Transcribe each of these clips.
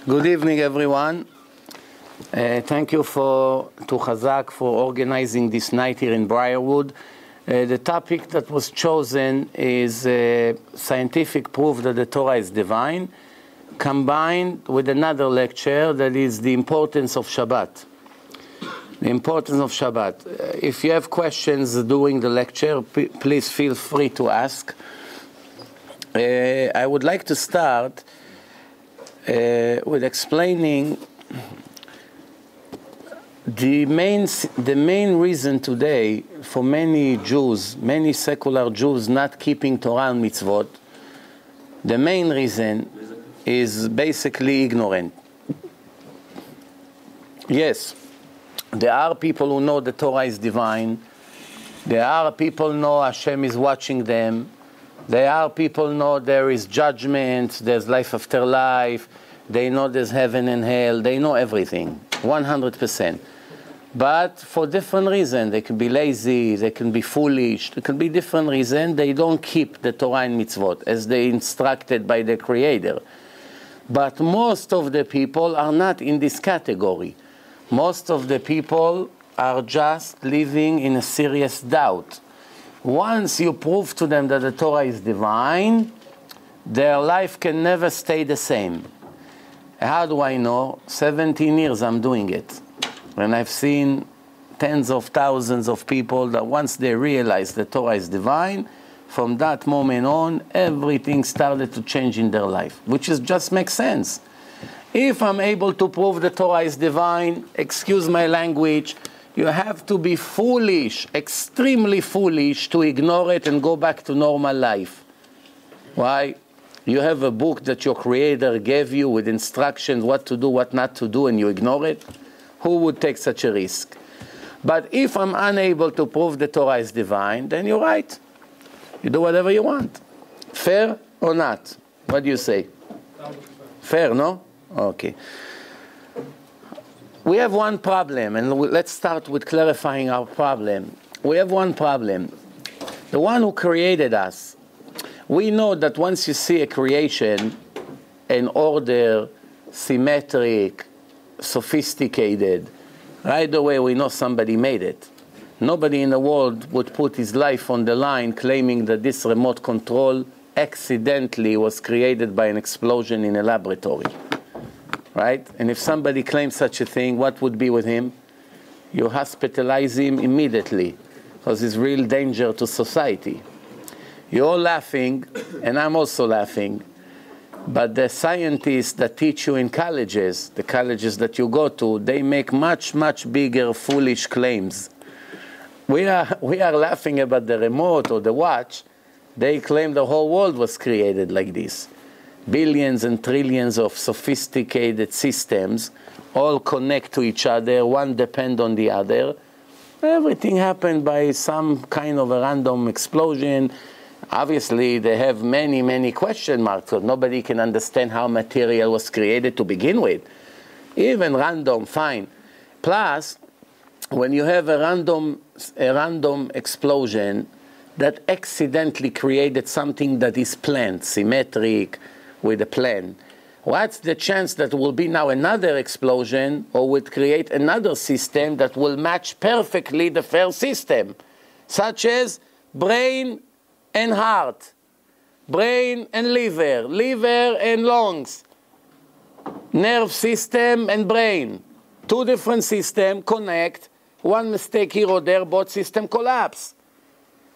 Good evening, everyone. Thank you to Chazak for organizing this night here in Briarwood. The topic that was chosen is scientific proof that the Torah is divine, combined with another lecture that is the importance of Shabbat. The importance of Shabbat. If you have questions during the lecture, please feel free to ask. I would like to start with explaining the main reason today for many Jews, many secular Jews not keeping Torah and mitzvot. The main reason is basically ignorant. Yes, there are people who know the Torah is divine. There are people who know Hashem is watching them. There are people who know there is judgment, there's life after life. They know there's heaven and hell. They know everything, 100%. But for different reasons, they can be lazy, they can be foolish, there can be different reasons. They don't keep the Torah and mitzvot as they instructed by the Creator. But most of the people are not in this category. Most of the people are just living in a serious doubt. Once you prove to them that the Torah is divine, their life can never stay the same. How do I know? 17 years I'm doing it. And I've seen tens of thousands of people that once they realize the Torah is divine, from that moment on, everything started to change in their life, which just makes sense. If I'm able to prove the Torah is divine, excuse my language, you have to be foolish, extremely foolish, to ignore it and go back to normal life. Why? You have a book that your Creator gave you with instructions what to do, what not to do, and you ignore it? Who would take such a risk? But if I'm unable to prove the Torah is divine, then you're right. You do whatever you want. Fair or not? What do you say? Fair, no? Okay. We have one problem, and let's start with clarifying our problem. We have one problem. The one who created us, we know that once you see a creation, an order, symmetric, sophisticated, right away we know somebody made it. Nobody in the world would put his life on the line claiming that this remote control accidentally was created by an explosion in a laboratory. Right? And if somebody claims such a thing, what would be with him? You hospitalize him immediately, because it's real danger to society. You're all laughing, and I'm also laughing. But the scientists that teach you in colleges, the colleges that you go to, they make much, much bigger foolish claims. We are laughing about the remote or the watch. They claim the whole world was created like this. Billions and trillions of sophisticated systems all connect to each other, one depend on the other. Everything happened by some kind of a random explosion. Obviously, they have many, many question marks, because nobody can understand how material was created to begin with. Even random, fine. Plus, when you have a random explosion that accidentally created something that is planned, symmetric, with a plan, what's the chance that will be now another explosion or would create another system that will match perfectly the first system, such as brain and heart, brain and liver, liver and lungs, nerve system and brain. Two different systems connect, one mistake here or there, both systems collapse.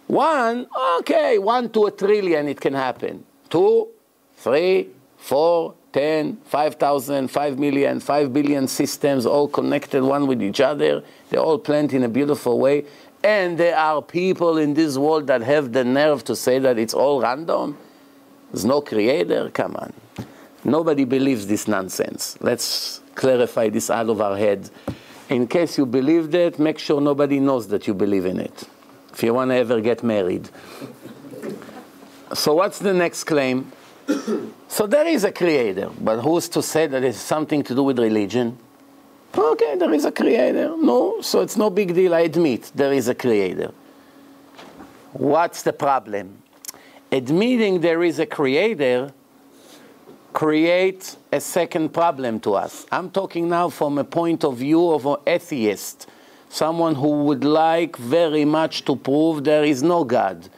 One, okay, 1 to a trillion it can happen. 2, 3, 4, 10, 5,000, 5 million, 5 billion systems all connected one with each other. They're all planned in a beautiful way. And there are people in this world that have the nerve to say that it's all random. There's no creator. Come on. Nobody believes this nonsense. Let's clarify this out of our heads. In case you believe that, make sure nobody knows that you believe in it, if you want to ever get married. So what's the next claim? So there is a creator, but who's to say that it's something to do with religion? Okay, there is a creator. No, so it's no big deal, I admit, there is a creator. What's the problem? Admitting there is a creator create a second problem to us. I'm talking now from a point of view of an atheist, someone who would like very much to prove there is no God,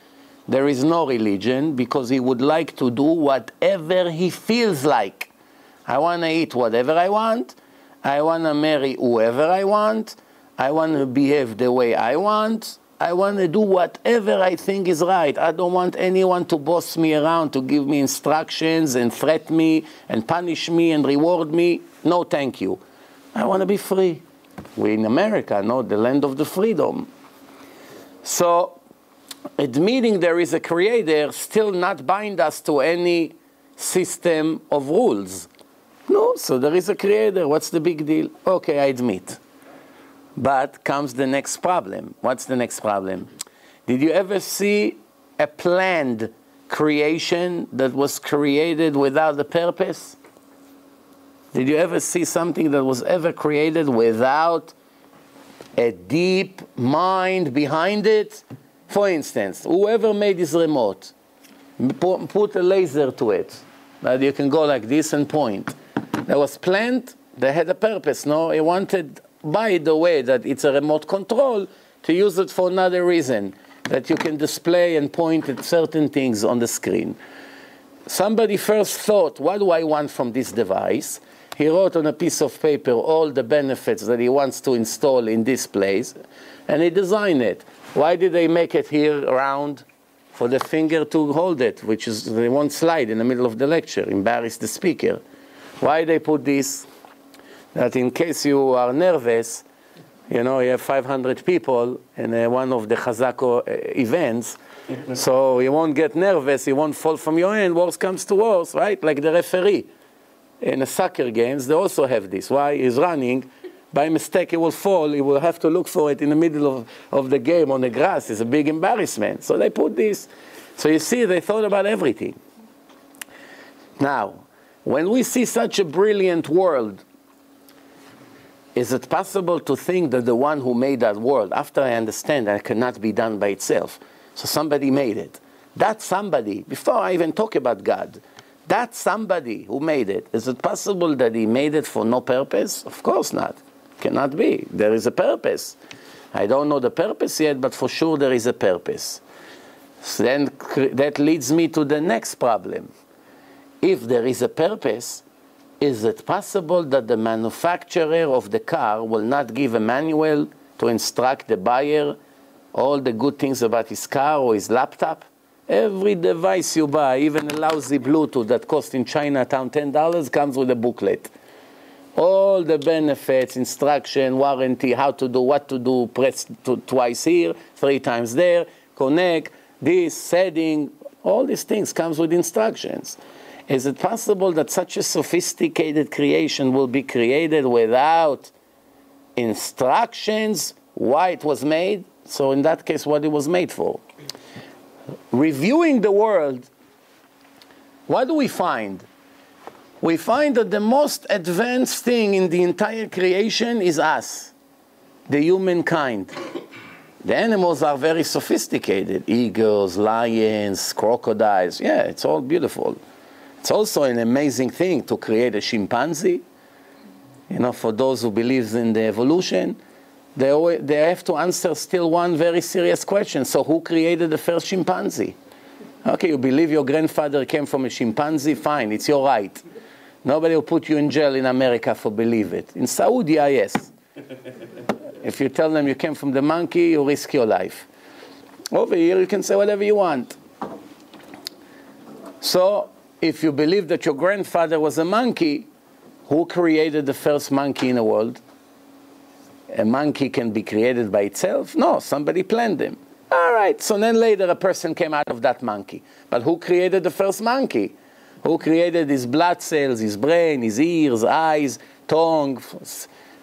there is no religion, because he would like to do whatever he feels like. I want to eat whatever I want, I want to marry whoever I want to behave the way I want to do whatever I think is right. I don't want anyone to boss me around, to give me instructions and threat me and punish me and reward me. No, thank you. I want to be free. We're in America, no, the land of the freedom. So, admitting there is a creator still not bind us to any system of rules. No, so there is a creator, what's the big deal? Okay, I admit. But comes the next problem. What's the next problem? Did you ever see a planned creation that was created without a purpose? Did you ever see something that was ever created without a deep mind behind it? For instance, whoever made this remote, put a laser to it, that you can go like this and point. That was planned, they had a purpose, no? He wanted, by the way, that it's a remote control, to use it for another reason, that you can display and point at certain things on the screen. Somebody first thought, what do I want from this device? He wrote on a piece of paper all the benefits that he wants to install in this place, and he designed it. Why did they make it here round? For the finger to hold it, which is, they won't slide in the middle of the lecture, embarrass the speaker. Why they put this? That in case you are nervous, you know, you have 500 people in one of the Chazako events, so you won't get nervous, you won't fall from your hand, worse comes to worse, right? Like the referee. In the soccer games, they also have this. Why? He's running, by mistake he will fall, he will have to look for it in the middle of the game on the grass. It's a big embarrassment. So they put this. So you see, they thought about everything. Now, when we see such a brilliant world, is it possible to think that the one who made that world, after I understand that it cannot be done by itself, so somebody made it. That somebody, before I even talk about God, that somebody who made it, is it possible that he made it for no purpose? Of course not. Cannot be. There is a purpose. I don't know the purpose yet, but for sure there is a purpose. So then that leads me to the next problem. If there is a purpose, is it possible that the manufacturer of the car will not give a manual to instruct the buyer all the good things about his car or his laptop? Every device you buy, even a lousy Bluetooth that costs in Chinatown $10, comes with a booklet. All the benefits, instruction, warranty, how to do, what to do, press twice here, 3 times there, connect, this, setting, all these things comes with instructions. Is it possible that such a sophisticated creation will be created without instructions, why it was made? So in that case, what it was made for? Reviewing the world, what do we find? We find that the most advanced thing in the entire creation is us, the humankind. The animals are very sophisticated. Eagles, lions, crocodiles. Yeah, it's all beautiful. It's also an amazing thing to create a chimpanzee. You know, for those who believe in the evolution, they have to answer still one very serious question. So who created the first chimpanzee? Okay, you believe your grandfather came from a chimpanzee? Fine, it's your right. Nobody will put you in jail in America for believe it. In Saudi, yes. If you tell them you came from the monkey, you risk your life. Over here, you can say whatever you want. So, if you believe that your grandfather was a monkey, who created the first monkey in the world? A monkey can be created by itself? No, somebody planned them. All right, so then later a person came out of that monkey. But who created the first monkey? Who created his blood cells, his brain, his ears, eyes, tongue,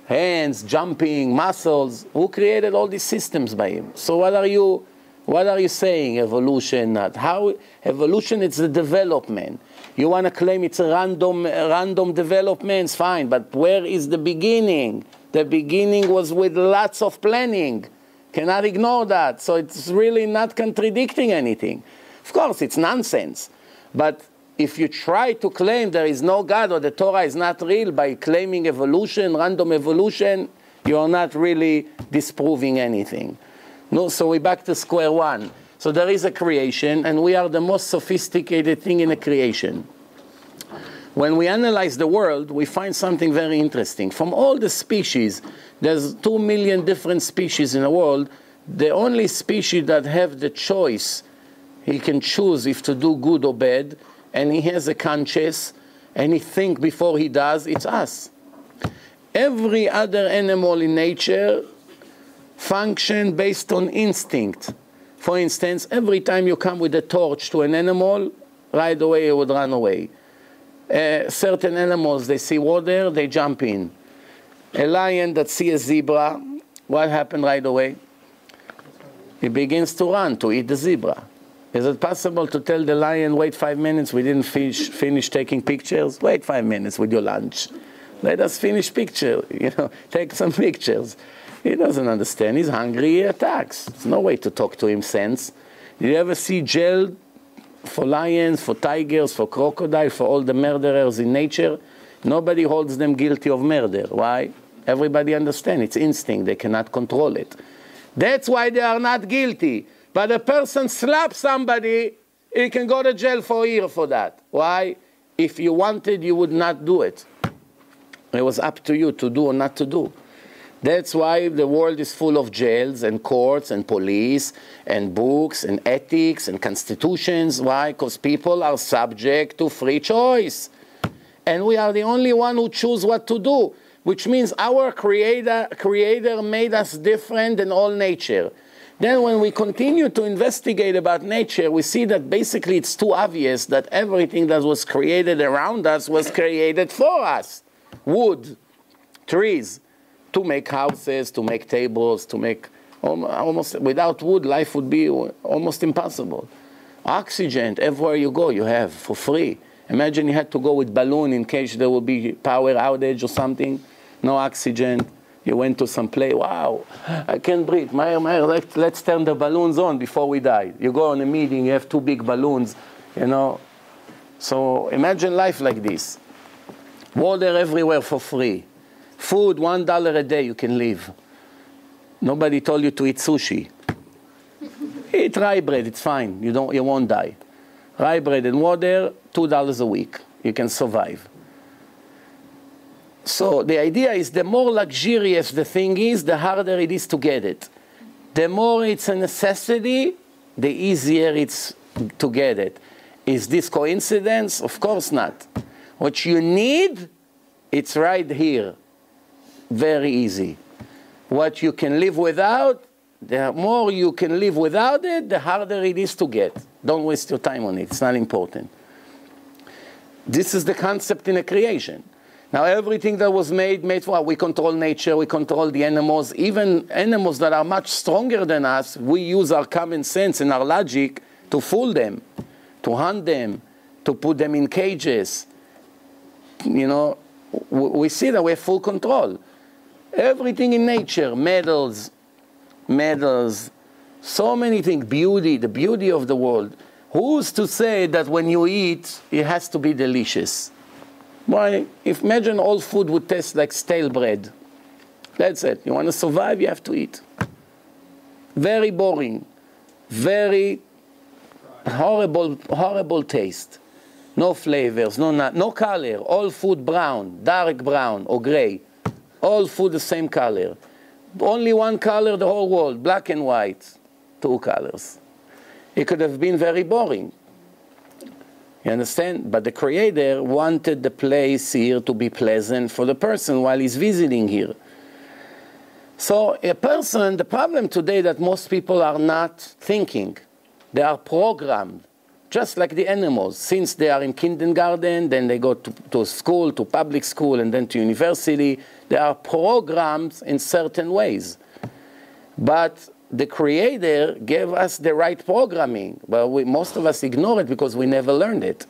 hands, jumping, muscles? Who created all these systems by him? So what are you saying, evolution? How evolution is the development. You want to claim it's a random developments, fine, but where is the beginning? The beginning was with lots of planning. Cannot ignore that. So it's really not contradicting anything. Of course, it's nonsense. But if you try to claim there is no God or the Torah is not real by claiming evolution, random evolution, you are not really disproving anything. No, so we're back to square one. So there is a creation, and we are the most sophisticated thing in a creation. When we analyze the world, we find something very interesting. From all the species, there's 2 million different species in the world. The only species that have the choice, he can choose if to do good or bad, and he has a conscience, and he thinks before he does, it's us. Every other animal in nature function based on instinct. For instance, every time you come with a torch to an animal, right away it would run away. Certain animals, they see water, they jump in. A lion that sees a zebra, what happened right away? He begins to run to eat the zebra. Is it possible to tell the lion, wait 5 minutes, we didn't finish taking pictures? Wait 5 minutes with your lunch. Let us finish picture, take some pictures. He doesn't understand. He's hungry, he attacks. There's no way to talk to him sense. Did you ever see jail for lions, for tigers, for crocodiles, for all the murderers in nature? Nobody holds them guilty of murder. Why? Everybody understands. It's instinct. They cannot control it. That's why they are not guilty. But a person slaps somebody, he can go to jail for a year for that. Why? If you wanted, you would not do it. It was up to you to do or not to do. That's why the world is full of jails and courts and police and books and ethics and constitutions. Why? Because people are subject to free choice. And we are the only one who choose what to do, which means our creator made us different than all nature. Then when we continue to investigate about nature, we see that basically it's too obvious that everything that was created around us was created for us. Wood, trees, to make houses, to make tables, to make almost, without wood, life would be almost impossible. Oxygen, everywhere you go, you have for free. Imagine you had to go with balloon in case there will be power outage or something. No oxygen. You went to some place, wow, I can't breathe. Meyer, let's turn the balloons on before we die. You go on a meeting, you have 2 big balloons, So imagine life like this. Water everywhere for free. Food, $1 a day, you can live. Nobody told you to eat sushi. Eat rye bread, it's fine. You won't die. Rye bread and water, $2 a week. You can survive. So the idea is the more luxurious the thing is, the harder it is to get it. The more it's a necessity, the easier it's to get it. Is this coincidence? Of course not. What you need, it's right here. Very easy. What you can live without, the more you can live without it, the harder it is to get. Don't waste your time on it. It's not important. This is the concept in a creation. Now everything that was made for us. We control nature, we control the animals. Even animals that are much stronger than us, we use our common sense and our logic to fool them, to hunt them, to put them in cages. We see that we have full control. Everything in nature, metals, so many things, beauty, the beauty of the world. Who's to say that when you eat, it has to be delicious? Why? Imagine all food would taste like stale bread. That's it. You want to survive, you have to eat. Very boring. Very horrible taste. No flavors, no color. All food brown, dark brown or gray. All food the same color. Only one color the whole world, black and white. 2 colors. It could have been very boring. You understand? But the Creator wanted the place here to be pleasant for the person while he's visiting here. So a person, the problem today that most people are not thinking. They are programmed, just like the animals. Since they are in kindergarten, then they go to school, to public school, and then to university. They are programmed in certain ways. But the Creator gave us the right programming. But most of us ignore it because we never learned it.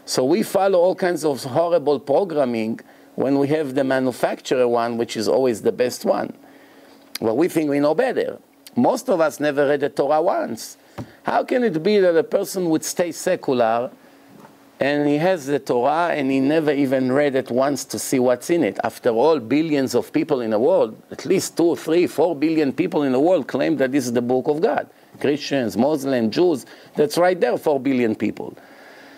So we follow all kinds of horrible programming when we have the manufacturer one, which is always the best one. Well, we think we know better. Most of us never read the Torah once. How can it be that a person would stay secular And he has the Torah, and he never even read it once to see what's in it. After all, billions of people in the world, at least 2, 3, 4 billion people in the world claim that this is the book of God. Christians, Muslims, Jews, that's right there, 4 billion people.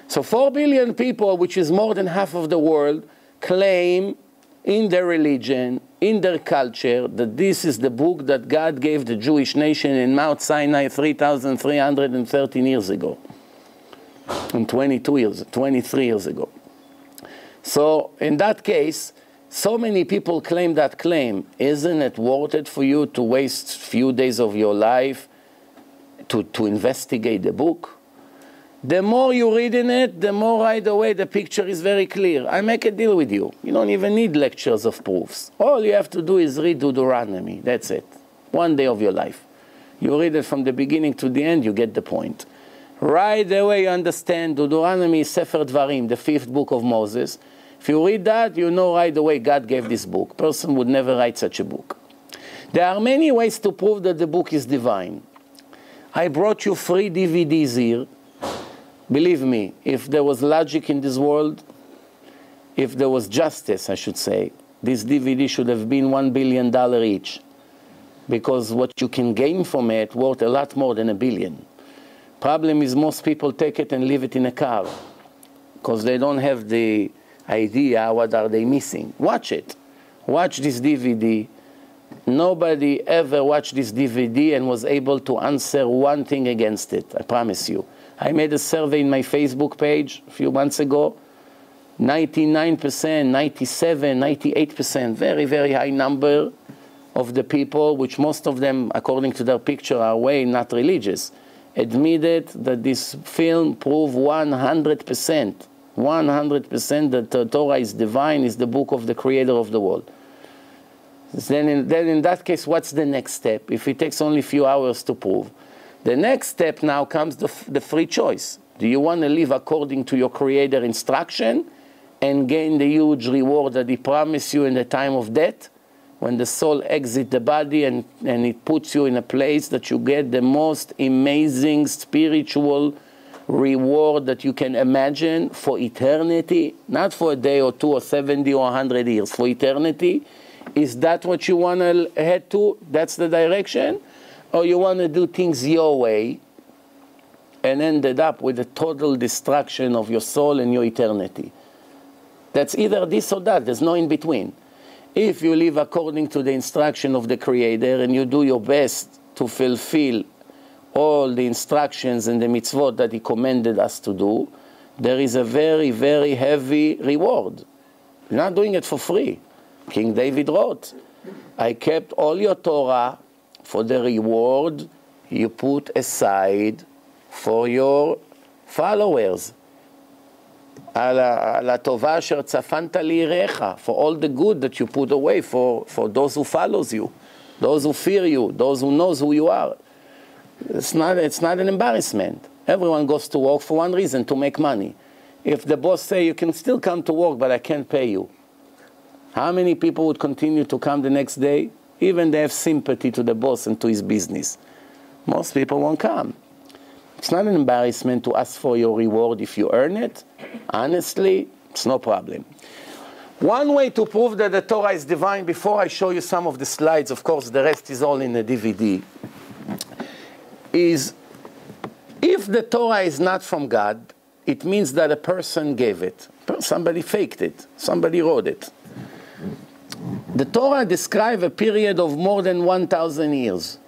So 4 billion people, which is more than half of the world, claim in their religion, in their culture, that this is the book that God gave the Jewish nation in Mount Sinai 3,313 years ago. And 23 years ago. So in that case, so many people claim that claim. Isn't it worth it for you to waste a few days of your life to investigate the book? The more you read in it, the more right away the picture is very clear. I make a deal with you. You don't even need lectures of proofs. All you have to do is read Deuteronomy. That's it. One day of your life. You read it from the beginning to the end, you get the point. Right away you understand Deuteronomy is Sefer Dvarim, the 5th book of Moses. If you read that, you know right away God gave this book. Person would never write such a book. There are many ways to prove that the book is divine. I brought you 3 DVDs here. Believe me, if there was logic in this world, if there was justice, I should say, this DVD should have been $1 billion each. Because what you can gain from it worth a lot more than $1 billion. Problem is most people take it and leave it in a car because they don't have the idea what are they missing. Watch it. Watch this DVD. Nobody ever watched this DVD and was able to answer one thing against it, I promise you. I made a survey in my Facebook page a few months ago. 99%, 97, 98%, very, very high number of the people, which most of them, according to their picture, are way not religious, admitted that this film proved 100%, 100% that the Torah is divine, is the book of the creator of the world. Then in that case, what's the next step? If it takes only a few hours to prove. The next step now comes the free choice. Do you want to live according to your creator instruction and gain the huge reward that he promised you in the time of death? When the soul exits the body and it puts you in a place that you get the most amazing spiritual reward that you can imagine for eternity, not for a day or 2 or 70 or 100 years, for eternity. Is that what you want to head to? That's the direction? Or you want to do things your way and ended up with a total destruction of your soul and your eternity? That's either this or that. There's no in between. If you live according to the instruction of the Creator and you do your best to fulfill all the instructions and the mitzvot that He commanded us to do, there is a very, very heavy reward. You're not doing it for free. King David wrote, I kept all your Torah for the reward you put aside for your followers. For all the good that you put away for those who follows you, those who fear you, those who knows who you are. It's not an embarrassment. Everyone goes to work for one reason, to make money. If the boss say you can still come to work but I can't pay you, how many people would continue to come the next day? Even they have sympathy to the boss and to his business. Most people won't come. It's not an embarrassment to ask for your reward if you earn it. Honestly, it's no problem. One way to prove that the Torah is divine, before I show you some of the slides, of course the rest is all in the DVD, is if the Torah is not from God, it means that a person gave it. Somebody faked it. Somebody wrote it. The Torah describes a period of more than 1,000 years.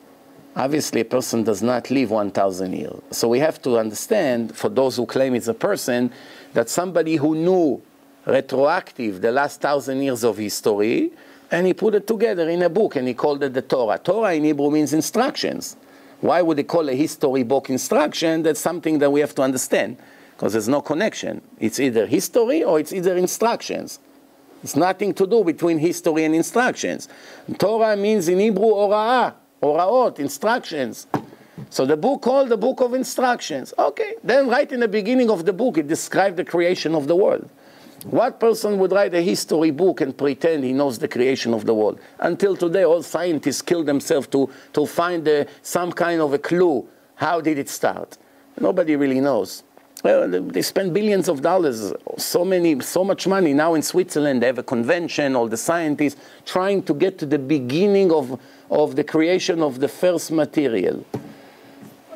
Obviously, a person does not live 1,000 years. So we have to understand, for those who claim it's a person, that somebody who knew retroactive the last 1,000 years of history, and he put it together in a book, and he called it the Torah. Torah in Hebrew means instructions. Why would they call a history book instruction? That's something that we have to understand, because there's no connection. It's either history or it's either instructions. It's nothing to do between history and instructions. Torah means in Hebrew ora'ah, oraot, instructions. So the book called the book of instructions. Okay, then right in the beginning of the book it described the creation of the world. What person would write a history book and pretend he knows the creation of the world? Until today all scientists kill themselves to find some kind of a clue. How did it start? Nobody really knows. Well, they spend billions of dollars, so much money. Now in Switzerland, they have a convention, all the scientists trying to get to the beginning of the creation of the first material.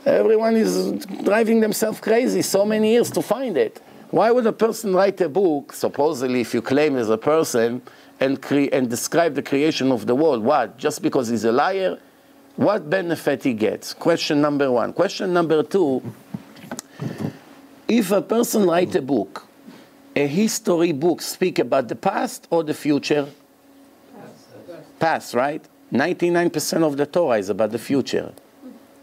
Everyone is driving themselves crazy, so many years to find it. Why would a person write a book, supposedly if you claim as a person, and describe the creation of the world? What? Just because he's a liar? What benefit he gets? Question number one. Question number two, if a person writes a book, a history book, speak about the past or the future? Past, right? 99% of the Torah is about the future,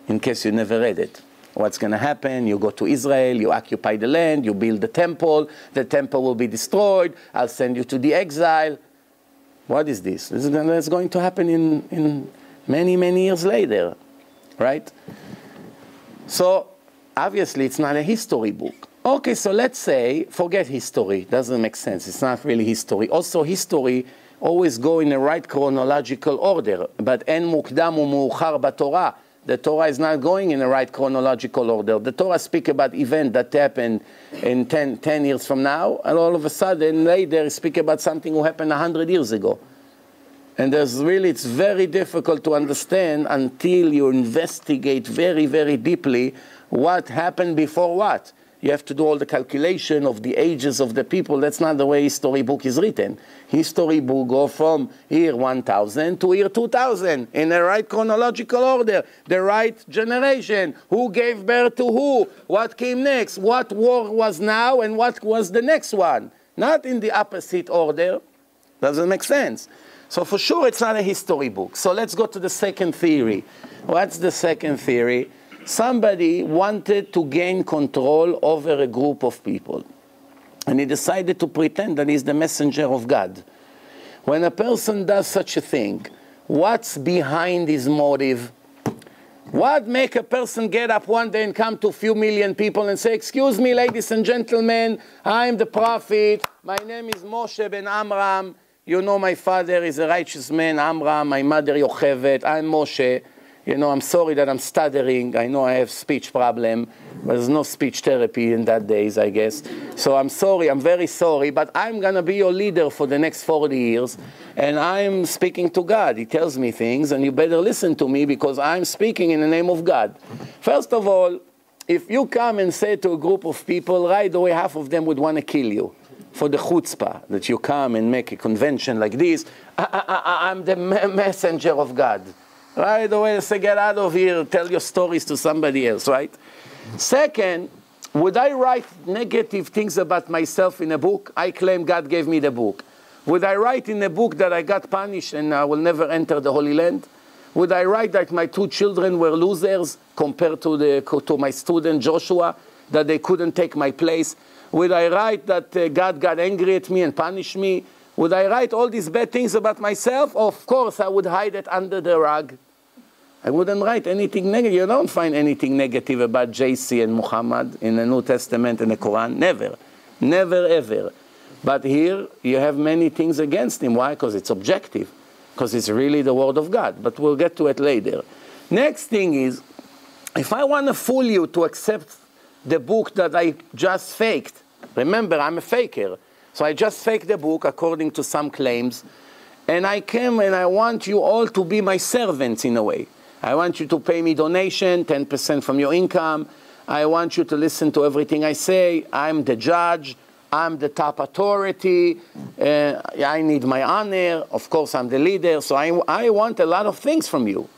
in case you never read it. What's going to happen? You go to Israel, you occupy the land, you build the temple will be destroyed, I'll send you to the exile. What is this? This is going to happen in many, many years later, right? So, obviously, it's not a history book. Okay, so let's say, forget history, doesn't make sense, it's not really history. Also, history always go in the right chronological order, but en mukdam u'meuchar b'Torah. The Torah is not going in the right chronological order. The Torah speaks about events that happened in 10 years from now, and all of a sudden, later, speak about something who happened 100 years ago. And it's very difficult to understand until you investigate very, very deeply what happened before what. You have to do all the calculation of the ages of the people. That's not the way history book is written. History book go from year 1000 to year 2000 in the right chronological order, the right generation, who gave birth to who, what came next, what war was now and what was the next one. Not in the opposite order. Doesn't make sense. So for sure it's not a history book. So let's go to the second theory. What's the second theory? Somebody wanted to gain control over a group of people. And he decided to pretend that he's the messenger of God. When a person does such a thing, what's behind his motive? What make a person get up one day and come to a few million people and say, excuse me, ladies and gentlemen, I'm the prophet. My name is Moshe ben Amram. You know my father is a righteous man, Amram. My mother, Yocheved. I'm Moshe. You know, I'm sorry that I'm stuttering. I know I have speech problem. But there's no speech therapy in that days, I guess. So I'm sorry, I'm very sorry. But I'm going to be your leader for the next 40 years. And I'm speaking to God. He tells me things, and you better listen to me because I'm speaking in the name of God. First of all, if you come and say to a group of people, right away half of them would want to kill you. For the chutzpah, that you come and make a convention like this. I'm the messenger of God. Right away, say, get out of here, tell your stories to somebody else, right? Second, would I write negative things about myself in a book? I claim God gave me the book. Would I write in a book that I got punished and I will never enter the Holy Land? Would I write that my 2 children were losers compared to my student Joshua, that they couldn't take my place? Would I write that God got angry at me and punished me? Would I write all these bad things about myself? Of course, I would hide it under the rug. I wouldn't write anything negative. You don't find anything negative about JC and Muhammad in the New Testament and the Quran. Never. Never, ever. But here, you have many things against him. Why? Because it's objective. Because it's really the Word of God. But we'll get to it later. Next thing is, if I want to fool you to accept the book that I just faked, remember, I'm a faker. So I just faked the book according to some claims, and I came and I want you all to be my servants in a way. I want you to pay me donation, 10% from your income. I want you to listen to everything I say. I'm the judge. I'm the top authority. I need my honor. Of course, I'm the leader. So I want a lot of things from you.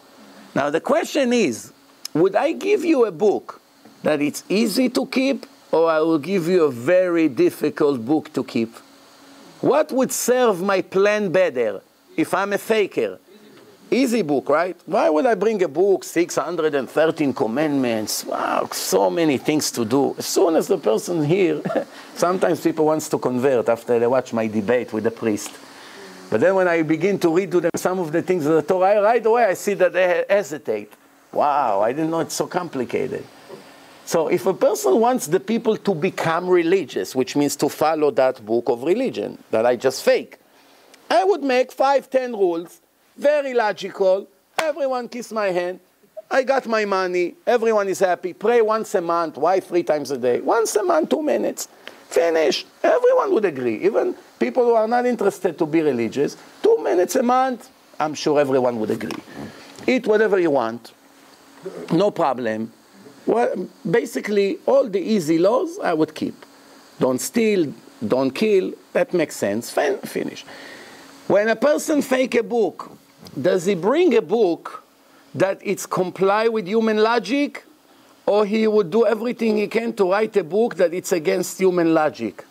Now the question is, would I give you a book that it's easy to keep, or I will give you a very difficult book to keep? What would serve my plan better if I'm a faker? Easy book, right? Why would I bring a book, 613 commandments? Wow, so many things to do. As soon as the person here, sometimes people want to convert after they watch my debate with the priest. But then when I begin to read to them some of the things of the Torah, right away I see that they hesitate. Wow, I didn't know it's so complicated. So if a person wants the people to become religious, which means to follow that book of religion that I just fake, I would make 5, 10 rules, very logical. Everyone kiss my hand. I got my money, everyone is happy, pray once a month, why 3 times a day? Once a month, 2 minutes, finished. Everyone would agree, even people who are not interested to be religious, 2 minutes a month, I'm sure everyone would agree. Eat whatever you want, no problem. Well, basically, all the easy laws I would keep. Don't steal, don't kill, that makes sense, finish. When a person fake a book, does he bring a book that it's comply with human logic, or he would do everything he can to write a book that it's against human logic?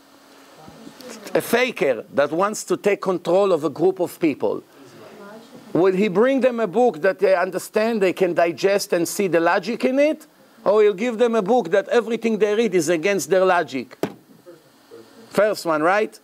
A faker that wants to take control of a group of people, would he bring them a book that they understand, they can digest and see the logic in it? Or he'll give them a book that everything they read is against their logic? First one, right?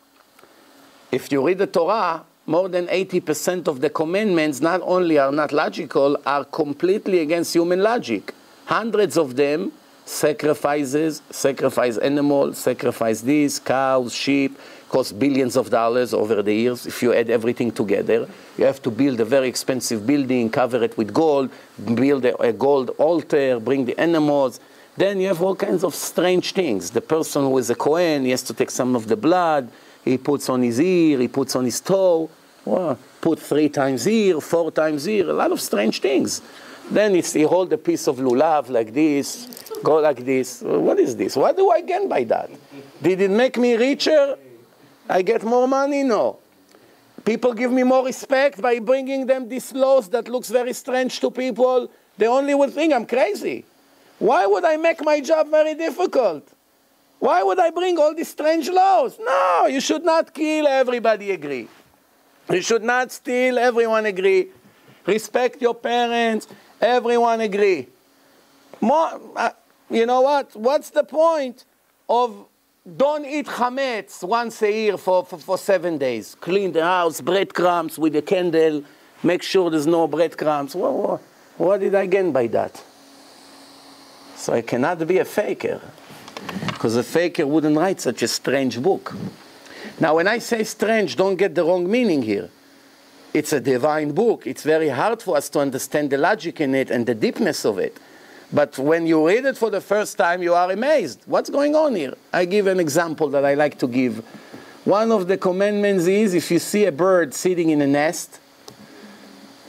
If you read the Torah, more than 80% of the commandments not only are not logical, are completely against human logic. Hundreds of them, sacrifices, sacrifice animals, sacrifice these, cows, sheep, cost billions of dollars over the years. If you add everything together, you have to build a very expensive building, cover it with gold, build a gold altar, bring the animals. Then you have all kinds of strange things. The person who is a Kohen, he has to take some of the blood, he puts on his ear, he puts on his toe, put 3 times here, 4 times here, a lot of strange things. Then he hold a piece of lulav like this, go like this. What is this? What do I gain by that? Did it make me richer? I get more money? No. People give me more respect by bringing them these laws that looks very strange to people. They only would think I'm crazy. Why would I make my job very difficult? Why would I bring all these strange laws? No, you should not kill, everybody agree. You should not steal, everyone agree. Respect your parents, everyone agree. You know what? What's the point of don't eat chametz once a year for 7 days? Clean the house, breadcrumbs with a candle, make sure there's no breadcrumbs. What did I gain by that? So I cannot be a faker, because a faker wouldn't write such a strange book. Now, when I say strange, don't get the wrong meaning here. It's a divine book. It's very hard for us to understand the logic in it and the deepness of it. But when you read it for the first time, you are amazed. What's going on here? I give an example that I like to give. One of the commandments is, if you see a bird sitting in a nest,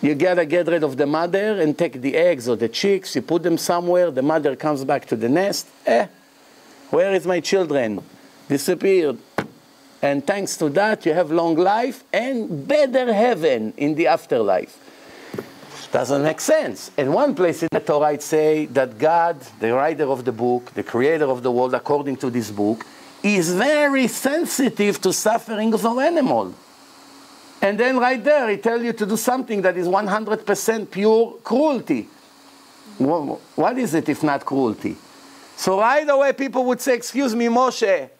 you gotta get rid of the mother and take the eggs or the chicks, you put them somewhere, the mother comes back to the nest. Where is my children? Disappeared. And thanks to that, you have long life and better heaven in the afterlife. Doesn't make sense. In one place in the Torah it says that God, the writer of the book, the creator of the world, according to this book, is very sensitive to sufferings of animals. And then right there, he tells you to do something that is 100% pure cruelty. What is it if not cruelty? So right away people would say, excuse me, Moshe,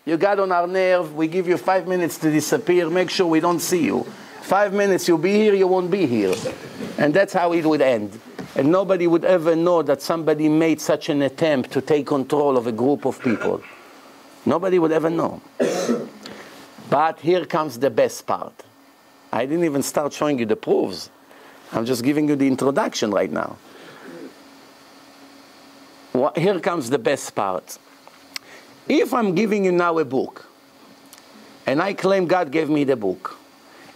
you got on our nerve, we give you 5 minutes to disappear, make sure we don't see you. 5 minutes, you'll be here, you won't be here. And that's how it would end. And nobody would ever know that somebody made such an attempt to take control of a group of people. Nobody would ever know. But here comes the best part. I didn't even start showing you the proofs. I'm just giving you the introduction right now. Here comes the best part. If I'm giving you now a book, and I claim God gave me the book,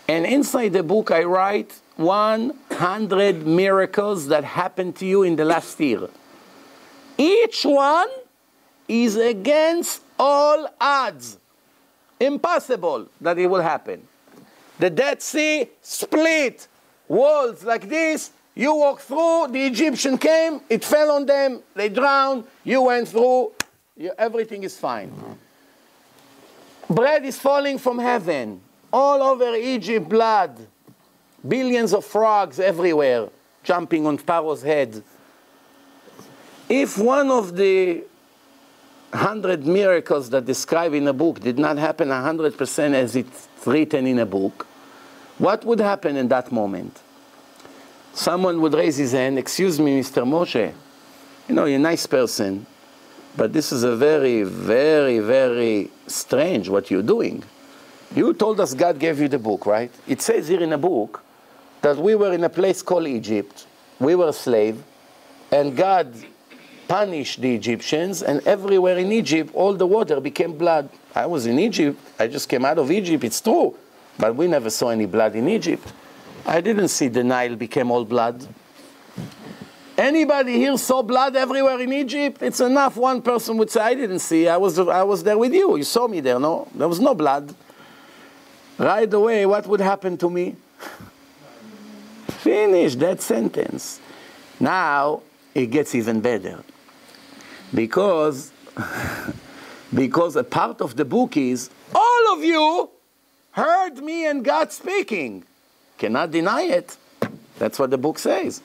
and inside the book I write 100 miracles that happened to you in the last year. Each one is against all odds. Impossible that it will happen. The Dead Sea split, walls like this, you walk through, the Egyptian came, it fell on them, they drowned, you went through, everything is fine. Bread is falling from heaven, all over Egypt blood, billions of frogs everywhere, jumping on Pharaoh's head. If one of the 100 miracles that describe in a book did not happen 100% as it's written in a book, what would happen in that moment? Someone would raise his hand, excuse me, Mr. Moshe, you know, you're a nice person, but this is a very, very, very strange what you're doing. You told us God gave you the book, right? It says here in the book that we were in a place called Egypt, we were a slave, and God punished the Egyptians, and everywhere in Egypt, all the water became blood. I was in Egypt. I just came out of Egypt. It's true. But we never saw any blood in Egypt. I didn't see the Nile became all blood. Anybody here saw blood everywhere in Egypt? It's enough one person would say, I didn't see. I was there with you. You saw me there, no? There was no blood. Right away, what would happen to me? Finish that sentence. Now, it gets even better. Because a part of the book is, all of you heard me and God speaking. Cannot deny it. That's what the book says.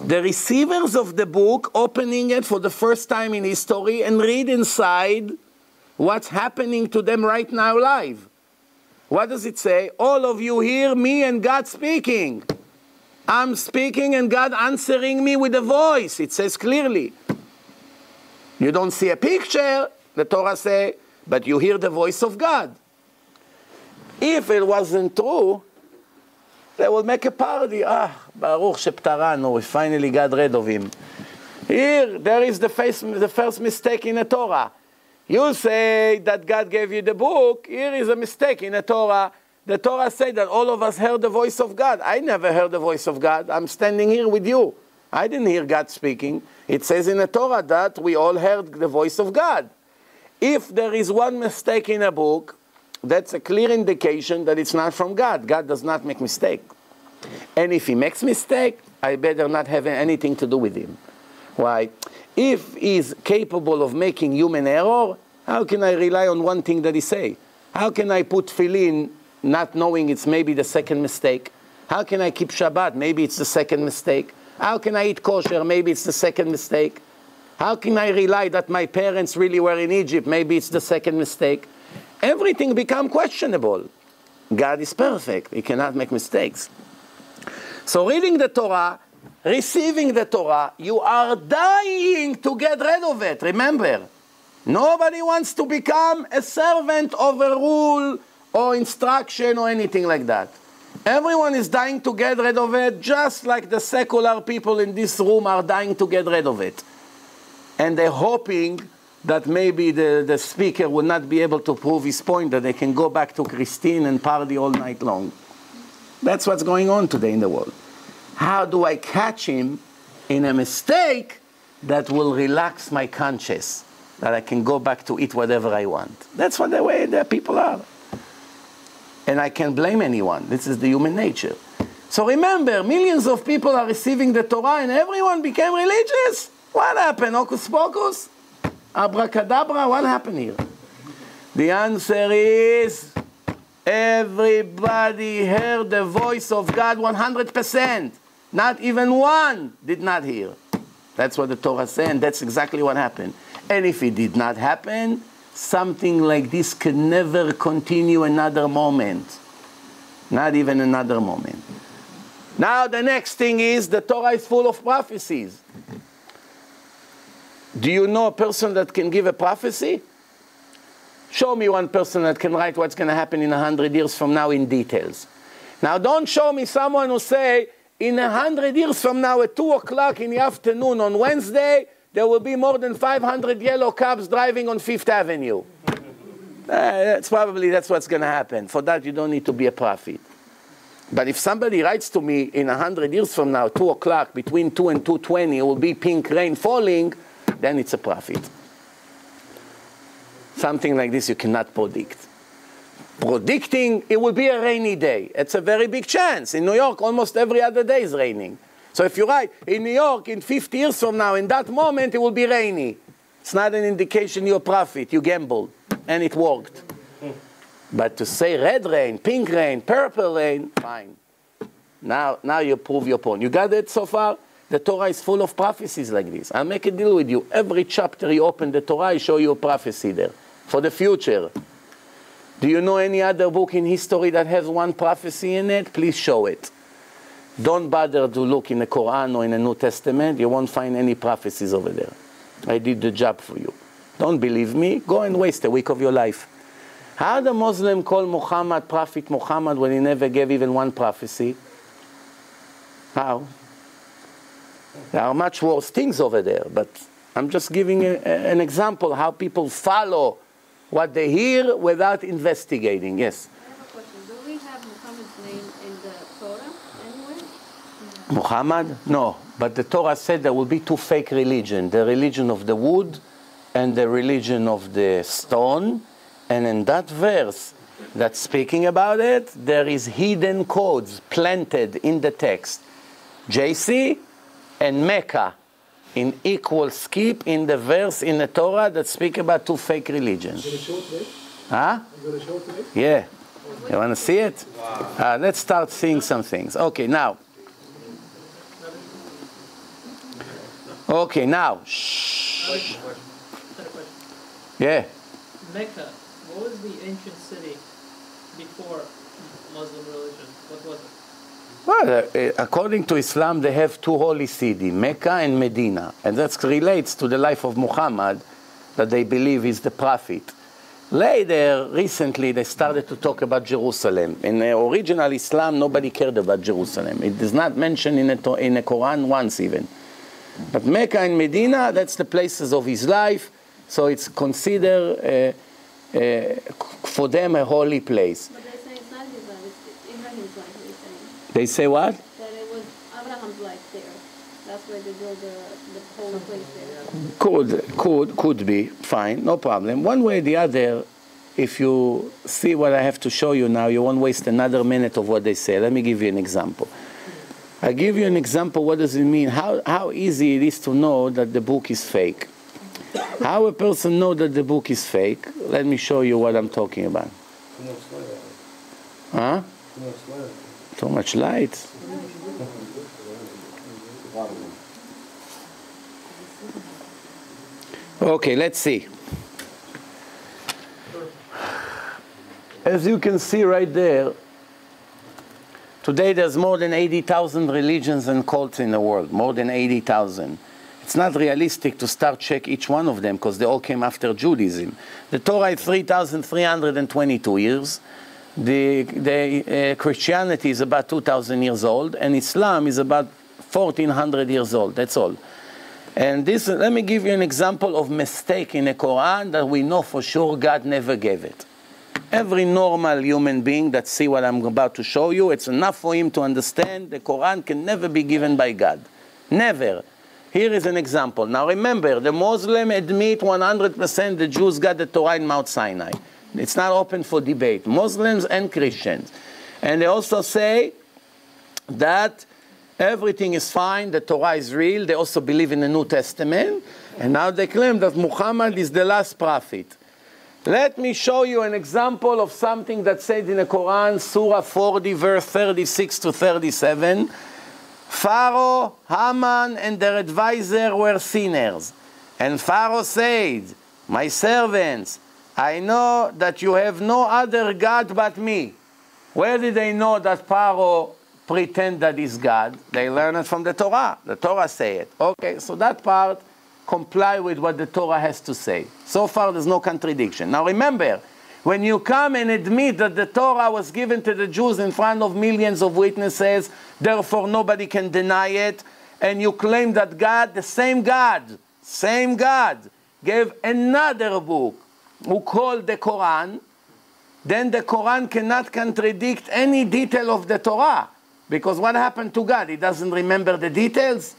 The receivers of the book opening it for the first time in history and read inside what's happening to them right now live. What does it say? All of you hear me and God speaking. I'm speaking and God answering me with a voice. It says clearly. You don't see a picture, the Torah say, but you hear the voice of God. If it wasn't true, they will make a parody. Baruch sheptaranu, we finally got rid of him. Here, there is the first mistake in the Torah. You say that God gave you the book. Here is a mistake in the Torah. The Torah says that all of us heard the voice of God. I never heard the voice of God. I'm standing here with you. I didn't hear God speaking. It says in the Torah that we all heard the voice of God. If there is one mistake in a book, that's a clear indication that it's not from God. God does not make mistake. And if he makes mistake, I better not have anything to do with him. Why? If he's capable of making human error, how can I rely on one thing that he say? How can I put tefillin not knowing it's maybe the second mistake? How can I keep Shabbat? Maybe it's the second mistake. How can I eat kosher? Maybe it's the second mistake. How can I rely that my parents really were in Egypt? Maybe it's the second mistake. Everything becomes questionable. God is perfect. He cannot make mistakes. So reading the Torah, receiving the Torah, you are dying to get rid of it. Remember, nobody wants to become a servant of a rule or instruction or anything like that. Everyone is dying to get rid of it, just like the secular people in this room are dying to get rid of it. And they're hoping that maybe the speaker will not be able to prove his point, that they can go back to Christine and party all night long. That's what's going on today in the world. How do I catch him in a mistake that will relax my conscience, that I can go back to eat whatever I want? That's what the way the people are. And I can't blame anyone. This is the human nature. So remember, millions of people are receiving the Torah and everyone became religious. What happened? Hocus pocus? Abracadabra? What happened here? The answer is everybody heard the voice of God 100%. Not even one did not hear. That's what the Torah says, and that's exactly what happened. And if it did not happen, something like this can never continue another moment. Not even another moment. Now the next thing is the Torah is full of prophecies. Do you know a person that can give a prophecy? Show me one person that can write what's going to happen in 100 years from now in details. Now don't show me someone who say, in 100 years from now at 2 o'clock in the afternoon on Wednesday, there will be more than 500 yellow cabs driving on 5th Avenue. That's what's going to happen. For that, you don't need to be a prophet. But if somebody writes to me in 100 years from now, 2 o'clock, between 2 and 2:20, it will be pink rain falling, then it's a prophet. Something like this you cannot predict. Predicting it will be a rainy day. It's a very big chance. In New York, almost every other day is raining. So if you write, in New York, in 50 years from now, in that moment, it will be rainy. It's not an indication you're a prophet. You gambled, and it worked. But to say red rain, pink rain, purple rain, fine. Now you prove your point. You got it so far? The Torah is full of prophecies like this. I'll make a deal with you. Every chapter you open the Torah, I show you a prophecy there for the future. Do you know any other book in history that has one prophecy in it? Please show it. Don't bother to look in the Quran or in the New Testament. You won't find any prophecies over there. I did the job for you. Don't believe me? Go and waste a week of your life. How the Muslim call Muhammad Prophet Muhammad when he never gave even one prophecy? How? There are much worse things over there, but I'm just giving an example how people follow what they hear without investigating. Yes? I have a question. Do we have Muhammad's name in the Torah anywhere? Muhammad? No. But the Torah said there will be two fake religions, the religion of the wood and the religion of the stone. And in that verse that's speaking about it, there is hidden codes planted in the text. JC and Mecca in equal skip in the verse in the Torah that speak about two fake religions. Huh? Yeah. You want to see it? Wow. Let's start seeing some things. Okay, now. Okay, now. Shh. Yeah. Mecca, what was the ancient city before Muslim religion? What was it? Well, according to Islam, they have two holy cities, Mecca and Medina. And that relates to the life of Muhammad, that they believe is the prophet. Later, recently, they started to talk about Jerusalem. In the original Islam, nobody cared about Jerusalem. It is not mentioned in the Quran once even. But Mecca and Medina, that's the places of his life. So it's considered for them a holy place. But they say it's not his life, it's Abraham's life, they're saying. They say what? That it was Abraham's life there. That's where they built the holy place there. Could be. Fine, no problem. One way or the other, if you see what I have to show you now, you won't waste another minute of what they say. Let me give you an example. I give you an example, what does it mean? How easy it is to know that the book is fake. How a person know that the book is fake? Let me show you what I'm talking about. Huh? Too much light. Okay, let's see. As you can see right there, today there's more than 80,000 religions and cults in the world, more than 80,000. It's not realistic to start check each one of them because they all came after Judaism. The Torah is 3,322 years. The Christianity is about 2,000 years old, and Islam is about 1,400 years old. That's all. And this, let me give you an example of mistake in the Quran that we know for sure God never gave it. Every normal human being that see what I'm about to show you, it's enough for him to understand the Quran can never be given by God. Never. Here is an example. Now remember, the Muslims admit 100% the Jews got the Torah in Mount Sinai. It's not open for debate. Muslims and Christians. And they also say that everything is fine, the Torah is real. They also believe in the New Testament. And now they claim that Muhammad is the last prophet. Let me show you an example of something that said in the Quran, Surah 40, verse 36 to 37. Pharaoh, Haman, and their advisor were sinners. And Pharaoh said, my servants, I know that you have no other God but me. Where did they know that Pharaoh pretend that he's God? They learn it from the Torah. The Torah say it. Okay, so that part comply with what the Torah has to say. So far, there's no contradiction. Now remember, when you come and admit that the Torah was given to the Jews in front of millions of witnesses, therefore nobody can deny it, and you claim that God, the same God, gave another book who called the Quran, then the Quran cannot contradict any detail of the Torah. Because what happened to God? He doesn't remember the details?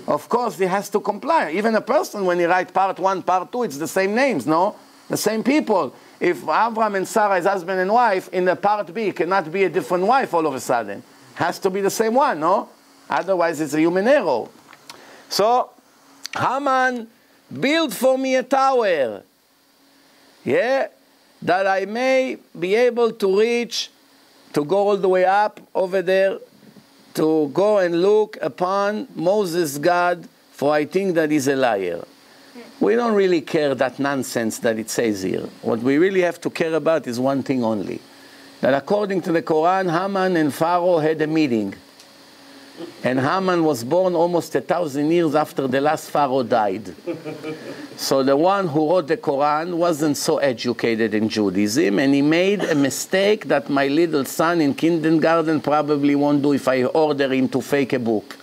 Of course, he has to comply. Even a person, when he writes part 1, part 2, it's the same names, no? The same people. If Abraham and Sarah is husband and wife, in the part B, it cannot be a different wife all of a sudden. Has to be the same one, no? Otherwise, it's a human error. So, Haman, build for me a tower. Yeah? That I may be able to reach, to go all the way up over there, to go and look upon Moses' God, for I think that he's a liar. We don't really care that nonsense that it says here. What we really have to care about is one thing only. That according to the Quran, Haman and Pharaoh had a meeting. And Haman was born almost 1,000 years after the last Pharaoh died. So the one who wrote the Quran wasn't so educated in Judaism, and he made a mistake that my little son in kindergarten probably won't do if I order him to fake a book.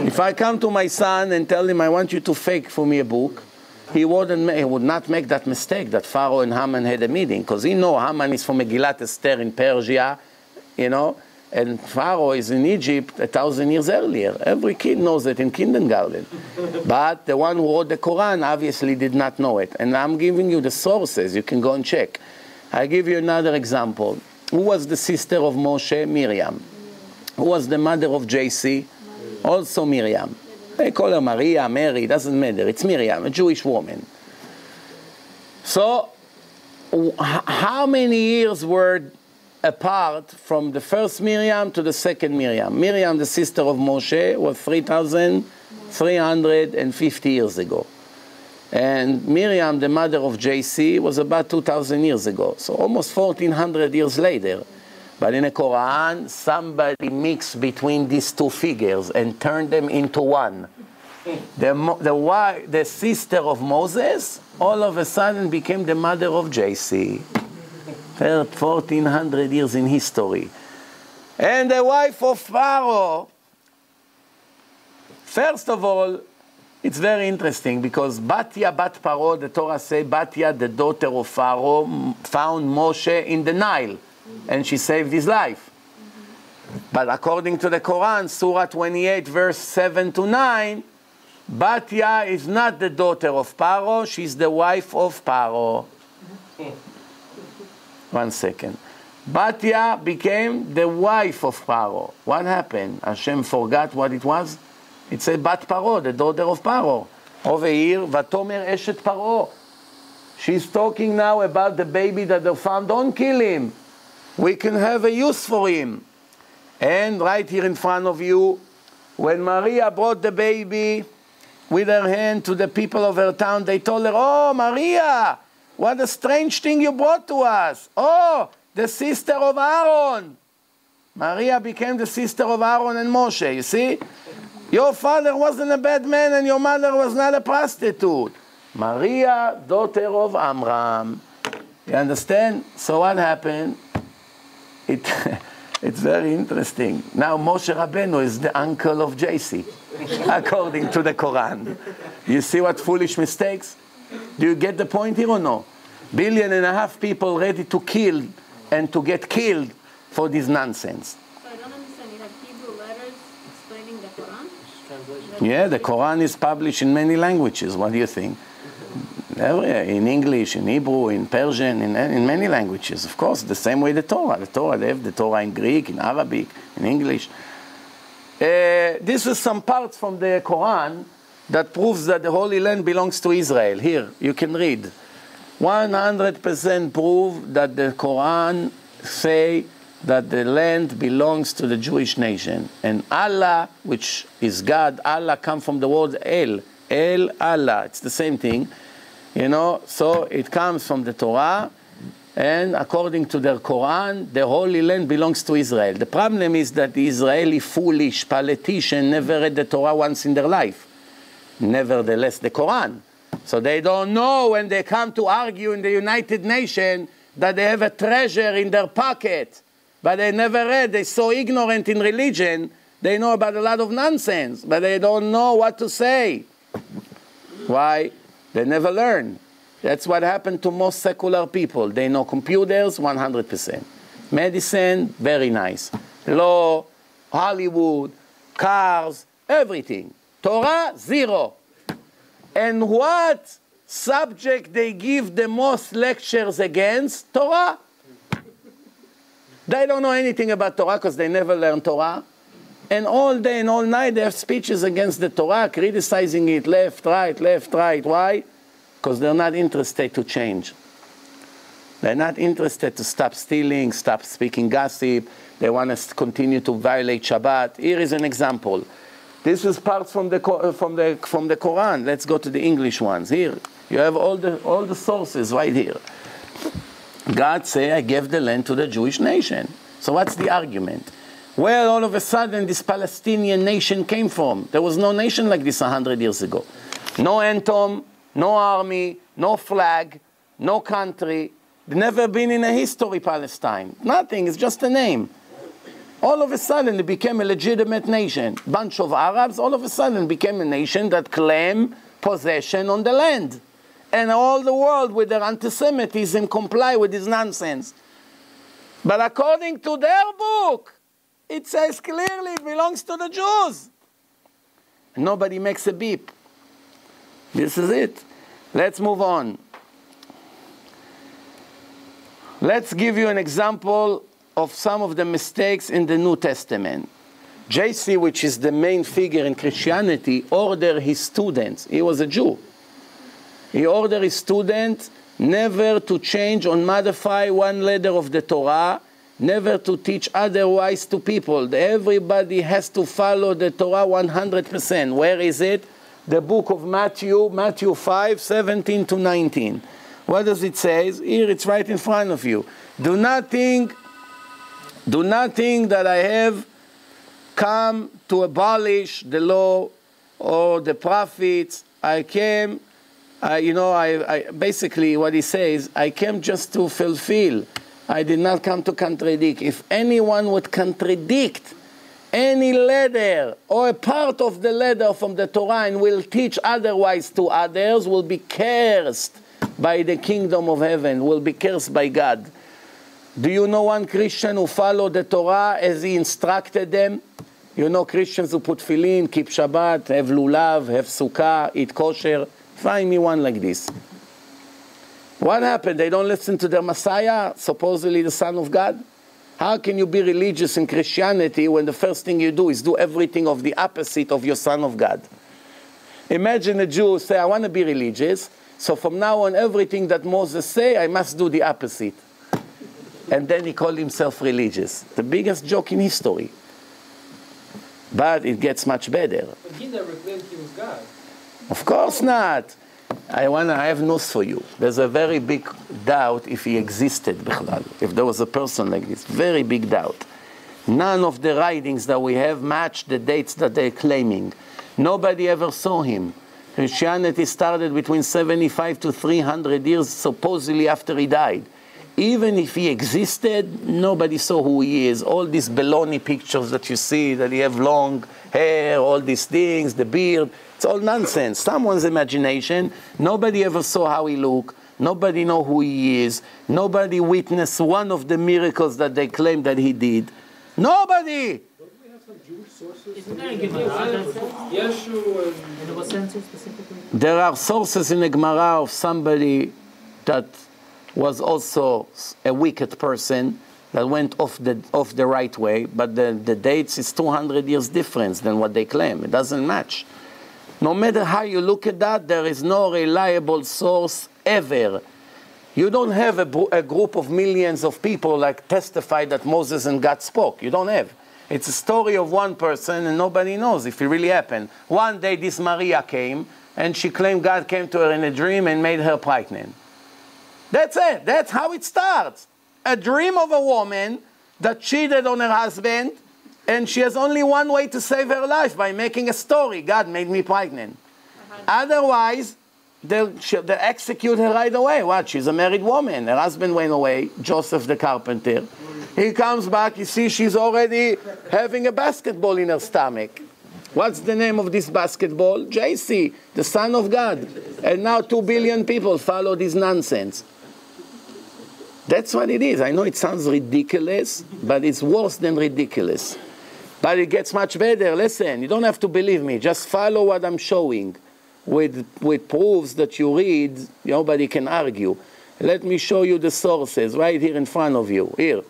If I come to my son and tell him, I want you to fake for me a book, he would not make that mistake that Pharaoh and Haman had a meeting, because he know Haman is from Megillat Esther in Persia, you know, and Pharaoh is in Egypt 1,000 years earlier. Every kid knows that in kindergarten. But the one who wrote the Quran obviously did not know it. And I'm giving you the sources. You can go and check. I give you another example. Who was the sister of Moshe? Miriam. Who was the mother of JC? Also Miriam. They call her Maria, Mary, doesn't matter. It's Miriam, a Jewish woman. So, how many years were apart from the first Miriam to the second Miriam? Miriam, the sister of Moshe, was 3,350 years ago. And Miriam, the mother of JC, was about 2,000 years ago. So almost 1,400 years later. But in the Quran, somebody mixed between these two figures and turned them into one. The sister of Moses, all of a sudden became the mother of JC. 1,400 years in history. And the wife of Pharaoh, first of all, it's very interesting because Batya bat Paro, the Torah says, Batya, the daughter of Pharaoh, found Moshe in the Nile. And she saved his life. But according to the Quran, Surah 28, verse 7 to 9, Batya is not the daughter of Paro, she's the wife of Paro. 1 second. Batya became the wife of Paro. What happened? Hashem forgot what it was? It said Bat Paro, the daughter of Paro. Over here, Vatomer Eshet Paro. She's talking now about the baby that they found. Don't kill him. We can have a use for him. And right here in front of you, when Maria brought the baby with her hand to the people of her town, they told her, oh, Maria, what a strange thing you brought to us. Oh, the sister of Aaron. Maria became the sister of Aaron and Moshe, you see? Your father wasn't a bad man and your mother was not a prostitute. Maria, daughter of Amram. You understand? So what happened? It's very interesting. Now Moshe Rabbeinu is the uncle of JC, according to the Quran. You see what foolish mistakes? Do you get the point here or no? 1.5 billion people ready to kill and to get killed for this nonsense. So I don't understand. You have Hebrew letters explaining the Quran? Yeah, the Quran is published in many languages. What do you think? In English, in Hebrew, in Persian, in many languages. Of course, the same way the Torah. They have the Torah in Greek, in Arabic, in English. This is some parts from the Quran that proves that the Holy Land belongs to Israel. Here, you can read. 100% prove that the Quran say that the land belongs to the Jewish nation. And Allah, which is God, Allah comes from the word El. El, Allah. It's the same thing. You know, so it comes from the Torah, and according to their Quran, the Holy Land belongs to Israel. The problem is that the Israeli foolish politician never read the Torah once in their life. Nevertheless, the Quran. So they don't know when they come to argue in the United Nations that they have a treasure in their pocket. But they never read. They're so ignorant in religion, they know about a lot of nonsense, but they don't know what to say. Why? They never learn. That's what happened to most secular people. They know computers, 100%. Medicine, very nice. Law, Hollywood, cars, everything. Torah, zero. And what subject they give the most lectures against? Torah. They don't know anything about Torah because they never learned Torah. And all day and all night they have speeches against the Torah, criticizing it left, right. Why? Because they're not interested to change. They're not interested to stop stealing, stop speaking gossip. They want to continue to violate Shabbat. Here is an example. This is parts from the Quran. Let's go to the English ones. Here, you have all the sources right here. God say, I gave the land to the Jewish nation. So what's the argument? Where all of a sudden this Palestinian nation came from? There was no nation like this 100 years ago. No anthem, no army, no flag, no country. Never been in a history, Palestine. Nothing, it's just a name. All of a sudden, it became a legitimate nation. Bunch of Arabs, all of a sudden, became a nation that claimed possession on the land. And all the world, with their anti-Semitism, comply with this nonsense. But according to their book, it says clearly it belongs to the Jews. Nobody makes a beep. This is it. Let's move on. Let's give you an example of some of the mistakes in the New Testament. Yossi, which is the main figure in Christianity, ordered his students, he was a Jew, he ordered his students never to change or modify one letter of the Torah, never to teach otherwise to people. Everybody has to follow the Torah 100%. Where is it? The book of Matthew, Matthew 5, 17 to 19. What does it say? Here it's right in front of you. Do not think that I have come to abolish the law or the prophets. I came, basically what he says, I came just to fulfill. I did not come to contradict. If anyone would contradict any letter or a part of the letter from the Torah and will teach otherwise to others, will be cursed by the kingdom of heaven, will be cursed by God. Do you know one Christian who followed the Torah as he instructed them? You know Christians who put tefillin, keep Shabbat, have lulav, have sukkah, eat kosher. Find me one like this. What happened? They don't listen to their Messiah, supposedly the Son of God? How can you be religious in Christianity when the first thing you do is do everything of the opposite of your Son of God? Imagine a Jew say, I want to be religious, so from now on everything that Moses say, I must do the opposite. And then he called himself religious. The biggest joke in history. But it gets much better. But he never claimed he was God. Of course not. I have news for you. There's a very big doubt if he existed, if there was a person like this. Very big doubt. None of the writings that we have match the dates that they're claiming. Nobody ever saw him. Christianity started between 75 to 300 years, supposedly after he died. Even if he existed, nobody saw who he is. All these baloney pictures that you see, that he have long hair, all these things, the beard, it's all nonsense. Someone's imagination. Nobody ever saw how he looked. Nobody know who he is. Nobody witnessed one of the miracles that they claim that he did. Nobody! Don't we have some Jewish sources? Isn't there a Gemara? Yeshua and in what sense specifically? There are sources in the Gemara of somebody that was also a wicked person that went off the right way, but the dates is 200 years difference than what they claim. It doesn't match. No matter how you look at that, there is no reliable source ever. You don't have a group of millions of people like testify that Moses and God spoke. You don't have. It's a story of one person and nobody knows if it really happened. One day this Maria came and she claimed God came to her in a dream and made her pregnant. That's it. That's how it starts. A dream of a woman that cheated on her husband, and she has only one way to save her life, by making a story. God made me pregnant. Otherwise, they'll execute her right away. What? She's a married woman. Her husband went away, Joseph the carpenter. He comes back, you see she's already having a basketball in her stomach. What's the name of this basketball? Yossi, the Son of God. And now 2 billion people follow this nonsense. That's what it is. I know it sounds ridiculous, but it's worse than ridiculous. But it gets much better. Listen, you don't have to believe me. Just follow what I'm showing. With proofs that you read, nobody can argue. Let me show you the sources right here in front of you. Here.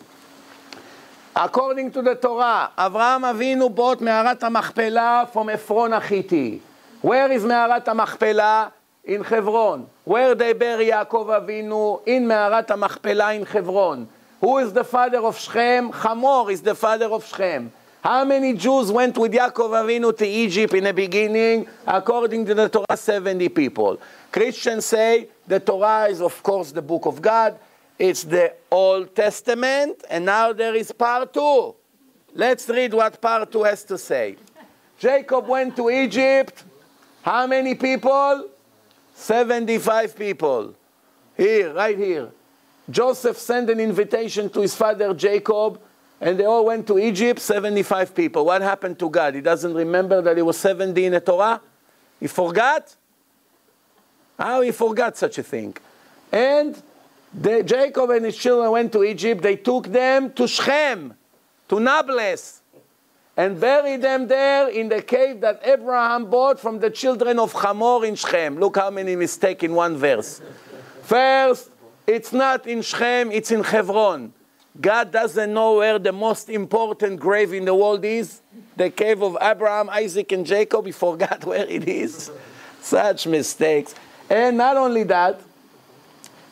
According to the Torah, Avraham Avinu bought Me'arat HaMachpelah from Ephron Achiti. Where is Me'arat HaMachpelah? In Hebron. Where they bury Yaakov Avinu? In Me'arat HaMachpelah in Hebron. Who is the father of Shechem? Hamor is the father of Shechem. How many Jews went with Yaakov Avinu to Egypt in the beginning? According to the Torah, 70 people. Christians say the Torah is, of course, the book of God. It's the Old Testament, and now there is part 2. Let's read what part 2 has to say. Jacob went to Egypt. How many people? 75 people. Here, right here. Joseph sent an invitation to his father Jacob. and they all went to Egypt, 75 people. What happened to God? He doesn't remember that it was 70 in the Torah? He forgot? How he forgot such a thing? And Jacob and his children went to Egypt. They took them to Shechem, to Nablus, and buried them there in the cave that Abraham bought from the children of Hamor in Shechem. Look how many mistakes in one verse. First, it's not in Shechem, it's in Hebron. God doesn't know where the most important grave in the world is. The cave of Abraham, Isaac, and Jacob. He forgot where it is. Such mistakes. And not only that,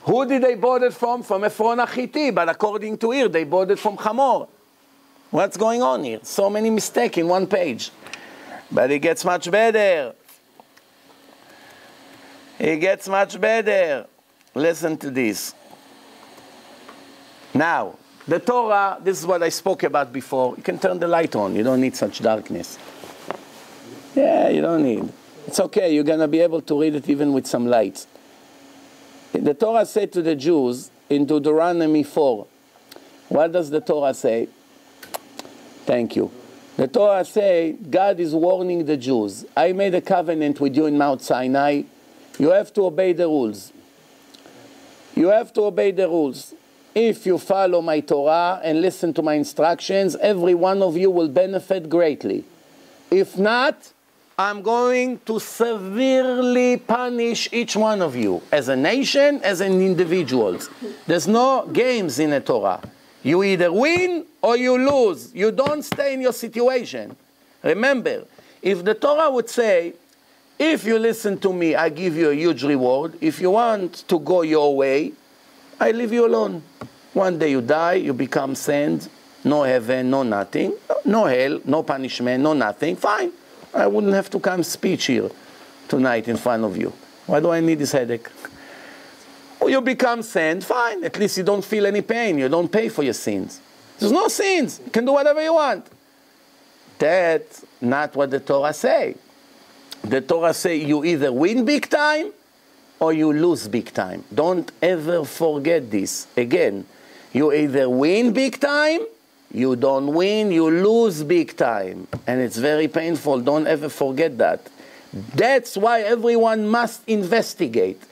who did they bought it from? From Ephron HaChitti. But according to here, they bought it from Hamor. What's going on here? So many mistakes in one page. But it gets much better. It gets much better. Listen to this. Now, the Torah, this is what I spoke about before. You can turn the light on. You don't need such darkness. Yeah, you don't need. It's okay. You're going to be able to read it even with some lights. The Torah said to the Jews in Deuteronomy 4. What does the Torah say? Thank you. The Torah says, God is warning the Jews. I made a covenant with you in Mount Sinai. You have to obey the rules. You have to obey the rules. If you follow my Torah and listen to my instructions, every one of you will benefit greatly. If not, I'm going to severely punish each one of you, as a nation, as an individuals. There's no games in the Torah. You either win or you lose. You don't stay in your situation. Remember, if the Torah would say, if you listen to me, I give you a huge reward. If you want to go your way, I leave you alone. One day you die, you become sand, no heaven, no nothing, no hell, no punishment, no nothing. Fine. I wouldn't have to come speech here tonight in front of you. Why do I need this headache? You become sand, fine. At least you don't feel any pain. You don't pay for your sins. There's no sins. You can do whatever you want. That's not what the Torah say. The Torah say you either win big time or you lose big time. Don't ever forget this. Again, you either win big time, you don't win, you lose big time. And it's very painful. Don't ever forget that. That's why everyone must investigate.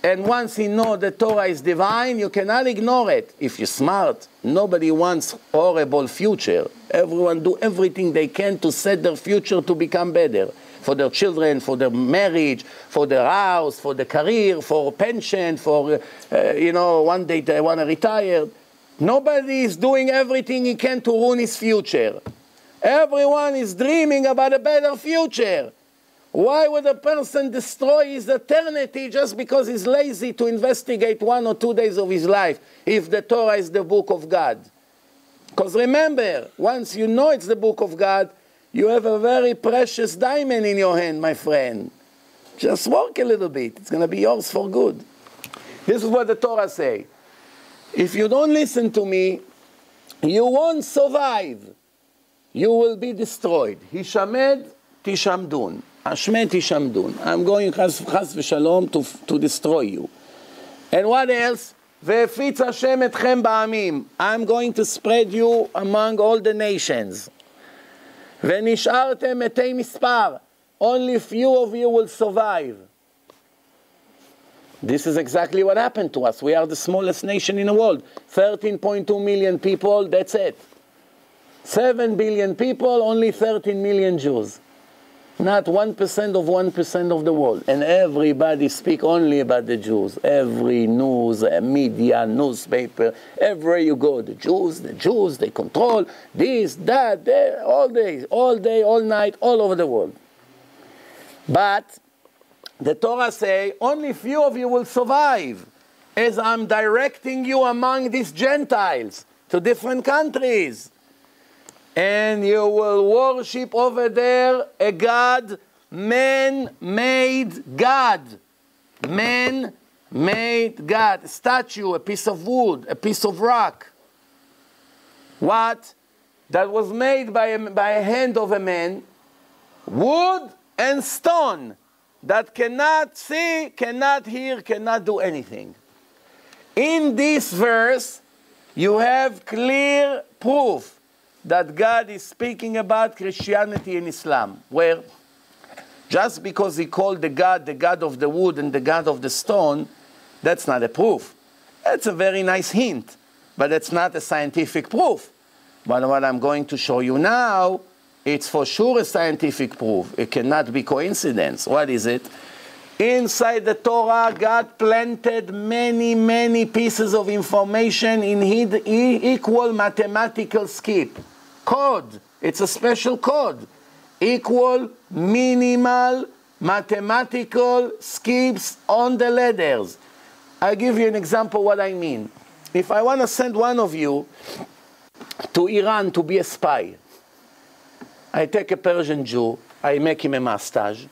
And once you know the Torah is divine, you cannot ignore it. If you're smart, nobody wants horrible future. Everyone do everything they can to set their future to become better. For their children, for their marriage, for their house, for the career, for pension, for, one day they want to retire. Nobody is doing everything he can to ruin his future. Everyone is dreaming about a better future. Why would a person destroy his eternity just because he's lazy to investigate 1 or 2 days of his life if the Torah is the book of God? Because remember, once you know it's the book of God, you have a very precious diamond in your hand, my friend. Just work a little bit. It's going to be yours for good. This is what the Torah says. If you don't listen to me, you won't survive. You will be destroyed. Hishamed tishamdun. Hashmed tishamdun. I'm going chas v'shalom to destroy you. And what else? Ve'efitz Hashem etchem ba'amim. I'm going to spread you among all the nations. Ve'nishartem etei mispar. Only few of you will survive. This is exactly what happened to us. We are the smallest nation in the world. 13.2 million people, that's it. 7 billion people, only 13 million Jews. Not 1% of 1% of the world. And everybody speak only about the Jews. Every news, media, newspaper, everywhere you go, the Jews, they control this, that, all day, all night, all over the world. But the Torah say, only few of you will survive, as I'm directing you among these Gentiles to different countries. And you will worship over there a God, man-made God. Man-made God. A statue, a piece of wood, a piece of rock. What? That was made by a hand of a man. Wood and stone. That cannot see, cannot hear, cannot do anything. In this verse, you have clear proof that God is speaking about Christianity and Islam, where just because he called the God of the wood and the God of the stone, that's not a proof. That's a very nice hint, but it's not a scientific proof. But what I'm going to show you now, it's for sure a scientific proof. It cannot be coincidence. What is it? Inside the Torah, God planted many, many pieces of information in equal mathematical skip. Code. It's a special code. Equal, minimal, mathematical skips on the letters. I'll give you an example what I mean. If I want to send one of you to Iran to be a spy, I take a Persian Jew, I make him a mustache,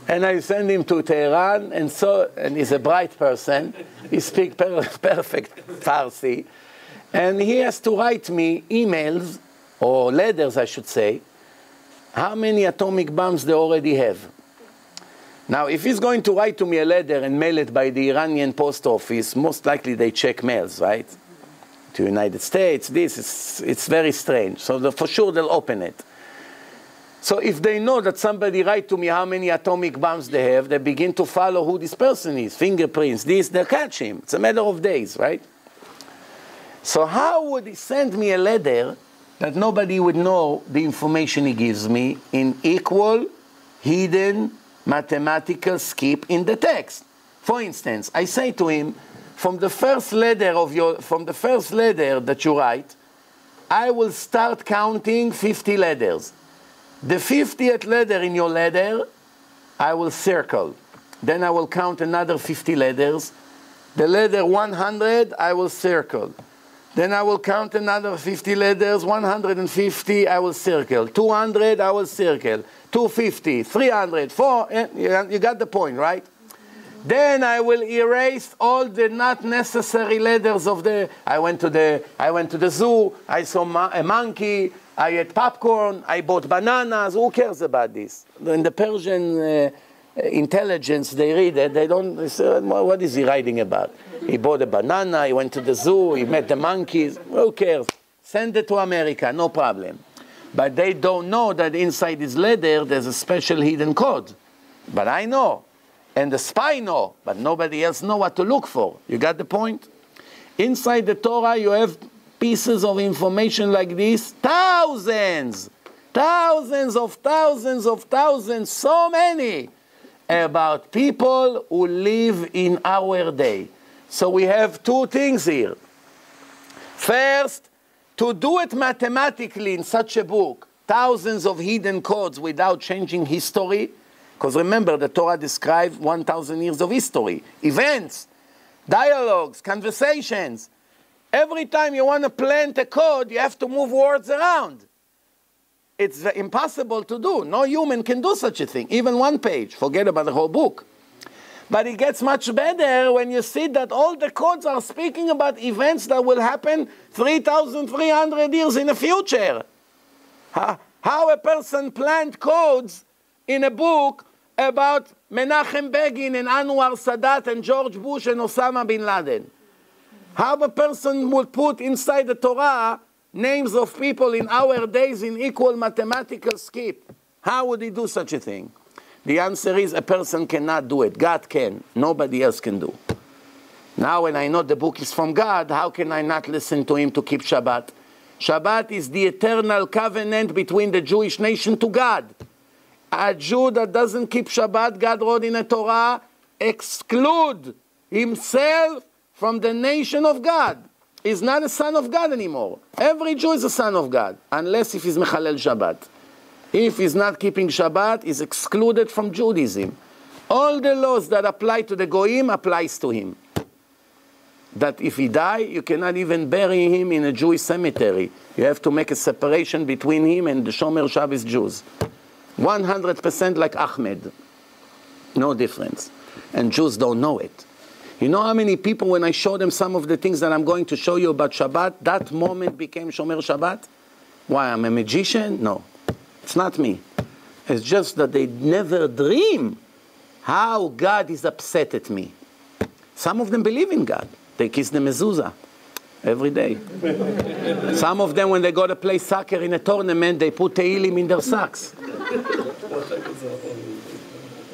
and I send him to Tehran, and he's a bright person, he speaks perfect Farsi, and he has to write me emails, or letters I should say, how many atomic bombs they already have. Now, if he's going to write to me a letter and mail it by the Iranian post office, most likely they check mails, right? To the United States, it's very strange. So for sure they'll open it. So if they know that somebody write to me how many atomic bombs they have, they begin to follow who this person is, fingerprints, they'll catch him. It's a matter of days, right? So how would he send me a letter that nobody would know the information he gives me in equal, hidden, mathematical skip in the text? For instance, I say to him, from the first letter that you write, I will start counting 50 letters. The 50th letter in your letter, I will circle. Then I will count another 50 letters. The letter 100, I will circle. Then I will count another 50 letters, 150, I will circle. 200, I will circle. 250, 300, 400, you got the point, right? Then I will erase all the not necessary letters of the, I went to the zoo, I saw a monkey, I ate popcorn, I bought bananas. Who cares about this? In the Persian intelligence, they read it, they say, what is he writing about? He bought a banana, he went to the zoo, he met the monkeys. Who cares? Send it to America, no problem. But they don't know that inside this letter there's a special hidden code. But I know. And the spy know, but nobody else know what to look for. You got the point? Inside the Torah you have pieces of information like this, thousands, so many, about people who live in our day. So we have two things here. First, to do it mathematically in such a book, thousands of hidden codes without changing history, because remember, the Torah describes 1,000 years of history, events, dialogues, conversations. Every time you want to plant a code, you have to move words around. It's impossible to do. No human can do such a thing. Even one page. Forget about the whole book. But it gets much better when you see that all the codes are speaking about events that will happen 3,300 years in the future. How a person planned codes in a book about Menachem Begin and Anwar Sadat and George Bush and Osama bin Laden. How a person would put inside the Torah names of people in our days in equal mathematical skip. How would he do such a thing? The answer is a person cannot do it. God can. Nobody else can do. Now when I know the book is from God, how can I not listen to him to keep Shabbat? Shabbat is the eternal covenant between the Jewish nation to God. A Jew that doesn't keep Shabbat, God wrote in the Torah, exclude himself from the nation of God. He's not a son of God anymore. Every Jew is a son of God, unless if he's Mechalel Shabbat. If he's not keeping Shabbat, he's excluded from Judaism. All the laws that apply to the Goyim applies to him. That if he die, you cannot even bury him in a Jewish cemetery. You have to make a separation between him and the Shomer Shabbos Jews. 100% like Ahmed. No difference. And Jews don't know it. You know how many people, when I show them some of the things that I'm going to show you about Shabbat, that moment became Shomer Shabbat? Why, I'm a magician? No. It's not me. It's just that they never dream how God is upset at me. Some of them believe in God. They kiss the mezuzah. every day. Some of them, when they go to play soccer in a tournament, they put Tehillim in their socks.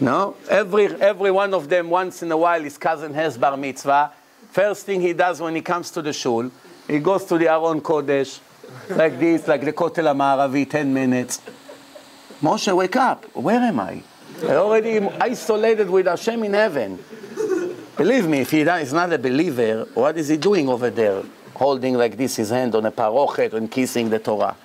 No? Every one of them, once in a while, his cousin has bar mitzvah. First thing he does when he comes to the shul, he goes to the Aron Kodesh, like this, like the Kotel HaMa'aravi, 10 minutes. Moshe, wake up. Where am I? I already isolated with Hashem in heaven. Believe me, if he is not a believer, what is he doing over there? Holding like this his hand on a parochet and kissing the Torah.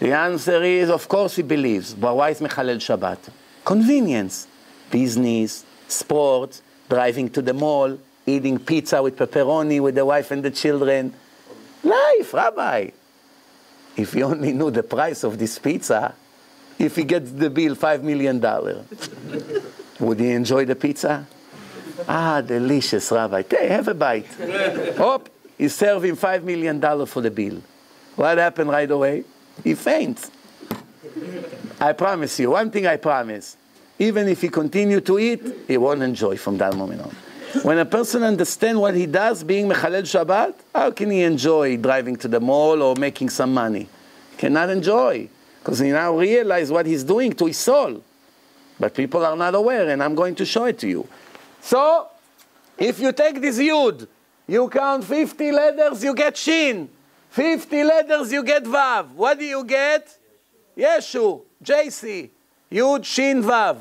The answer is, of course he believes. But why is Mechalel Shabbat? Convenience. Business, sport, driving to the mall, eating pizza with pepperoni with the wife and the children. Life, Rabbi. If he only knew the price of this pizza, if he gets the bill $5 million, would he enjoy the pizza? Ah, delicious, Rabbi. Hey, have a bite. Hop, he served him $5 million for the bill. What happened right away? He faints. I promise you, one thing I promise. Even if he continue to eat, he won't enjoy from that moment on. When a person understands what he does, being Mechalel Shabbat, how can he enjoy driving to the mall or making some money? He cannot enjoy, because he now realizes what he's doing to his soul. But people are not aware, and I'm going to show it to you. So, if you take this Yud, you count 50 letters, you get Shin. 50 letters, you get Vav. What do you get? Yeshu, JC. Yud, Shin, Vav.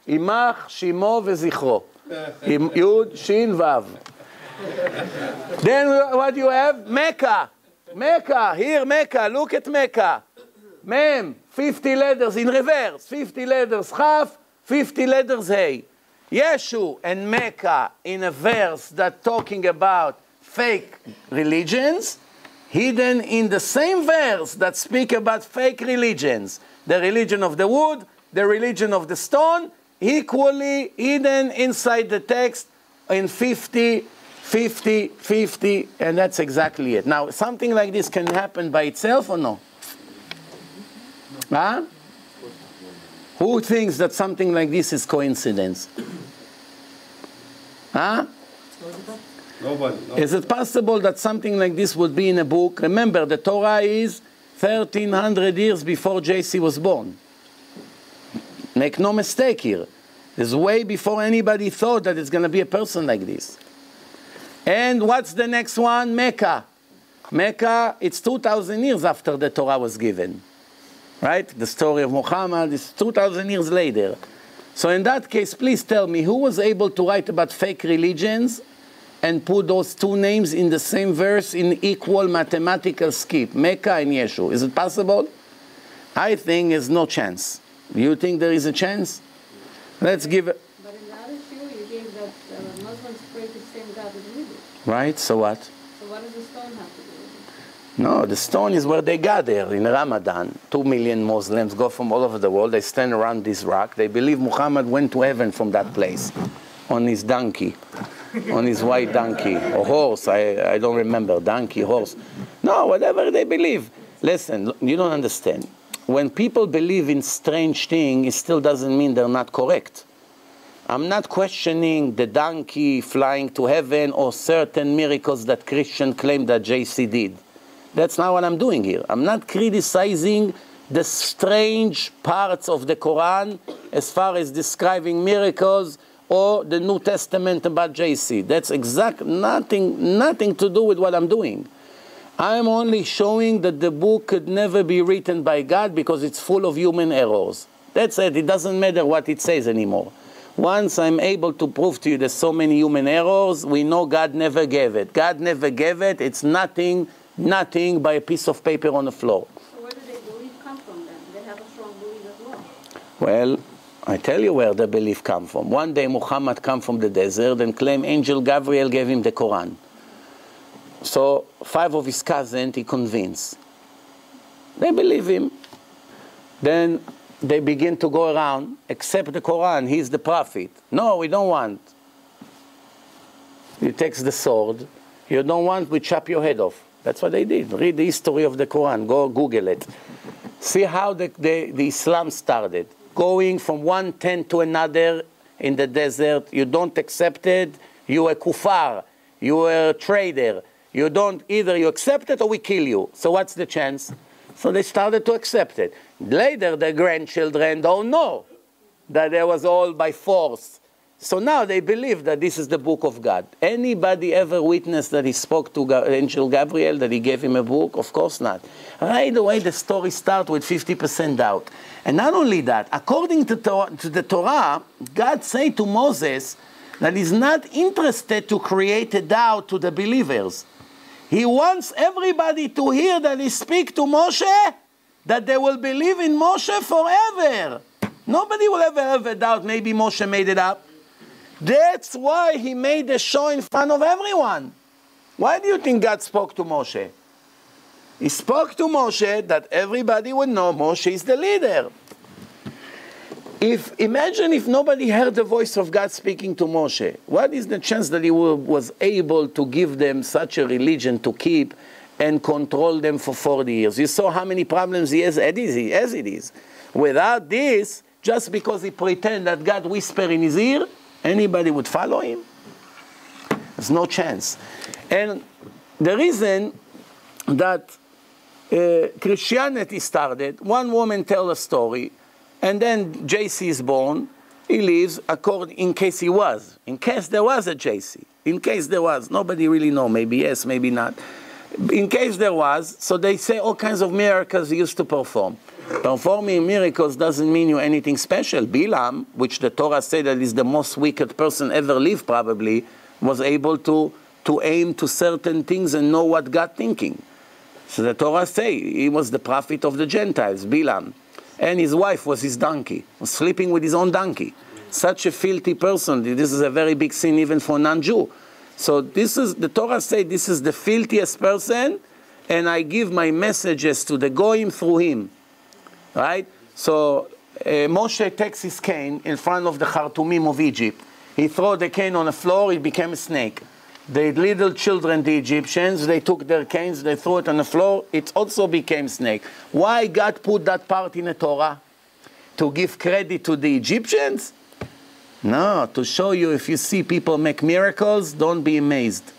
Imach, Shimo, Vezichro. Yud, Shin, Vav. Then what do you have? Mecca. Mecca. Here, Mecca. Look at Mecca. Mem. 50 letters in reverse. 50 letters Chaf. 50 letters Hey. Yeshu and Mecca in a verse that talking about fake religions, hidden in the same verse that speak about fake religions. The religion of the wood, the religion of the stone, equally hidden inside the text in 50, 50, 50, and that's exactly it. Now, something like this can happen by itself or no? Huh? Who thinks that something like this is coincidence? Huh? Nobody. Is it possible that something like this would be in a book? Remember, the Torah is 1,300 years before JC was born. Make no mistake here. It's way before anybody thought that it's going to be a person like this. And what's the next one? Mecca. Mecca, it's 2,000 years after the Torah was given. Right? The story of Muhammad is 2,000 years later. So in that case, please tell me, who was able to write about fake religions and put those two names in the same verse in equal mathematical skip? Mecca and Yeshu. Is it possible? I think there's no chance. Do you think there is a chance? Let's give it. But in the other show, you gave that Muslims pray to the same God as we do. Right, so what? So what does the stone have to do with it? No, the stone is where they gather in Ramadan. 2 million Muslims go from all over the world. They stand around this rock. They believe Muhammad went to heaven from that place on his donkey, on his white donkey, or horse. I don't remember, donkey, horse. No, whatever they believe. Listen, you don't understand. When people believe in strange things, it still doesn't mean they're not correct. I'm not questioning the donkey flying to heaven or certain miracles that Christians claim that JC did. That's not what I'm doing here. I'm not criticizing the strange parts of the Quran as far as describing miracles or the New Testament about JC. That's nothing to do with what I'm doing. I'm only showing that the book could never be written by God because it's full of human errors. That's it. It doesn't matter what it says anymore. Once I'm able to prove to you there's so many human errors, we know God never gave it. God never gave it. It's nothing by a piece of paper on the floor. So where do they believe come from then? They have a strong belief as well. Well, I tell you where the belief come from. One day Muhammad come from the desert and claimed Angel Gabriel gave him the Quran. So 5 of his cousins he convinced. They believe him. Then they begin to go around, accept the Quran, he's the prophet. No, we don't want. He takes the sword. You don't want, we chop your head off. That's what they did. Read the history of the Quran. Go Google it. See how the Islam started. Going from one tent to another in the desert. You don't accept it. You a kuffar. You a trader. You don't, either you accept it or we kill you. So what's the chance? So they started to accept it. Later, their grandchildren don't know that it was all by force. So now they believe that this is the book of God. Anybody ever witnessed that he spoke to Angel Gabriel, that he gave him a book? Of course not. Right away, the story starts with 50% doubt. And not only that, according to the Torah, God said to Moses that he's not interested to create a doubt to the believers. He wants everybody to hear that he speaks to Moshe, that they will believe in Moshe forever. Nobody will ever have a doubt, maybe Moshe made it up. That's why he made the show in front of everyone. Why do you think God spoke to Moshe? He spoke to Moshe that everybody would know Moshe is the leader. Imagine if nobody heard the voice of God speaking to Moshe. What is the chance that he was able to give them such a religion to keep and control them for 40 years? You saw how many problems he has as it is. Without this, just because he pretended that God whispered in his ear, anybody would follow him? There's no chance. And the reason that Christianity started, one woman tells a story, and then JC is born. He lives in case there was a JC. In case there was. Nobody really know. Maybe yes, maybe not. In case there was, so they say all kinds of miracles he used to perform. Performing miracles doesn't mean you're anything special. Bilam, which the Torah said that is the most wicked person ever lived probably, was able to aim to certain things and know what God thinking. So the Torah say he was the prophet of the Gentiles, Bilam. And his wife was his donkey, was sleeping with his own donkey. Such a filthy person. This is a very big sin even for a non-Jew. So the Torah say this is the filthiest person, and I give my messages to the Goyim through him. Right? So Moshe takes his cane in front of the Khartoumim of Egypt. He threw the cane on the floor, it became a snake. The little children, the Egyptians, they took their canes, they threw it on the floor, it also became snake. Why God put that part in the Torah? To give credit to the Egyptians? No, to show you if you see people make miracles, don't be amazed.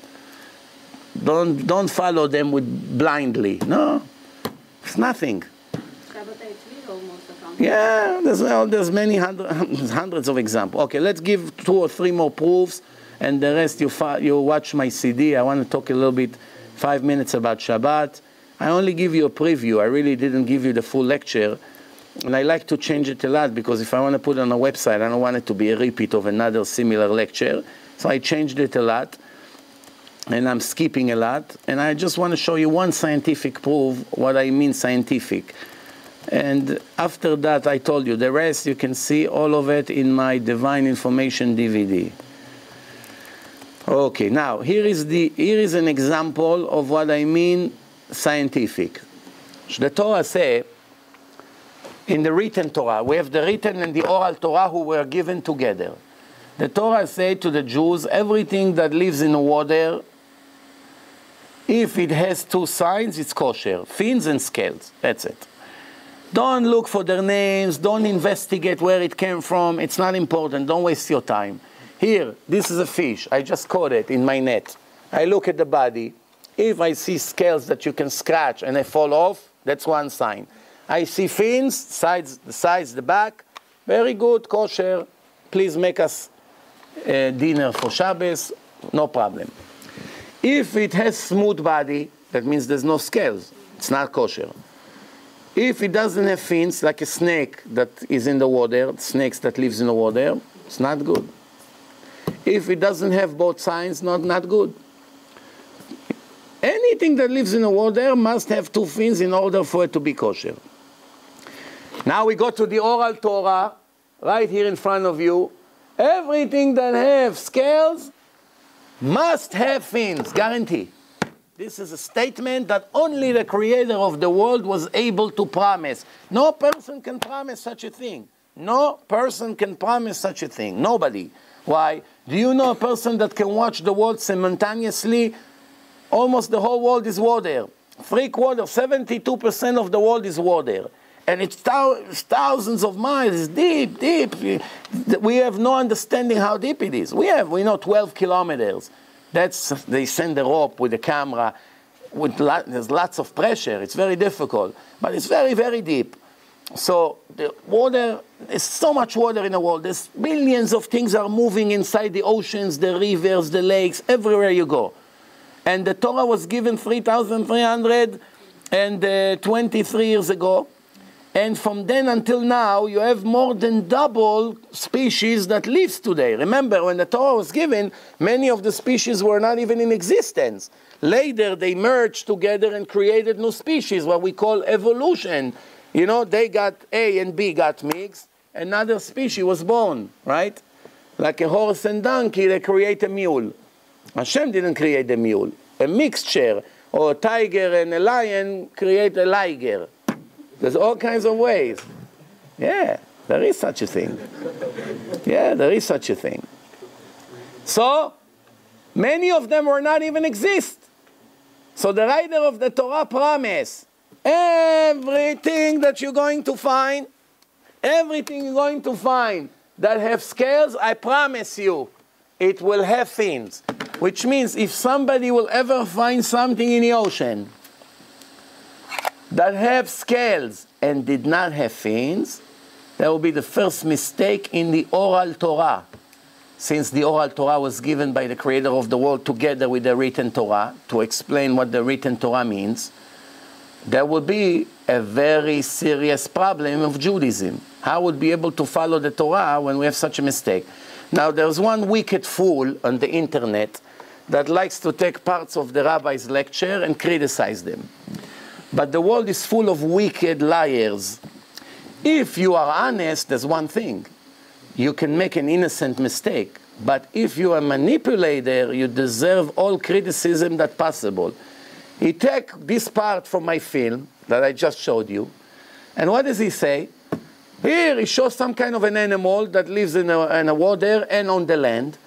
Don't follow them blindly. No, it's nothing. Yeah, there's many hundreds of examples. Okay, let's give 2 or 3 more proofs, and the rest you watch my CD. I want to talk a little bit, 5 minutes about Shabbat. I only give you a preview. I really didn't give you the full lecture. And I like to change it a lot, because if I want to put it on a website, I don't want it to be a repeat of another similar lecture. So I changed it a lot, and I'm skipping a lot. And I just want to show you one scientific proof, what I mean scientific. And after that, I told you, the rest you can see all of it in my Divine Information DVD. Okay, now here is an example of what I mean scientific. The Torah say, in the written Torah, we have the written and the oral Torah who were given together. The Torah say to the Jews, everything that lives in the water, if it has 2 signs, it's kosher, fins and scales, that's it. Don't look for their names, don't investigate where it came from, it's not important, don't waste your time. Here, this is a fish, I just caught it in my net. I look at the body, if I see scales that you can scratch and they fall off, that's one sign. I see fins, the sides, the back, very good, kosher, please make us dinner for Shabbos, no problem. If it has smooth body, that means there's no scales, it's not kosher. If it doesn't have fins, like a snake that is in the water, snakes that lives in the water, it's not good. If it doesn't have both signs, not good. Anything that lives in the water must have 2 fins in order for it to be kosher. Now we go to the oral Torah, right here in front of you. Everything that has scales must have fins, guarantee. This is a statement that only the Creator of the world was able to promise. No person can promise such a thing. No person can promise such a thing. Nobody. Why? Do you know a person that can watch the world simultaneously? Almost the whole world is water. 72% of the world is water. And it's thousands of miles. It's deep, deep. We have no understanding how deep it is. We know 12 kilometers. They send a rope with a camera. There's lots of pressure. It's very difficult, but it's very, very deep. So the water, there's so much water in the world. There's billions of things are moving inside the oceans, the rivers, the lakes, everywhere you go. And the Torah was given 3,323 years ago. And from then until now, you have more than double species that lives today. Remember, when the Torah was given, many of the species were not even in existence. Later, they merged together and created new species, what we call evolution. You know, they got A and B got mixed, another species was born, right? Like a horse and donkey, they create a mule. Hashem didn't create a mule. A mixture, or a tiger and a lion create a liger. There's all kinds of ways. Yeah, there is such a thing. Yeah, there is such a thing. So, many of them will not even exist. So the writer of the Torah promised, everything that you're going to find, everything you're going to find that have scales, I promise you, it will have fins. Which means if somebody will ever find something in the ocean that have scales and did not have fins, that will be the first mistake in the oral Torah. Since the oral Torah was given by the creator of the world together with the written Torah, to explain what the written Torah means, there will be a very serious problem of Judaism. How would be able to follow the Torah when we have such a mistake? Now, there's one wicked fool on the internet that likes to take parts of the rabbi's lecture and criticize them. But the world is full of wicked liars. If you are honest, there's one thing. You can make an innocent mistake. But if you are a manipulator, you deserve all criticism that's possible. He take this part from my film that I just showed you. And what does he say? Here he shows some kind of an animal that lives in the water and on the land.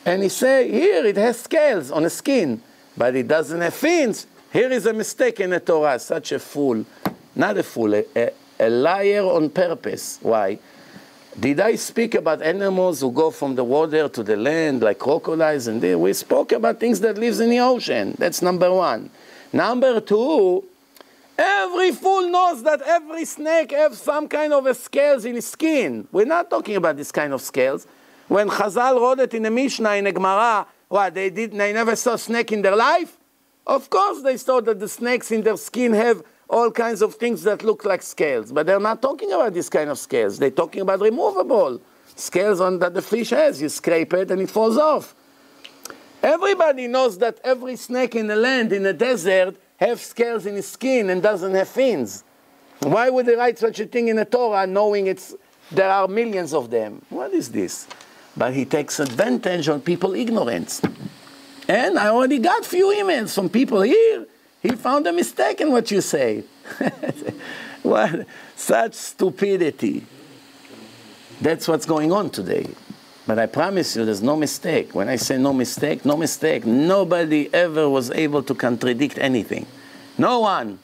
And he say, here it has scales on the skin, but it doesn't have fins. Here is a mistake in the Torah. Such a fool. Not a fool, a liar on purpose. Why? Did I speak about animals who go from the water to the land, like crocodiles and we spoke about things that lives in the ocean. That's number one. Number two, every fool knows that every snake has some kind of a scales in his skin. We're not talking about this kind of scales. When Chazal wrote it in the Mishnah, in the Gemara, what, they never saw a snake in their life? Of course they saw that the snakes in their skin have all kinds of things that look like scales. But they're not talking about this kind of scales. They're talking about removable scales that the fish has. You scrape it and it falls off. Everybody knows that every snake in the land, in the desert, have scales in his skin and doesn't have fins. Why would they write such a thing in the Torah knowing there are millions of them? What is this? But he takes advantage on people's ignorance. And I already got few emails from people here. He found a mistake in what you say. What? Such stupidity. That's what's going on today. But I promise you, there's no mistake. When I say no mistake, no mistake. Nobody ever was able to contradict anything. No one.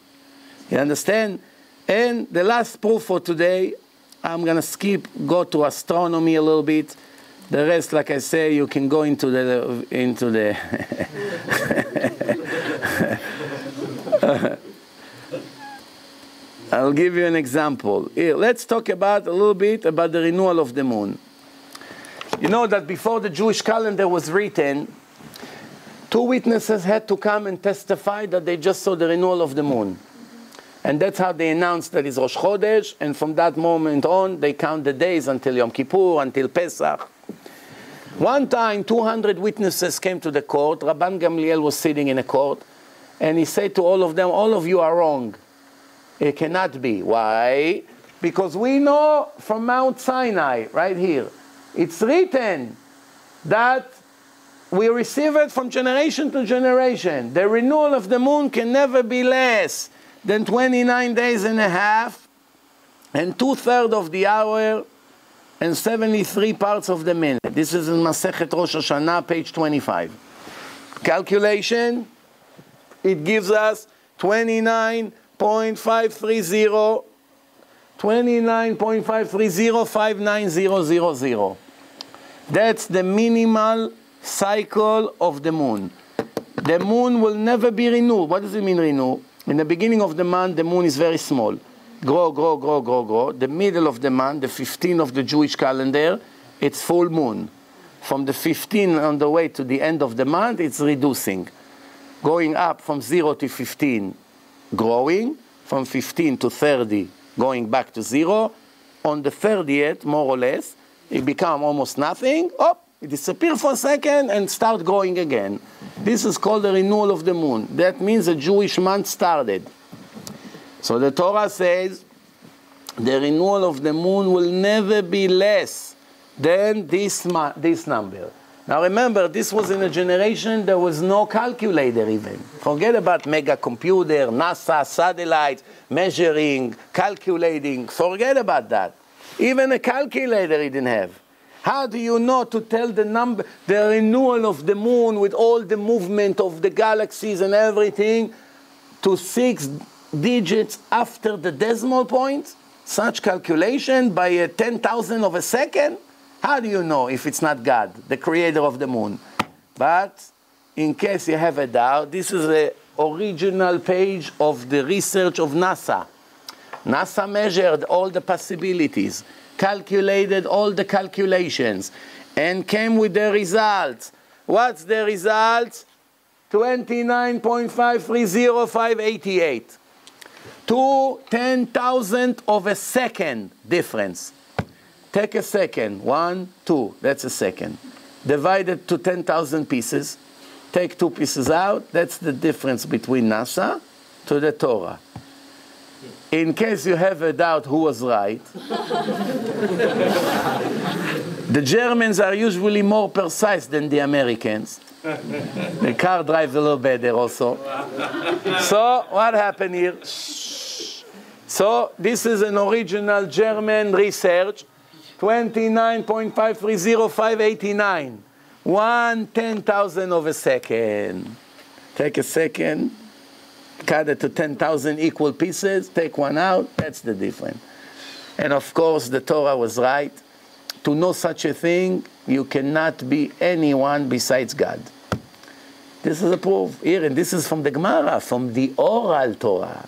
You understand? And the last proof for today, I'm going to go to astronomy a little bit. The rest, like I say, you can go into the I'll give you an example. Here, let's talk a little bit about the renewal of the moon. You know that before the Jewish calendar was written, 2 witnesses had to come and testify that they just saw the renewal of the moon. And that's how they announced that it's Rosh Chodesh, and from that moment on, they count the days until Yom Kippur, until Pesach. One time, 200 witnesses came to the court. Rabban Gamliel was sitting in a court, and he said to all of them, all of you are wrong. It cannot be. Why? Because we know from Mount Sinai, right here, it's written that we receive it from generation to generation. The renewal of the moon can never be less than 29 days and a half, and 2/3 of the hour, and 73 parts of the minute. This is in Masechet Rosh Hashanah, page 25. Calculation, it gives us 29.530 59000. That's the minimal cycle of the moon. The moon will never be renewed. What does it mean renew? In the beginning of the month, the moon is very small. Grow, grow, grow, grow, grow. The middle of the month, the 15th of the Jewish calendar, it's full moon. From the 15 on the way to the end of the month, it's reducing. Going up from 0 to 15, growing. From 15 to 30, going back to 0. On the 30th, more or less, it becomes almost nothing. It disappears for a second and start growing again. This is called the renewal of the moon. That means the Jewish month started. So the Torah says the renewal of the moon will never be less than this number. Now remember, this was in a generation there was no calculator even. Forget about mega computer, NASA, satellites, measuring, calculating. Forget about that. Even a calculator he didn't have. How do you know to tell the number, the renewal of the moon with all the movement of the galaxies and everything to 6 digits after the decimal point? Such calculation by a 10,000 of a second? How do you know if it's not God, the creator of the moon? But in case you have a doubt, this is the original page of the research of NASA. NASA measured all the possibilities, calculated all the calculations, and came with the results. What's the results? 29.530588. 10,000 of a second difference. Take a second, 1, 2, that's a second. Divide it to 10,000 pieces. Take 2 pieces out, that's the difference between NASA to the Torah. In case you have a doubt who was right, the Germans are usually more precise than the Americans. The car drives a little better also. So what happened here? So this is an original German research. 29.530589. 1/10,000 of a second. Take a second, cut it to 10,000 equal pieces, take one out, that's the difference. And of course, the Torah was right. To know such a thing, you cannot be anyone besides God. This is a proof here, and this is from the Gemara, from the oral Torah.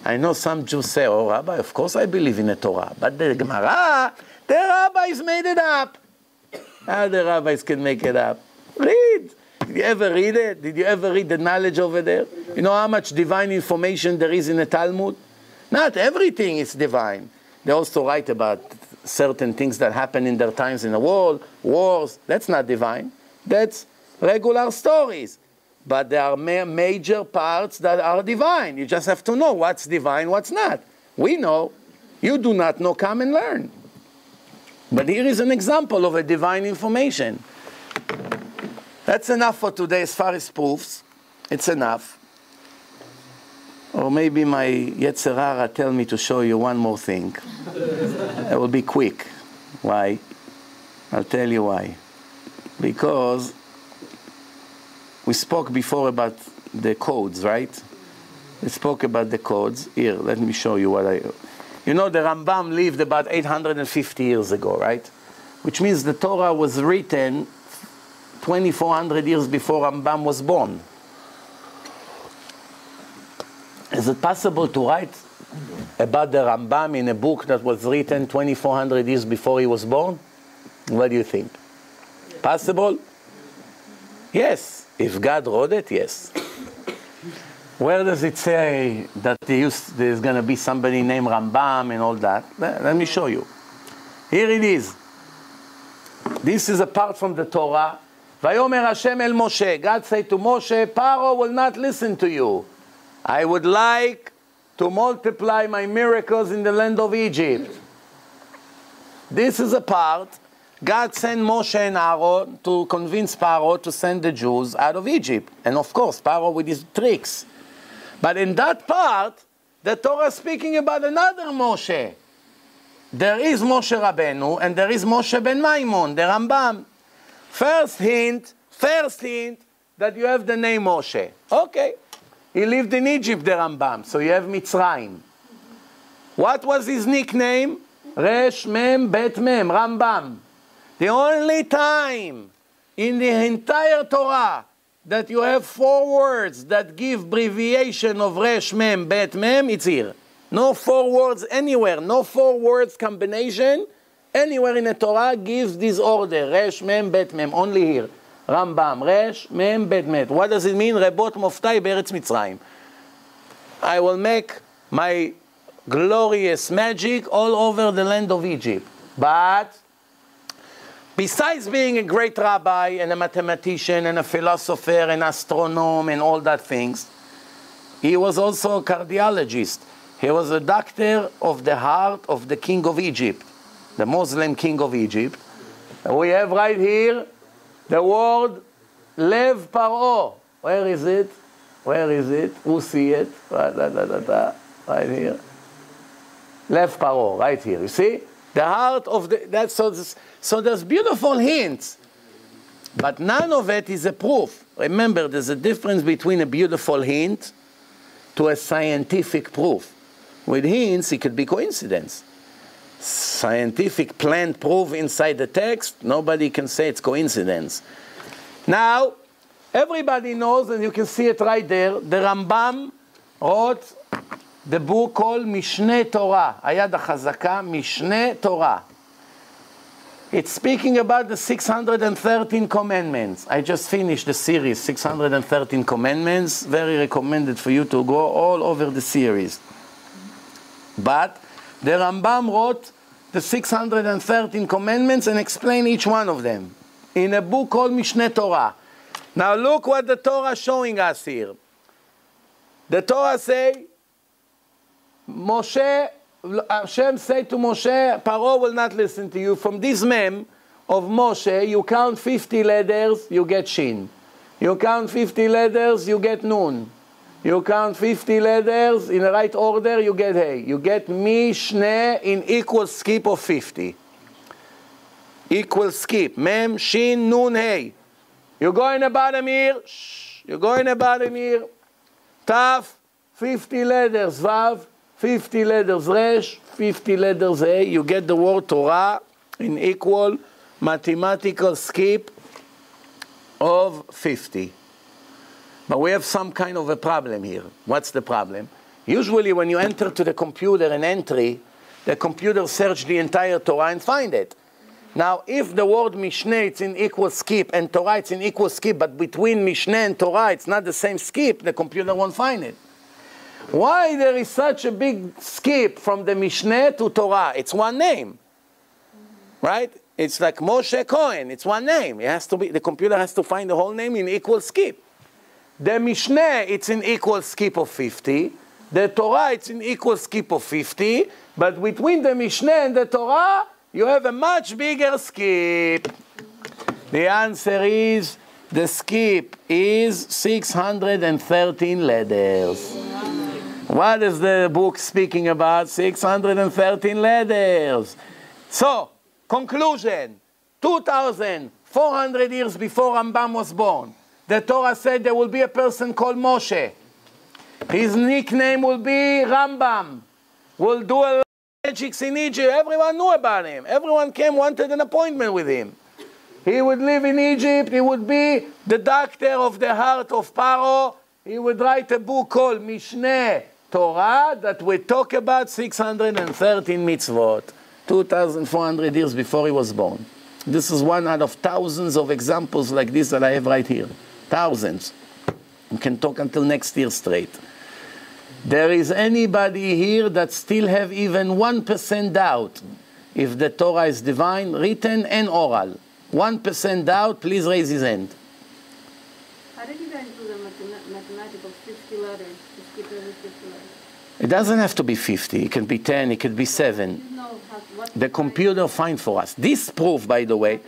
I know some Jews say, oh, Rabbi, of course I believe in the Torah, but the Gemara, the rabbis made it up. How the rabbis can make it up? Read. Did you ever read it? Did you ever read the knowledge over there? You know how much divine information there is in the Talmud? Not everything is divine. They also write about certain things that happen in their times in the world, wars. That's not divine. That's regular stories. But there are major parts that are divine. You just have to know what's divine, what's not. We know. You do not know, come and learn. But here is an example of a divine information. That's enough for today as far as proofs. It's enough. Or maybe my Yetzer Hara tell me to show you one more thing. It will be quick. Why? I'll tell you why. Because we spoke before about the codes, right? We spoke about the codes. Here, let me show you what I... You know, the Rambam lived about 850 years ago, right? Which means the Torah was written 2,400 years before Rambam was born. Is it possible to write about the Rambam in a book that was written 2,400 years before he was born? What do you think? Possible? Yes. If God wrote it, yes. Where does it say that there's going to be somebody named Rambam and all that? Let me show you. Here it is. This is a part from the Torah. Vayomer Hashem el Moshe. God said to Moshe, Paro will not listen to you. I would like to multiply my miracles in the land of Egypt. This is a part. God sent Moshe and Aaron to convince Paro to send the Jews out of Egypt. And of course, Paro with his tricks. But in that part, the Torah is speaking about another Moshe. There is Moshe Rabbeinu and there is Moshe ben Maimon, the Rambam. First hint that you have the name Moshe. Okay. He lived in Egypt, the Rambam. So you have Mitzrayim. What was his nickname? Resh Mem Bet Mem, Rambam. The only time in the entire Torah that you have 4 words that give abbreviation of Resh, Mem, Bet, Mem, it's here. No 4 words anywhere, no 4 words combination anywhere in the Torah gives this order, Resh, Mem, Bet, Mem, only here. Rambam, Resh, Mem, Bet, Mem. What does it mean? Rebot Moftai Beretz Mitzrayim. I will make my glorious magic all over the land of Egypt. But besides being a great rabbi and a mathematician and a philosopher and astronomer and all that things, he was also a cardiologist. He was a doctor of the heart of the king of Egypt, the Muslim king of Egypt. And we have right here the word Lev Paro. Where is it? Where is it? Who see it? Right here. Lev Paro, right here. You see? The heart of the... So there's beautiful hints. But none of it is a proof. Remember, there's a difference between a beautiful hint to a scientific proof. With hints, it could be coincidence. Scientific plant proof inside the text, nobody can say it's coincidence. Now, everybody knows, and you can see it right there, the Rambam wrote the book called Mishneh Torah. Hayad HaChazaka, Mishneh Torah. It's speaking about the 613 commandments. I just finished the series, 613 commandments. Very recommended for you to go all over the series. But the Rambam wrote the 613 commandments and explained each one of them in a book called Mishneh Torah. Now look what the Torah is showing us here. The Torah say, Hashem say to Moshe, Paro will not listen to you. From this mem of Moshe, you count 50 letters, you get Shin. You count 50 letters, you get Nun. You count 50 letters in the right order, you get Hey. You get Mishneh in equal skip of 50. Equal skip. Mem, Shin, Nun, Hey. You go in the bottom here. Shh. You go in the bottom here. Taf, 50 letters. Vav, 50 letters. Resh, 50 letters. Hey. You get the word Torah in equal mathematical skip of 50. But we have some kind of a problem here. What's the problem? Usually when you enter to the computer an entry, the computer search the entire Torah and find it. Now, if the word Mishneh it's in equal skip and Torah it's in equal skip, but between Mishneh and Torah it's not the same skip, the computer won't find it. Why there is such a big skip from the Mishneh to Torah? It's one name, right? It's like Moshe Cohen. It's one name. It has to be. The computer has to find the whole name in equal skip. The Mishneh, it's in equal skip of 50. The Torah, it's in equal skip of 50. But between the Mishneh and the Torah, you have a much bigger skip. The answer is, the skip is 613 letters. What is the book speaking about? 613 letters. So, conclusion. 2,400 years before Rambam was born, the Torah said there will be a person called Moshe. His nickname will be Rambam. Will do a lot of magics in Egypt. Everyone knew about him. Everyone came, wanted an appointment with him. He would live in Egypt. He would be the doctor of the heart of Paro. He would write a book called Mishneh Torah that would talk about 613 mitzvot. 2,400 years before he was born. This is one out of thousands of examples like this that I have right here. Thousands. We can talk until next year straight. There is anybody here that still have even 1% doubt if the Torah is divine, written and oral? 1% doubt, please raise his hand. How did you guys do the mathematical 50 letters to skip every 50 letters? It doesn't have to be 50. It can be 10, it could be 7. The computer find for us. This proof, by the way,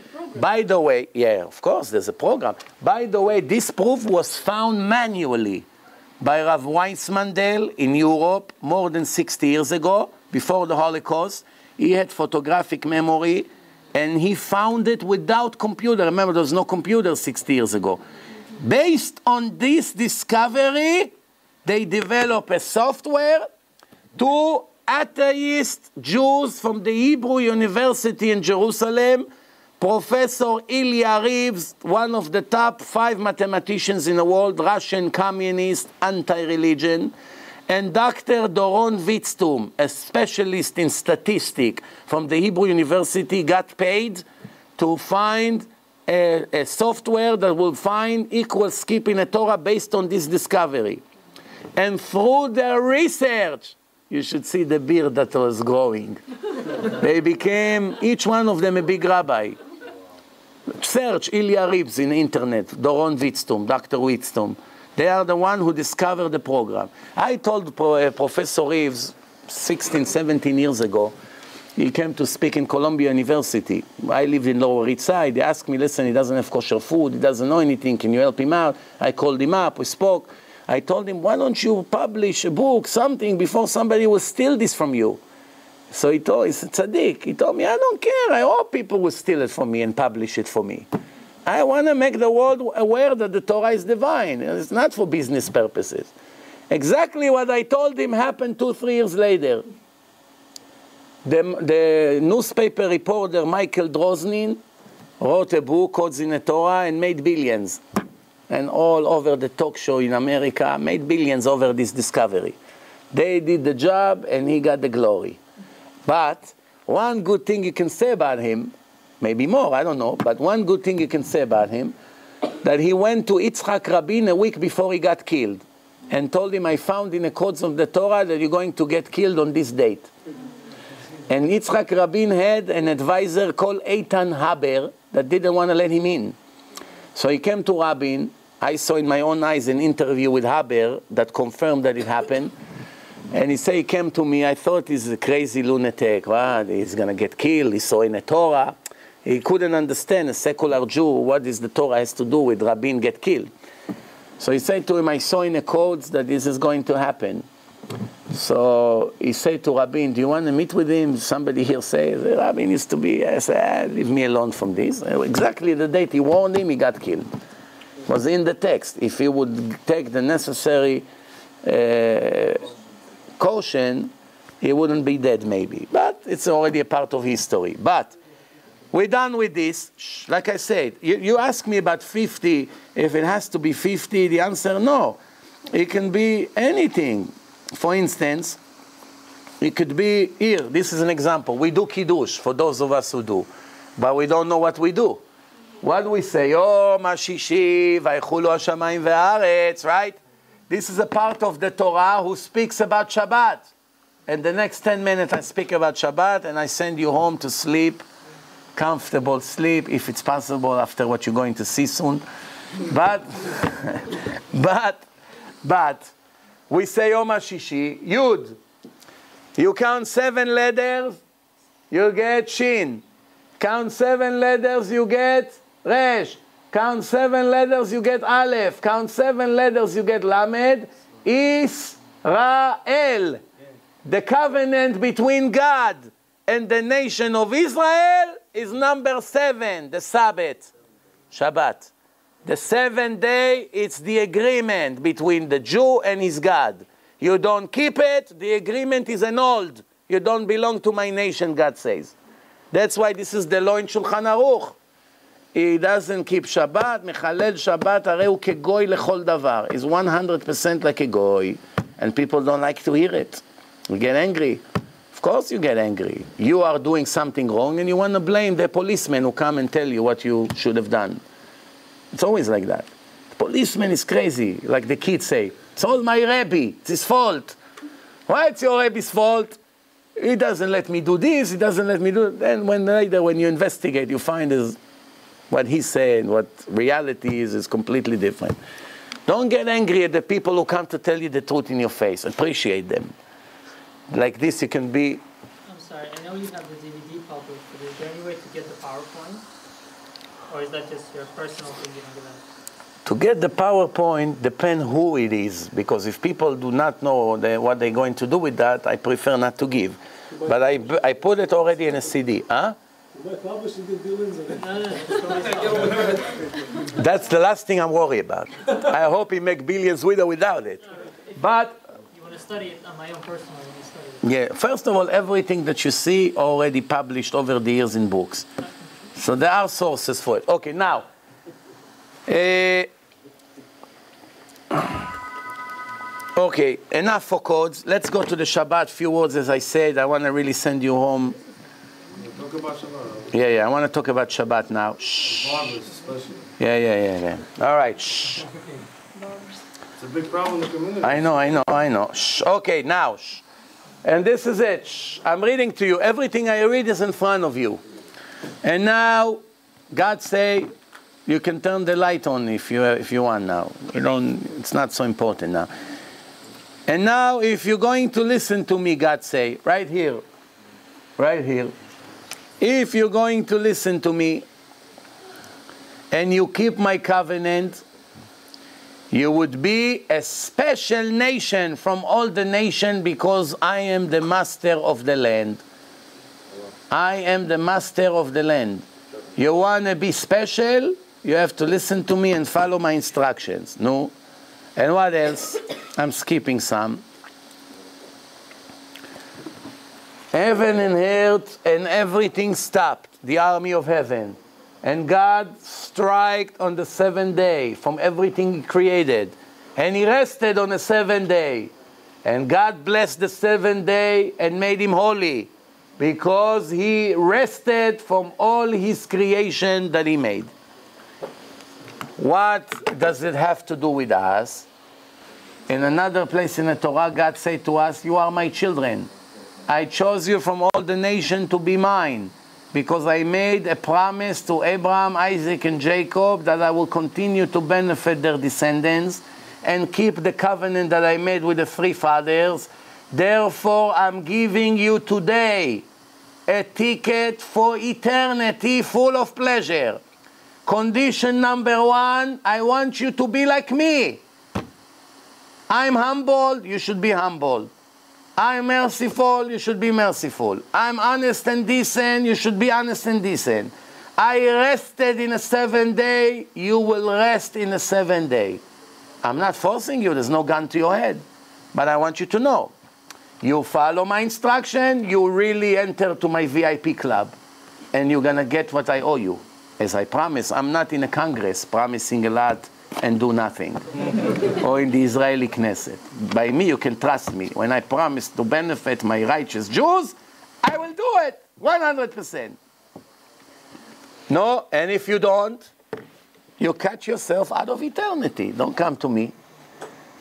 yeah, of course, there's a program. By the way, this proof was found manually by Rav Weissmandel in Europe more than 60 years ago, before the Holocaust. He had photographic memory, and he found it without computer. Remember, there was no computer 60 years ago. Based on this discovery, they developed a software to atheist Jews from the Hebrew University in Jerusalem Professor Ilya Reeves, one of the top 5 mathematicians in the world, Russian communist, anti-religion, and Dr. Doron Witztum, a specialist in statistics from the Hebrew University, got paid to find a software that will find equal skip in the Torah based on this discovery. And through their research, you should see the beard that was growing. They became, each one of them, a big rabbi. Search Ilya Reeves in the internet, Doron Witztum, Dr. Witztum. They are the one who discovered the program. I told Professor Reeves 16, 17 years ago, he came to speak in Columbia University. I lived in Lower East Side. They asked me, listen, he doesn't have kosher food, he doesn't know anything, can you help him out? I called him up, we spoke. I told him, why don't you publish a book, something, before somebody will steal this from you? So he said, Tzaddik, he told me, I don't care, I hope people will steal it from me and publish it for me. I want to make the world aware that the Torah is divine, and it's not for business purposes. Exactly what I told him happened 2-3 years later. The newspaper reporter Michael Droznin wrote a book called in the Torah and made billions. And all over the talk show in America made billions over this discovery. They did the job and he got the glory. But one good thing you can say about him, maybe more, I don't know, but one good thing you can say about him, that he went to Yitzhak Rabin a week before he got killed and told him, I found in the codes of the Torah that you're going to get killed on this date. And Yitzhak Rabin had an advisor called Eitan Haber that didn't want to let him in. So he came to Rabin. I saw in my own eyes an interview with Haber that confirmed that it happened. And he said, he came to me, I thought he's a crazy lunatic. What? He's going to get killed. He saw in the Torah. He couldn't understand, a secular Jew, what is the Torah has to do with Rabin get killed. So he said to him, I saw in the codes that this is going to happen. So he said to Rabin, do you want to meet with him? Somebody here says, Rabin used to be, I said, leave me alone from this. Exactly the date he warned him, he got killed. It was in the text. If he would take the necessary caution, he wouldn't be dead maybe. But it's already a part of history. But we're done with this. Like I said, you ask me about 50, if it has to be 50, the answer, no. It can be anything. For instance, it could be here. This is an example. We do Kiddush, for those of us who do. But we don't know what we do. What do we say? Oh, Mashishi, Vaychulu Hashamayim ve'aretz, right? This is a part of the Torah who speaks about Shabbat. And the next 10 minutes I speak about Shabbat and I send you home to sleep, comfortable sleep, if it's possible, after what you're going to see soon. But we say Yom HaShishi, Yud. You count 7 letters, you get Shin. Count 7 letters, you get Resh. Count 7 letters, you get Aleph. Count 7 letters, you get Lamed. Israel. The covenant between God and the nation of Israel is number 7, the Sabbath, Shabbat. The 7th day, it's the agreement between the Jew and his God. You don't keep it, the agreement is annulled. You don't belong to my nation, God says. That's why this is the law in Shulchan Aruch. He doesn't keep Shabbat, Mechalel Shabbat, הרי הוא כגוי לכל דבר. He's 100% like a goy. And people don't like to hear it. You get angry. Of course you get angry. You are doing something wrong and you want to blame the policeman who come and tell you what you should have done. It's always like that. The policeman is crazy, like the kids say. It's all my Rabbi. It's his fault. Why it's your Rabbi's fault? He doesn't let me do this. He doesn't let me do it. Then later when you investigate, you find is what he said, what reality is completely different. Don't get angry at the people who come to tell you the truth in your face. Appreciate them. Like this, you can be. I'm sorry. I know you have the DVD published, but is there any way to get the PowerPoint? Or is that just your personal thing you don't give out? To get the PowerPoint, depends who it is. Because if people do not know what they're going to do with that, I prefer not to give. But I put it already in a CD. Huh? That's the last thing I'm worried about. I hope he make billions with or without it. But you want to study it on my own personal, I want to study it. Yeah, first of all, everything that you see already published over the years in books. So there are sources for it. Okay, now. Okay, enough for codes. Let's go to the Shabbat. Few words, as I said. I want to really send you home. Talk about Shabbat. Yeah. I want to talk about Shabbat now. Shh. Barbers, especially. Yeah. All right. Shh. It's a big problem in the community. I know. Shh. Okay, now. Shh. And this is it. Shh. I'm reading to you. Everything I read is in front of you. And now, God say, you can turn the light on if you want now. You don't. It's not so important now. And now, if you're going to listen to me, God say, right here, if you're going to listen to me and you keep my covenant, you would be a special nation from all the nation because I am the master of the land. I am the master of the land. You want to be special? You have to listen to me and follow my instructions. No? And what else? I'm skipping some. Heaven and earth and everything stopped, the army of heaven. And God struck on the 7th day from everything He created. And He rested on the 7th day. And God blessed the 7th day and made Him holy, because He rested from all His creation that He made. What does it have to do with us? In another place in the Torah, God said to us, you are my children. I chose you from all the nation to be mine, because I made a promise to Abraham, Isaac, and Jacob that I will continue to benefit their descendants and keep the covenant that I made with the 3 fathers. Therefore, I'm giving you today a ticket for eternity full of pleasure. Condition number 1, I want you to be like me. I'm humble, you should be humble. I'm merciful, you should be merciful. I'm honest and decent, you should be honest and decent. I rested in the 7th day, you will rest in the 7th day. I'm not forcing you, there's no gun to your head. But I want you to know, you follow my instruction, you really enter to my VIP club. And you're going to get what I owe you. As I promise, I'm not in a Congress promising a lot and do nothing. Or in the Israeli Knesset. By me, you can trust me. When I promise to benefit my righteous Jews, I will do it 100%. No, and if you don't, you cut yourself out of eternity. Don't come to me.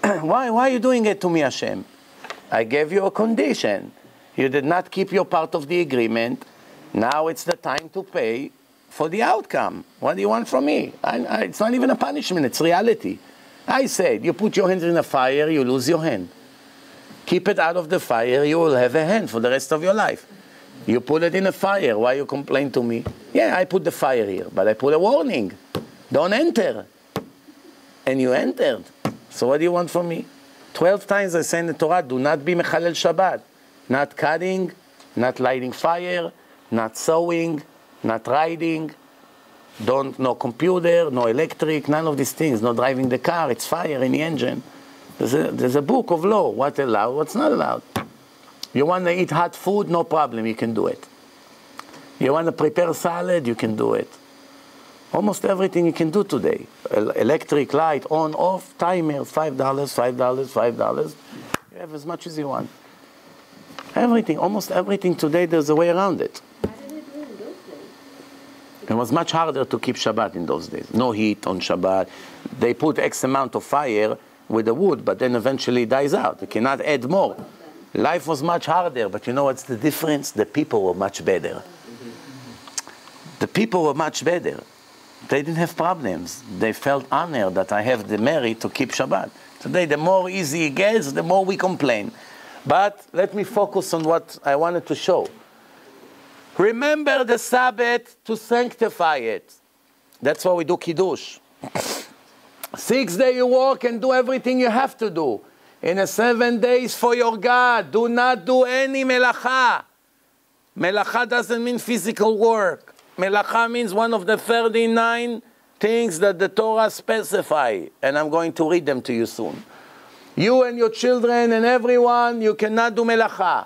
Why are you doing it to me, Hashem? I gave you a condition. You did not keep your part of the agreement. Now it's the time to pay for the outcome. What do you want from me? It's not even a punishment, it's reality. I said, you put your hands in the fire, you lose your hand. Keep it out of the fire, you will have a hand for the rest of your life. You put it in the fire, why you complain to me? Yeah, I put the fire here, but I put a warning. Don't enter. And you entered. So what do you want from me? 12 times I say in the Torah, do not be mechalel Shabbat. Not cutting, not lighting fire, not sewing, not riding, no computer, no electric, none of these things, no driving the car, it's fire in the engine. There's a book of law, what's allowed, what's not allowed. You want to eat hot food, no problem, you can do it. You want to prepare salad, you can do it. Almost everything you can do today. Electric light, on, off, timer, $5, $5. You have as much as you want. Everything, almost everything today, there's a way around it. It was much harder to keep Shabbat in those days. No heat on Shabbat. They put X amount of fire with the wood, but then eventually it dies out. You cannot add more. Life was much harder, but you know what's the difference? The people were much better. The people were much better. They didn't have problems. They felt honored that I have the merit to keep Shabbat. Today, the more easy it gets, the more we complain. But let me focus on what I wanted to show. Remember the Sabbath to sanctify it. That's why we do Kiddush. 6 days you work and do everything you have to do. In the 7 days for your God, do not do any melacha. Melacha doesn't mean physical work. Melacha means one of the 39 things that the Torah specify. And I'm going to read them to you soon. You and your children and everyone, you cannot do melacha.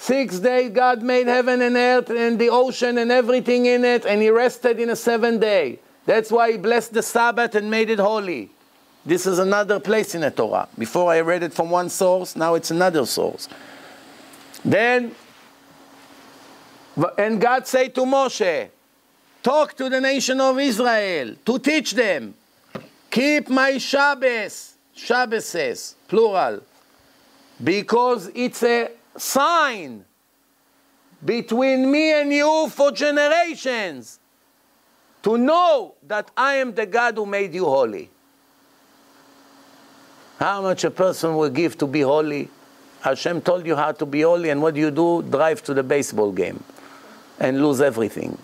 6 days God made heaven and earth and the ocean and everything in it, and he rested in a 7th day. That's why he blessed the Sabbath and made it holy. This is another place in the Torah. Before I read it from one source, now it's another source. Then, and God said to Moshe, talk to the nation of Israel to teach them, keep my Shabbos, Shabbases, plural, because it's a sign between me and you for generations to know that I am the God who made you holy. How much a person will give to be holy? Hashem told you how to be holy, and what do? Drive to the baseball game and lose everything.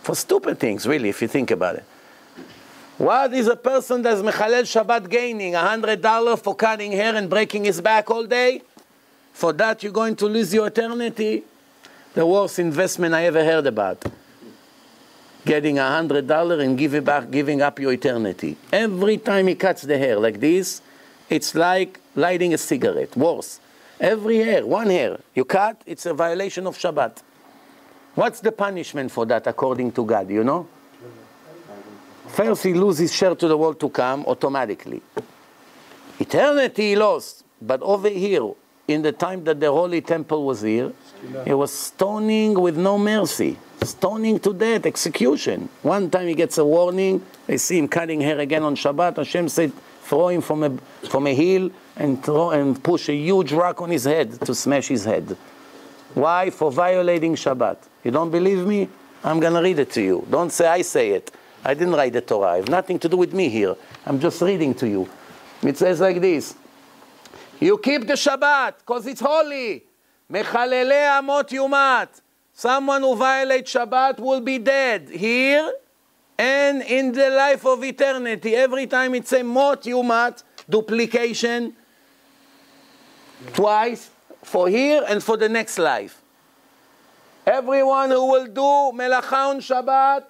For stupid things, really, if you think about it. What is a person that's Mechalel Shabbat gaining $100 for cutting hair and breaking his back all day? For that you're going to lose your eternity. The worst investment I ever heard about. Getting $100 and giving up your eternity. Every time he cuts the hair like this, it's like lighting a cigarette. Worse. Every hair, one hair, you cut, it's a violation of Shabbat. What's the punishment for that according to God, you know? First he loses his share to the world to come automatically. Eternity he lost. But over here, in the time that the Holy Temple was here, it was stoning with no mercy. Stoning to death, execution. One time he gets a warning, they see him cutting hair again on Shabbat, Hashem said, throw him from a hill and push a huge rock on his head to smash his head. Why? For violating Shabbat. You don't believe me? I'm going to read it to you. Don't say I say it. I didn't write the Torah. I have nothing to do with me here. I'm just reading to you. It says like this. You keep the Shabbat because it's holy. Mechalele amot yumat. Someone who violates Shabbat will be dead here and in the life of eternity. Every time it's a mot yumat, duplication, twice, for here and for the next life. Everyone who will do melacha on Shabbat,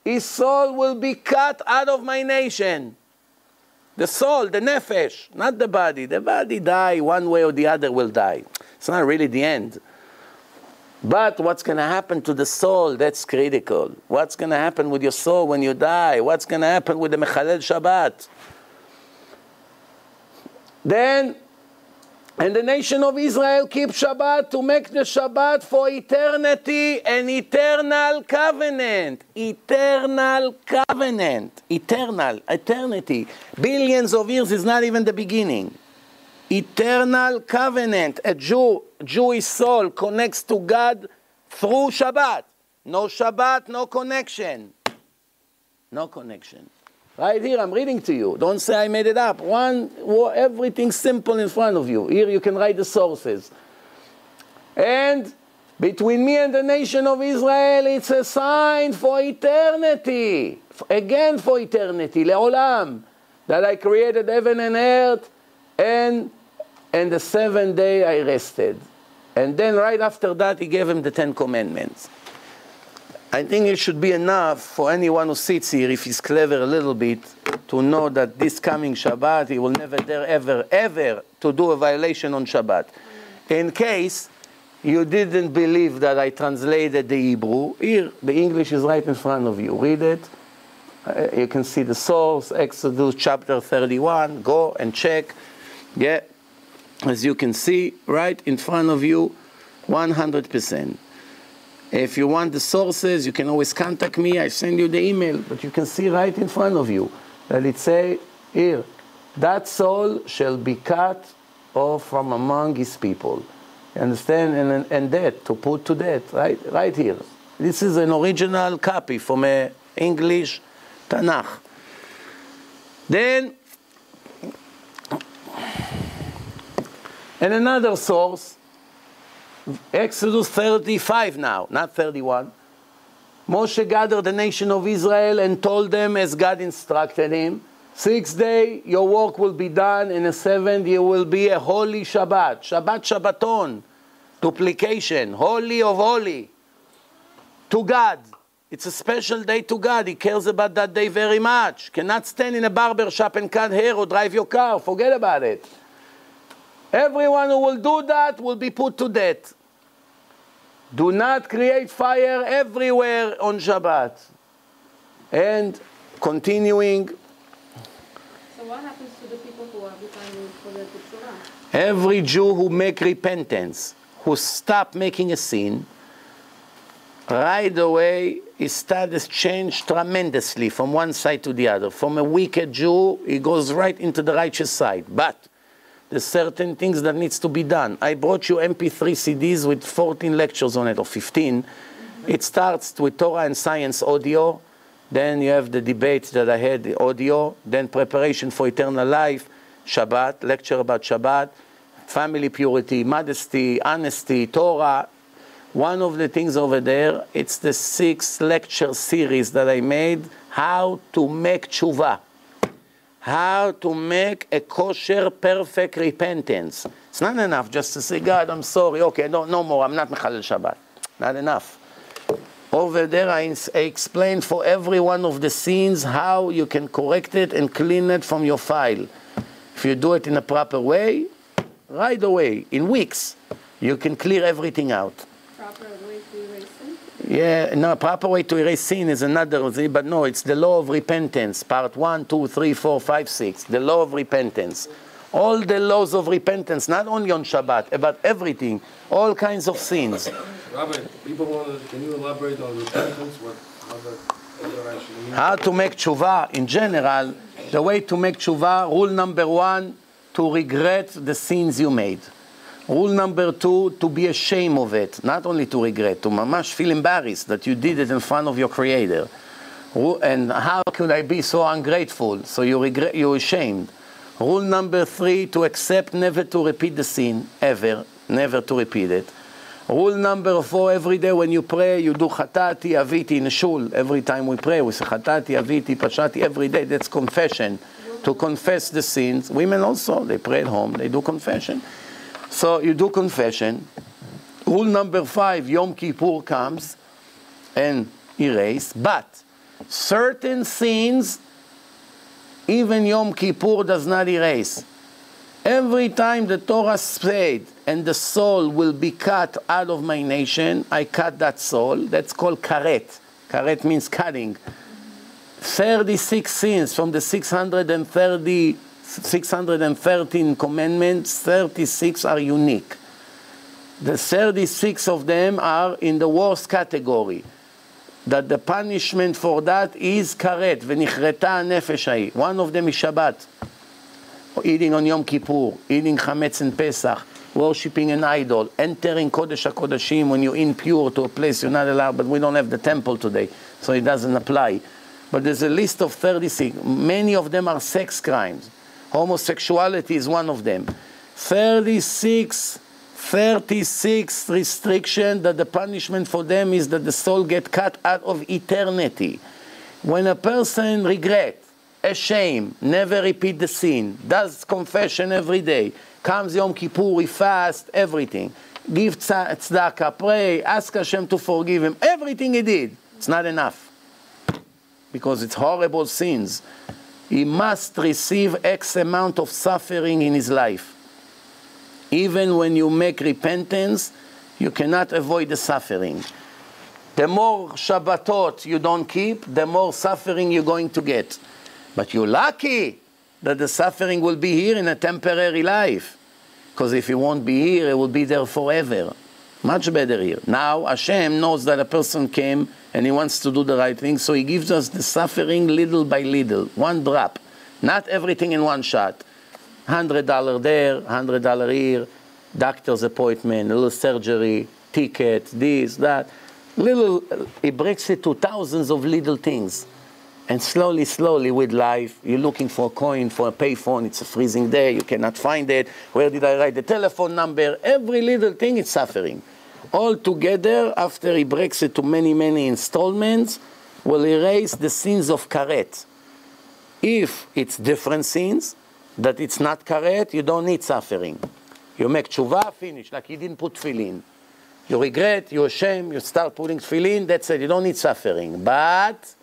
his soul will be cut out of my nation. The soul, the nefesh, not the body. The body die, one way or the other will die. It's not really the end. But what's going to happen to the soul, that's critical. What's going to happen with your soul when you die? What's going to happen with the Mechalel Shabbat? Then, and the nation of Israel keep Shabbat to make the Shabbat for eternity, an eternal covenant. Eternal covenant. Eternal, eternity. Billions of years is not even the beginning. Eternal covenant. A Jewish soul connects to God through Shabbat. No Shabbat, no connection. No connection. Right here, I'm reading to you. Don't say I made it up. Everything simple in front of you. Here you can write the sources. And between me and the nation of Israel, it's a sign for eternity. Again for eternity, le'olam. That I created heaven and earth, and the 7th day I rested. And then right after that, he gave him the 10 Commandments. I think it should be enough for anyone who sits here, if he's clever a little bit, to know that this coming Shabbat, he will never dare ever to do a violation on Shabbat. In case you didn't believe that I translated the Hebrew, here, the English is right in front of you. Read it. You can see the source, Exodus chapter 31. Go and check. Yeah, as you can see, right in front of you, 100%. If you want the sources, you can always contact me. I send you the email. But you can see right in front of you that it say here, that soul shall be cut off from among his people. You understand? And death, to put to death, right here. This is an original copy from an English Tanakh. Then, and another source, Exodus 35 now, not 31. Moshe gathered the nation of Israel and told them as God instructed him, 6th day your work will be done, and the 7th you will be a holy Shabbat. Shabbat Shabbaton, duplication, holy of holy, to God. It's a special day to God. He cares about that day very much. Cannot stand in a barber shop and cut hair or drive your car. Forget about it. Everyone who will do that will be put to death. Do not create fire everywhere on Shabbat. And continuing, So what happens to the people who are becoming for the Torah? every Jew who make repentance, who stop making a sin, right away his status changed tremendously from one side to the other. From a wicked Jew, he goes right into the righteous side. But there's certain things that needs to be done. I brought you MP3 CDs with 14 lectures on it, or 15. It starts with Torah and Science audio. Then you have the debates that I had, the audio. Then preparation for eternal life, Shabbat, lecture about Shabbat, family purity, modesty, honesty, Torah. One of the things over there, it's the 6 lecture series that I made, how to make tshuva. How to make a kosher, perfect repentance. It's not enough just to say, God, I'm sorry, okay, no more, I'm not Mechalel Shabbat. Not enough. Over there, I explain for every one of the sins how you can correct it and clean it from your file. If you do it in a proper way, right away, in weeks, you can clear everything out. Proper way to erase sin? Yeah, no, proper way to erase sin is another thing, but no, it's the law of repentance, part 1, 2, 3, 4, 5, 6, the law of repentance. All the laws of repentance, not only on Shabbat, about everything, all kinds of sins. Rabbi, people want to, can you elaborate on repentance? What that actually means? How to make tshuva, in general, the way to make tshuva, rule number 1, to regret the sins you made. Rule number 2, to be ashamed of it. Not only to regret, to mamash feel embarrassed that you did it in front of your Creator. And how could I be so ungrateful? So you regret, you're ashamed. Rule number 3, to accept never to repeat the sin, ever, never to repeat it. Rule number 4, every day when you pray, you do chatati, aviti in shul. Every time we pray, we say chatati, aviti, pashati, every day. That's confession. To confess the sins. Women also, they pray at home, they do confession. So you do confession. Rule number 5, Yom Kippur comes and erase. But certain sins, even Yom Kippur does not erase. Every time the Torah said, and the soul will be cut out of my nation, I cut that soul. That's called karet. Karet means cutting. 36 sins from the 613 commandments, 36 are unique. The 36 of them are in the worst category. That the punishment for that is karet, v'nichreta nefesh hai. One of them is Shabbat. Eating on Yom Kippur, eating chametz and Pesach, worshipping an idol, entering Kodesh HaKodashim when you're impure to a place you're not allowed, but we don't have the temple today, so it doesn't apply. But there's a list of 36. Many of them are sex crimes. Homosexuality is one of them. 36 restrictions that the punishment for them is that the soul get cut out of eternity. When a person regrets, ashamed, never repeat the sin, does confession every day, comes Yom Kippur, he fast, everything, give tzedakah, pray, ask Hashem to forgive him, everything he did, it's not enough. Because it's horrible sins. He must receive X amount of suffering in his life. Even when you make repentance, you cannot avoid the suffering. The more Shabbatot you don't keep, the more suffering you're going to get. But you're lucky that the suffering will be here in a temporary life. Because if it won't be here, it will be there forever. Much better here. Now, Hashem knows that a person came and he wants to do the right thing, so he gives us the suffering little by little, one drop. Not everything in one shot. $100 there, $100 here, doctor's appointment, a little surgery, ticket, this, that. Little, he breaks it to thousands of little things. And slowly, slowly with life, you're looking for a coin, for a payphone, it's a freezing day, you cannot find it. Where did I write the telephone number? Every little thing is suffering. All together, after he breaks it to many, many installments, will erase the sins of karet. If it's different sins, that it's not karet, you don't need suffering. You make tshuva, finish, like you didn't put tefillin. You regret, you're ashamed, you start putting tefillin, that's it, you don't need suffering. But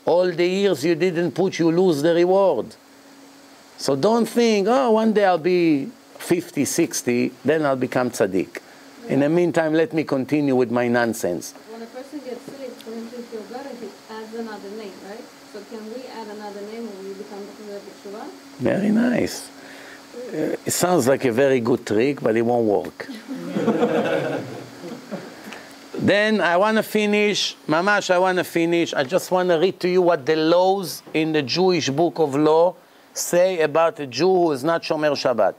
all the years you didn't put, you lose the reward. So don't think, oh, one day I'll be 50, 60, then I'll become tzaddik. In the meantime, let me continue with my nonsense. When a person gets saved, for him to feel better, he adds another name, right? So can we add another name when we become the Shabbat? Very nice. It sounds like a very good trick, but it won't work. Then I want to finish, Mamash, I just want to read to you what the laws in the Jewish book of law say about a Jew who is not Shomer Shabbat.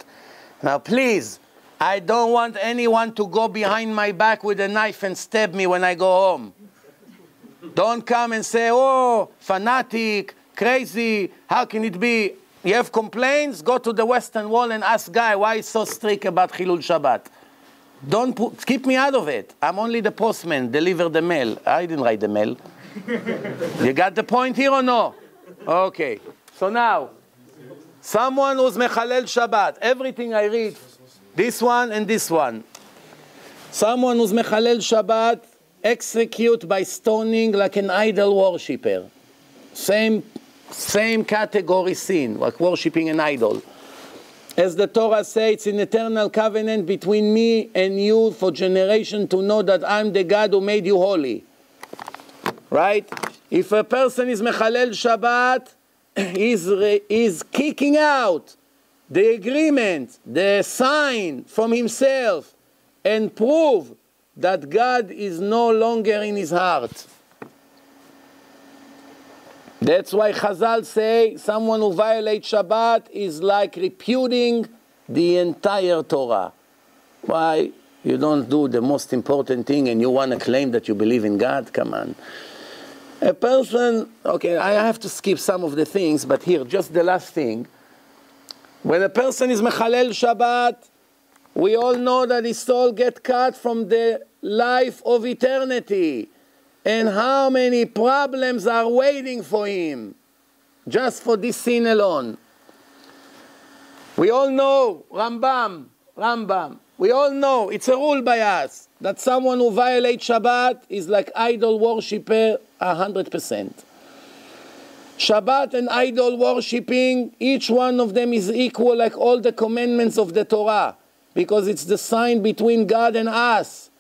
Now please, I don't want anyone to go behind my back with a knife and stab me when I go home. Don't come and say, oh, fanatic, crazy, how can it be? You have complaints? Go to the Western Wall and ask Guy why he's so strict about Chilul Shabbat. Keep me out of it. I'm only the postman, deliver the mail. I didn't write the mail. You got the point here or no? Okay. So now, someone who's Mechalel Shabbat, everything I read, this one and this one. Someone who's Mechalel Shabbat, execute by stoning like an idol worshipper. Same category sin, like worshipping an idol. As the Torah says, it's an eternal covenant between me and you for generation to know that I'm the God who made you holy. Right? If a person is Mechalel Shabbat, he's kicking out the agreement, the sign from himself, and prove that God is no longer in his heart. That's why Chazal say someone who violates Shabbat is like repudiating the entire Torah. Why? You don't do the most important thing and you want to claim that you believe in God? Come on. A person, okay, I have to skip some of the things, but here, just the last thing. When a person is Mechalel Shabbat, we all know that his soul gets cut from the life of eternity. And how many problems are waiting for him just for this sin alone. We all know, Rambam, we all know, it's a rule by us, that someone who violates Shabbat is like idol worshipper 100%. Shabbat and idol worshipping, each one of them is equal like all the commandments of the Torah, because it's the sign between God and us.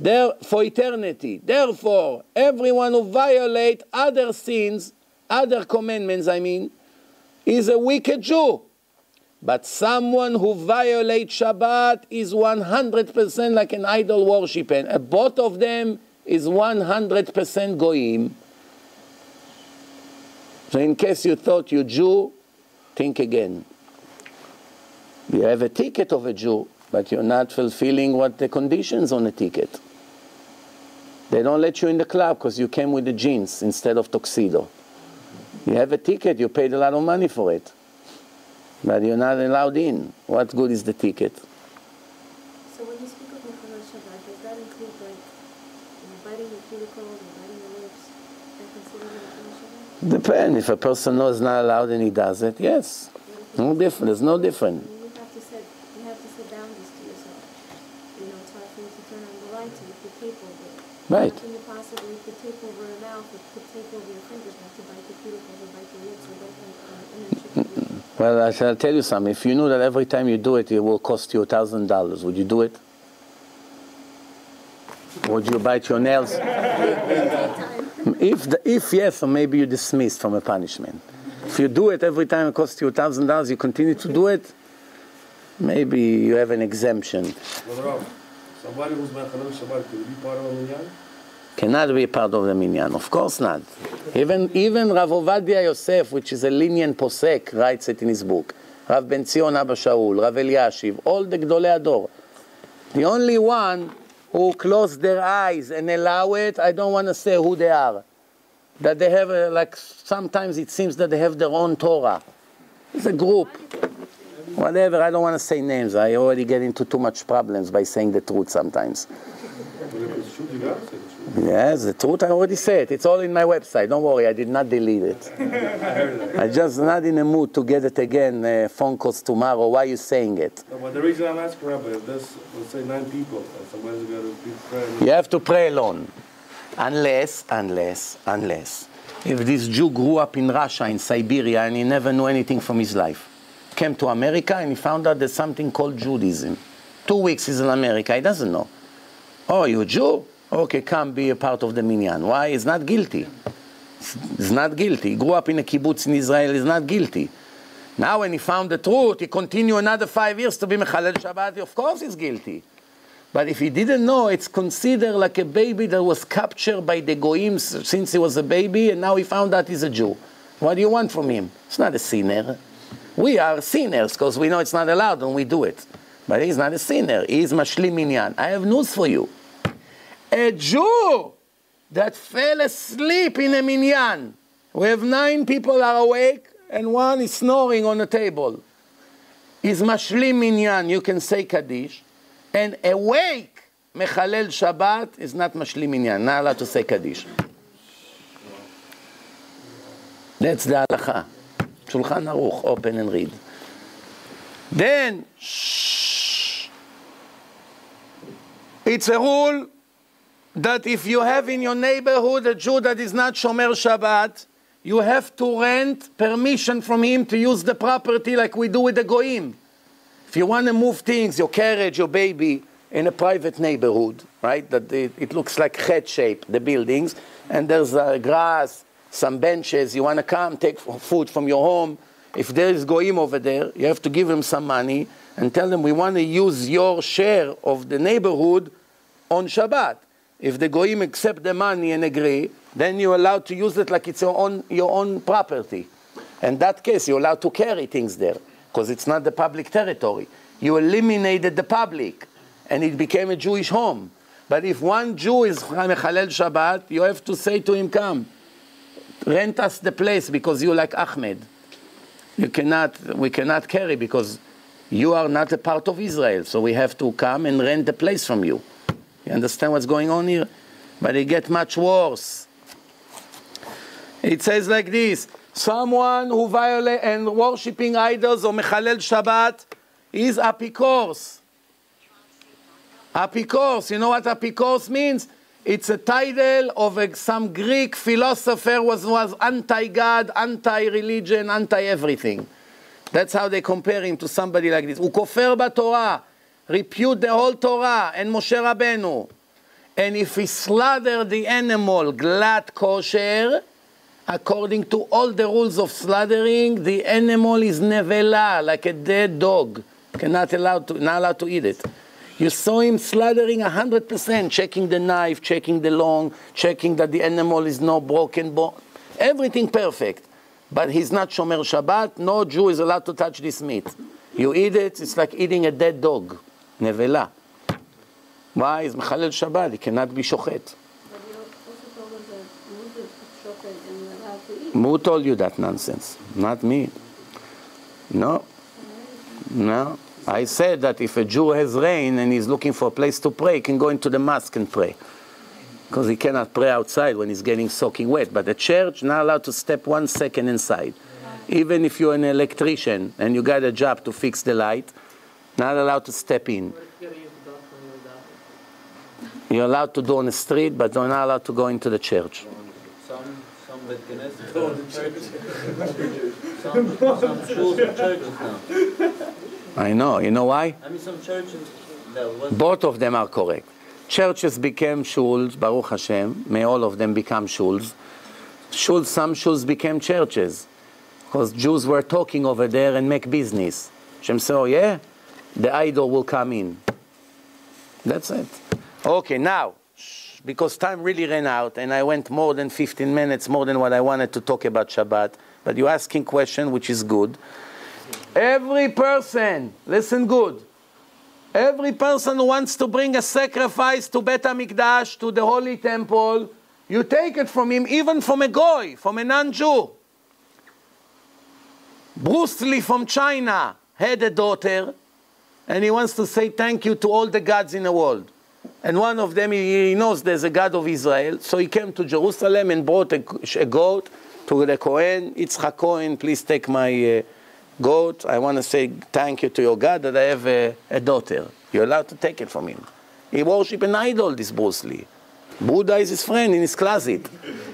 There for eternity. Therefore, everyone who violates other sins, other commandments, is a wicked Jew. But someone who violates Shabbat is 100% like an idol worshiper. Both of them is 100% goyim. So in case you thought you're Jew, think again. You have a ticket of a Jew, but you're not fulfilling what the conditions on the ticket. They don't let you in the club because you came with the jeans instead of tuxedo. You have a ticket, you paid a lot of money for it. But you're not allowed in. What good is the ticket? So when you speak of Mechalel Shabbat, does that include biting your cuticles or biting your lips and considering Mechalel Shabbat? Depends. If a person knows not allowed and he does it, yes. No different. There's no different. You have to set boundaries to yourself. It's hard for you to turn on the light and you could tape over it. Right. Nothing impossible. You could tape over your mouth, or could tape over your fingers, not to bite the cuticles or bite your lips or bite and then chip your Well, I shall tell you something. If you knew that every time you do it, it will cost you $1,000, would you do it? Would you bite your nails? If yes, or maybe you're dismissed from a punishment. If you do it every time it costs you $1,000, you continue to do it, maybe you have an exemption. Somebody who's Mechalel Shabbat, can be part of a minyan? Cannot be part of the minyan, of course not. Even Rav Ovadia Yosef, which is a lenient posek, writes it in his book. Rav Ben Zion Abba Shaul, Rav Eliashiv, all the Gdolei Ador. The only one who close their eyes and allow it, I don't want to say who they are. That they have, sometimes it seems that they have their own Torah. It's a group. Whatever, I don't want to say names. I already get into too much problems by saying the truth sometimes. Yes, the truth, I already said. It's all in my website. Don't worry, I did not delete it. I'm just not in the mood to get it again, phone calls tomorrow. Why are you saying it? No, but the reason I'm asking, Rabbi, if there's, let's say, 9 people, and somebody's got to be praying. You have to pray alone. Unless, if this Jew grew up in Russia, in Siberia, and he never knew anything from his life. Came to America, and he found out there's something called Judaism. 2 weeks he's in America, he doesn't know. Oh, you're a Jew? Okay, come be a part of the minyan. Why? He's not guilty. He's not guilty. He grew up in a kibbutz in Israel. He's not guilty. Now when he found the truth, he continued another 5 years to be Mechalel Shabbat. Of course he's guilty. But if he didn't know, it's considered like a baby that was captured by the goyim since he was a baby, and now he found out he's a Jew. What do you want from him? It's not a sinner. We are sinners because we know it's not allowed and we do it. But he's not a sinner. He's mashlim minyan. I have news for you. A Jew that fell asleep in a minyan. We have 9 people are awake and 1 is snoring on the table. Is mashlim minyan. You can say Kaddish. And awake, Mechalel Shabbat is not mashlim minyan. Not allowed to say Kaddish. That's the halacha. Shulchan Aruch, open and read. Then, it's a rule that if you have in your neighborhood a Jew that is not Shomer Shabbat, you have to rent permission from him to use the property like we do with the Goyim. If you want to move things, your carriage, your baby, in a private neighborhood, right, that it looks like head shape, the buildings, and there's grass, some benches, you want to come, take food from your home. If there is Goyim over there, you have to give them some money and tell them, we want to use your share of the neighborhood on Shabbat. If the Goyim accept the money and agree, then you're allowed to use it like it's your own property. In that case, you're allowed to carry things there, because it's not the public territory. You eliminated the public, and it became a Jewish home. But if one Jew is Mechalel Shabbat, you have to say to him, come, rent us the place because you like Ahmed. We cannot carry because you are not a part of Israel. So we have to come and rent the place from you. You understand what's going on here? But it gets much worse. It says like this: someone who violates and worshipping idols or Mechalel Shabbat is apikors. Apikors, you know what apikors means? It's a title of some Greek philosopher was anti-God, anti-religion, anti-everything. That's how they compare him to somebody like this. הוא כופר בתורה, repute the whole Torah, and Moshe Rabbeinu. And if he slaughter the animal glad kosher, according to all the rules of slaughtering, the animal is nevela, like a dead dog. Not allowed to eat it. You saw him slaughtering 100%, checking the knife, checking the long, checking that the animal is no broken bone. Everything perfect. But he's not Shomer Shabbat. No Jew is allowed to touch this meat. You eat it, it's like eating a dead dog. Nevela. Why? It's Mechalel Shabbat. It cannot be shochet. But you also told us that Moses is shochet and you're allowed to eat. Who told you that nonsense? Not me. No. No. I said that if a Jew has rain and he's looking for a place to pray, he can go into the mosque and pray. Because he cannot pray outside when he's getting soaking wet. But the church, not allowed to step 1 second inside. Even if you're an electrician and you got a job to fix the light, not allowed to step in. You're allowed to do on the street, but you're not allowed to go into the church. Some schools and churches now. I know. You know why? I mean, some churches. Both of them are correct. Churches became shuls, Baruch Hashem. May all of them become shuls. Some shuls became churches. Because Jews were talking over there and make business. Hashem said, oh yeah? The idol will come in. That's it. Okay, now, because time really ran out, and I went more than 15 minutes, more than what I wanted to talk about Shabbat, but you're asking question, which is good. Every person, listen good, every person who wants to bring a sacrifice to Bet HaMikdash, to the Holy Temple, you take it from him, even from a goy, from a non-Jew. Bruce Lee from China had a daughter, and he wants to say thank you to all the gods in the world. And one of them, he knows there's a God of Israel, so he came to Jerusalem and brought a goat to the Kohen. Yitzchak Cohen, please take my goat. I want to say thank you to your God that I have a daughter. You're allowed to take it from him. He worships an idol, this Bruce Lee. Buddha is his friend in his closet.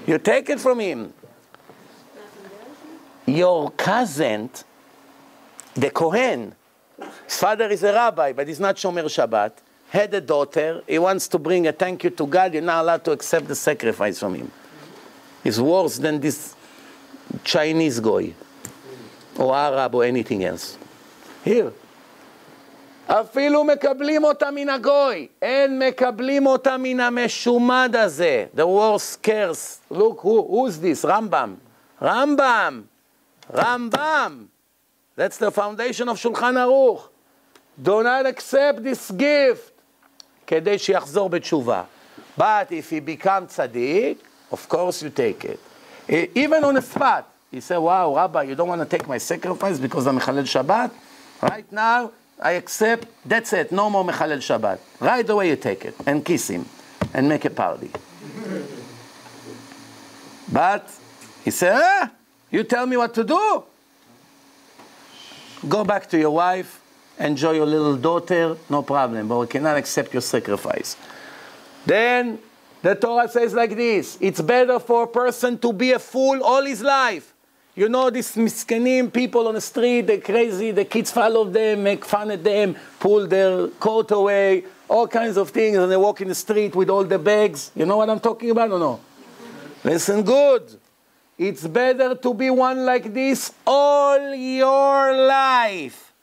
You take it from him. Your cousin, the Kohen, his father is a rabbi, but he's not Shomer Shabbat, had a daughter, he wants to bring a thank you to God, you're not allowed to accept the sacrifice from him. It's worse than this Chinese guy, or Arab, or anything else. Here. אפילו מקבלים אותה מן הגוי, אין מקבלים אותה מן המשומד הזה. The worst curse. Look, who's this? Rambam. Rambam. Rambam. That's the foundation of Shulchan Aruch. Do not accept this gift. כדי שיחזור בתשובה. But if he becomes tzaddik, of course you take it. Even on the spot. He said, wow, Rabbi, you don't want to take my sacrifice because I'm Mechalel Shabbat? Right now, I accept, that's it, no more Mechalel Shabbat. Right away you take it and kiss him and make a party. But he said, you tell me what to do? Go back to your wife, enjoy your little daughter, no problem, but we cannot accept your sacrifice. Then the Torah says like this, it's better for a person to be a fool all his life. You know these miskenim people on the street, they're crazy, the kids follow them, make fun of them, pull their coat away, all kinds of things, and they walk in the street with all the bags. You know what I'm talking about or no? Listen good. It's better to be one like this all your life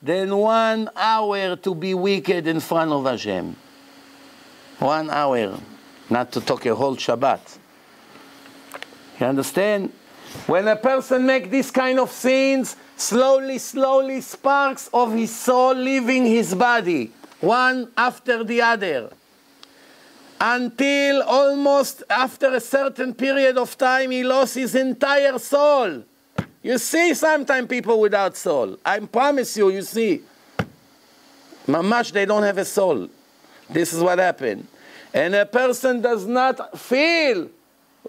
than 1 hour to be wicked in front of Hashem. 1 hour, not to talk a whole Shabbat. You understand? When a person makes this kind of sins, slowly, slowly sparks of his soul leaving his body, one after the other. Until almost after a certain period of time, he lost his entire soul. You see sometimes people without soul. I promise you, you see. Mamash, they don't have a soul. This is what happened. And a person does not feel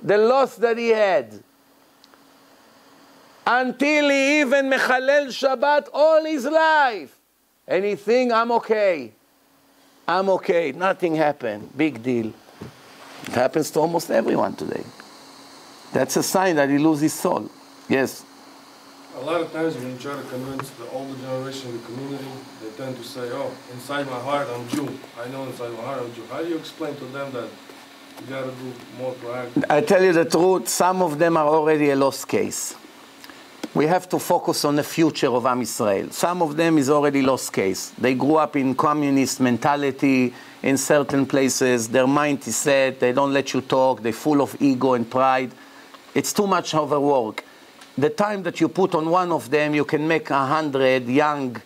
the loss that he had. Until he even Mechalel Shabbat all his life. And he think, I'm okay. I'm okay. Nothing happened. Big deal. It happens to almost everyone today. That's a sign that he loses his soul. Yes? A lot of times when you try to convince the older generation in the community, they tend to say, oh, inside my heart I'm Jew. I know inside my heart I'm Jew. How do you explain to them that you got to do more proactive? I tell you the truth, some of them are already a lost case. We have to focus on the future of Am Yisrael. Some of them is already lost case. They grew up in communist mentality in certain places. Their mind is set. They don't let you talk. They're full of ego and pride. It's too much overwork. The time that you put on one of them, you can make 100 young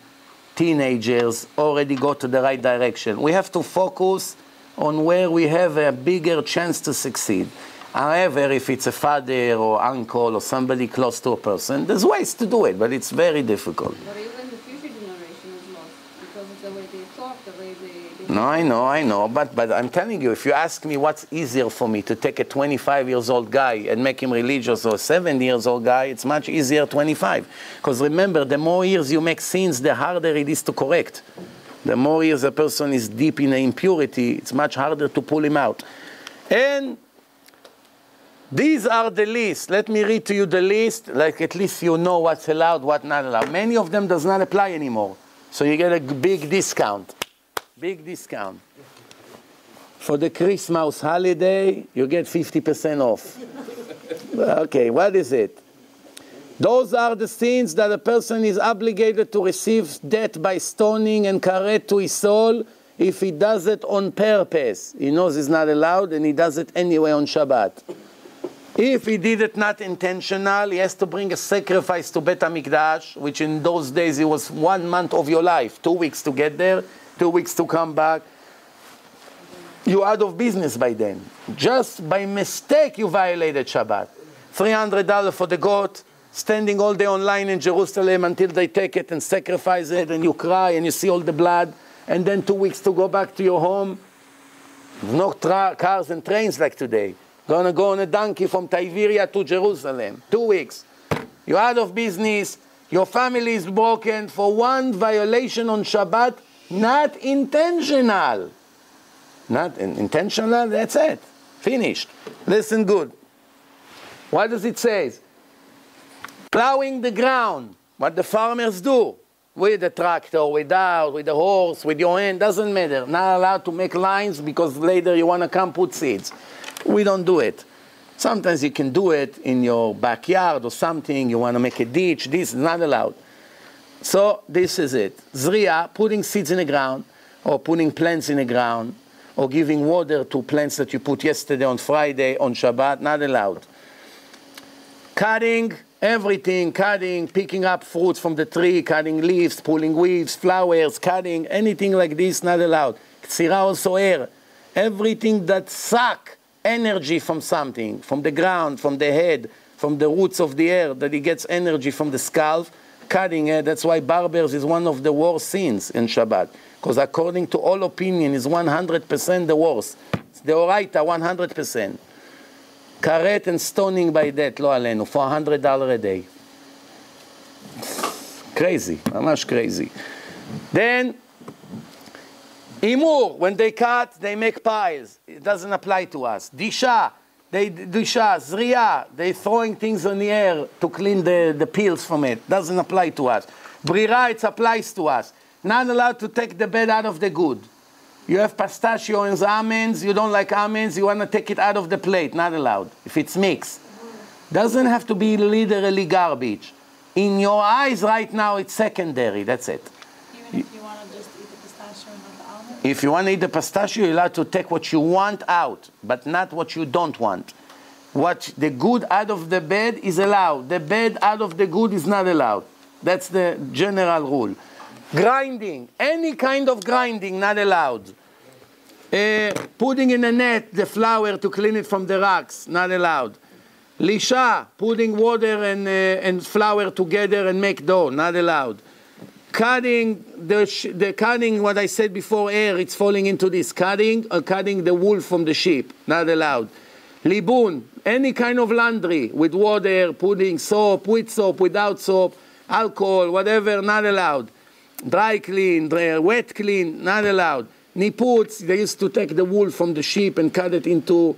teenagers already go to the right direction. We have to focus on where we have a bigger chance to succeed. However, if it's a father or uncle or somebody close to a person, there's ways to do it, but it's very difficult. But even the future generation is lost because of the way they talk, the way they No, I know, but I'm telling you, if you ask me what's easier for me to take a 25-year-old guy and make him religious or a 7-year-old guy, it's much easier 25. Because remember, the more years you make sins, the harder it is to correct. The more years a person is deep in impurity, it's much harder to pull him out. And these are the list. Let me read to you the list, like at least you know what's allowed, what's not allowed. Many of them does not apply anymore. So you get a big discount. Big discount. For the Christmas holiday, you get 50% off. Okay, what is it? Those are the sins that a person is obligated to receive death by stoning and karet to his soul if he does it on purpose. He knows it's not allowed and he does it anyway on Shabbat. If he did it not intentional, he has to bring a sacrifice to Bet HaMikdash, which in those days it was 1 month of your life, 2 weeks to get there, 2 weeks to come back. You're out of business by then. Just by mistake you violated Shabbat. $300 for the goat, standing all day online in Jerusalem until they take it and sacrifice it, and you cry and you see all the blood, and then 2 weeks to go back to your home. No cars and trains like today. Gonna go on a donkey from Tiberia to Jerusalem. 2 weeks. You're out of business. Your family is broken for one violation on Shabbat, not intentional. Not intentional, that's it. Finished. Listen good. What does it say? Plowing the ground. What the farmers do. with the tractor, without, with the horse, with your hand, doesn't matter. Not allowed to make lines because later you want to come put seeds. We don't do it. Sometimes you can do it in your backyard or something. You want to make a ditch. This is not allowed. So this is it. Zriya, putting seeds in the ground, or putting plants in the ground, or giving water to plants that you put yesterday on Friday, on Shabbat, not allowed. Cutting, everything, cutting, picking up fruits from the tree, cutting leaves, pulling weeds, flowers, cutting, anything like this, not allowed. Ktsira also air. Everything that suck energy from something, from the ground, from the head, from the roots of the air, that it gets energy from the scalp, cutting it. That's why barbers is one of the worst sins in Shabbat. Because according to all opinion, is 100% the worst. It's the Oraita, 100%. Karet and stoning by that, lo alenu, for $100 a day. Crazy, mamash crazy. Then, imur, when they cut, they make piles. It doesn't apply to us. Disha, zriya, they throwing things in the air to clean the peels from it. Doesn't apply to us. Brira, it applies to us. Not allowed to take the bad out of the good. You have pistachio and almonds, you don't like almonds, you want to take it out of the plate. Not allowed, if it's mixed. Doesn't have to be literally garbage. In your eyes right now, it's secondary, that's it. Even if you want to just eat the pistachio and not the almond? If you want to eat the pistachio, you're allowed to take what you want out, but not what you don't want. What the good out of the bad is allowed. The bad out of the good is not allowed. That's the general rule. Grinding, any kind of grinding, not allowed. Putting in a net the flour to clean it from the rocks, not allowed. Lisha, putting water and flour together and make dough, not allowed. Cutting the cutting, what I said before, air, it's falling into this. Cutting the wool from the sheep, not allowed. Libun, any kind of laundry with water, putting soap, with soap, without soap, alcohol, whatever, not allowed. Dry clean, wet clean, not allowed. Niputs, they used to take the wool from the sheep and cut it into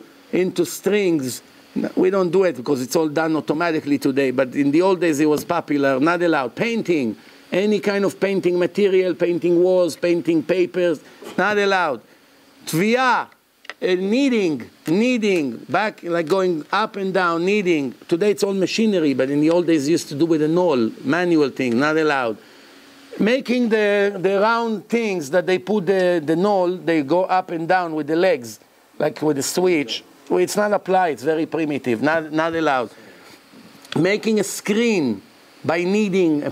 strings. We don't do it because it's all done automatically today, but in the old days it was popular, not allowed. Painting, any kind of painting material, painting walls, painting papers, not allowed. Tviyah, kneading, back, like going up and down, kneading. Today it's all machinery, but in the old days it used to do with a knoll, manual thing, not allowed. Making the round things that they put the knoll, they go up and down with the legs, like with a switch. Well, it's not applied, it's very primitive, not allowed. Making a screen by kneading,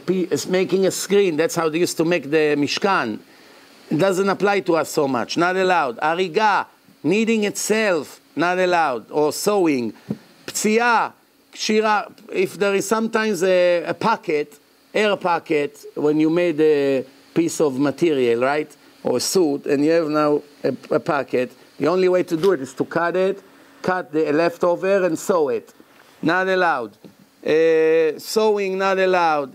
making a screen, that's how they used to make the Mishkan. It doesn't apply to us so much, not allowed. Ariga, kneading itself, not allowed. Or sewing. Ptsiya, shira, if there is sometimes a pocket, air pocket, when you made a piece of material, right, or a suit, and you have now a pocket, the only way to do it is to cut the leftover and sew it. Not allowed. Sewing, not allowed.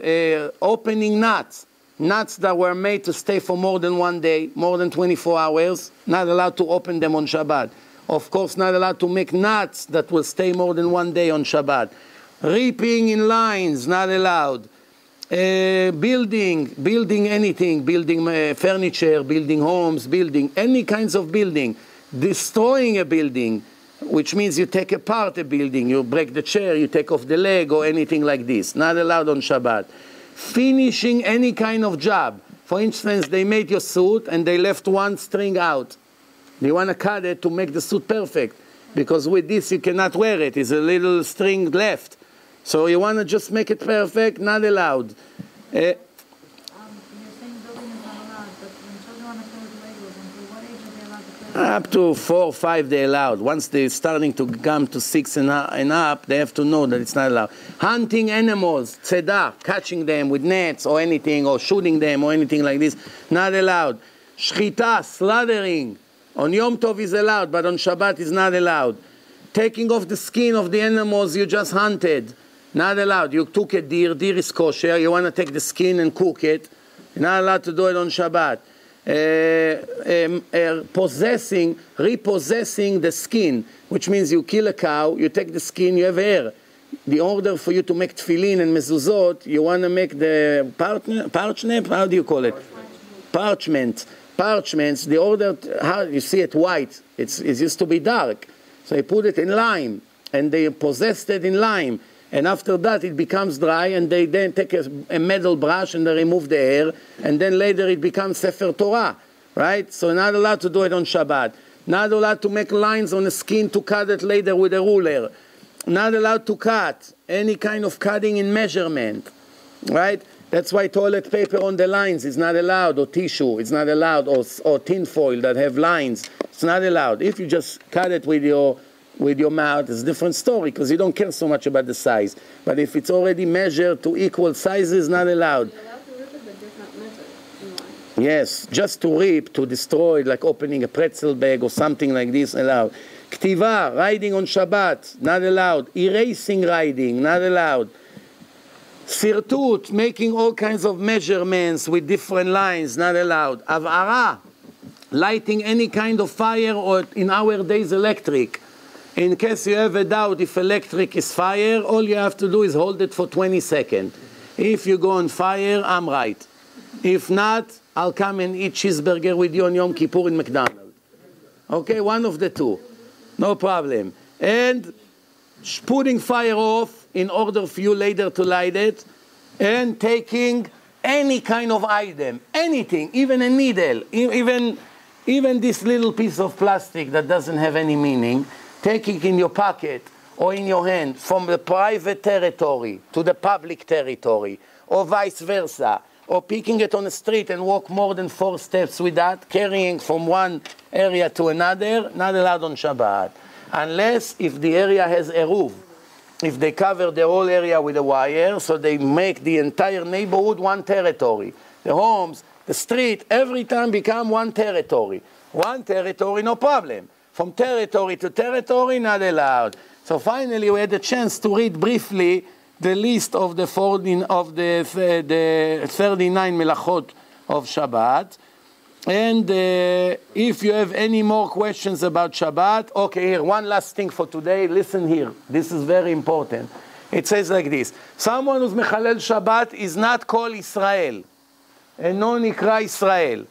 Opening nuts that were made to stay for more than one day, more than 24 hours, not allowed to open them on Shabbat. Of course, not allowed to make nuts that will stay more than one day on Shabbat. Reaping in lines, not allowed. Building anything, building furniture, building homes, building any kinds of building. Destroying a building, which means you take apart a building, you break the chair, you take off the leg or anything like this. Not allowed on Shabbat. Finishing any kind of job. For instance, they made your suit and they left one string out. You want to cut it to make the suit perfect, because with this you cannot wear it. It's a little string left. So you want to just make it perfect, not allowed. You're saying building is not allowed, but when children want to play with Legos, until what age are they allowed to play? Up to 4 or 5 they're allowed. Once they're starting to come to 6 and up, they have to know that it's not allowed. Hunting animals, tzeda, catching them with nets or anything, or shooting them or anything like this, not allowed. Shchita, slaughtering, on Yom Tov is allowed, but on Shabbat is not allowed. Taking off the skin of the animals you just hunted, not allowed. You took a deer is kosher, you want to take the skin and cook it, you're not allowed to do it on Shabbat. Repossessing the skin, which means you kill a cow, you take the skin, you have hair. the order for you to make tefillin and mezuzot, you want to make the parchment, how do you call it? Parchments, the order, how you see it white, it used to be dark. So they put it in lime, and they possessed it in lime. And after that, it becomes dry, and they then take a metal brush and they remove the hair, and then later it becomes Sefer Torah, right? So not allowed to do it on Shabbat. Not allowed to make lines on the skin to cut it later with a ruler. Not allowed to cut any kind of cutting in measurement, right? That's why toilet paper on the lines is not allowed, or tissue, it's not allowed, or tin foil that have lines, it's not allowed. If you just cut it with your mouth, it's a different story, because you don't care so much about the size. But if it's already measured to equal sizes, not allowed. You're allowed to rip it, but different method in line. Yes, just to rip, to destroy, like opening a pretzel bag or something like this, allowed. Ktiva, riding on Shabbat, not allowed. Erasing riding, not allowed. Sirtut, making all kinds of measurements with different lines, not allowed. Avara, lighting any kind of fire, or in our days electric. In case you have a doubt if electric is fire, all you have to do is hold it for 20 seconds. If you go on fire, I'm right. If not, I'll come and eat cheeseburger with you on Yom Kippur in McDonald's. Okay, one of the two. No problem. And putting fire off in order for you later to light it, and taking any kind of item, anything, even a needle, even this little piece of plastic that doesn't have any meaning, taking it in your pocket or in your hand from the private territory to the public territory, or vice versa, or picking it on the street and walk more than 4 steps with that, carrying from one area to another, not allowed on Shabbat. Unless if the area has a roof. If they cover the whole area with a wire, so they make the entire neighborhood one territory. The homes, the street, every time become one territory. One territory, no problem. From territory to territory, not allowed. So finally, we had a chance to read briefly the list of the 39 melachot of Shabbat. And if you have any more questions about Shabbat, okay, here, one last thing for today. Listen here. This is very important. It says like this. Someone who's mechalel Shabbat is not called Israel. אינו נקרא ישראל.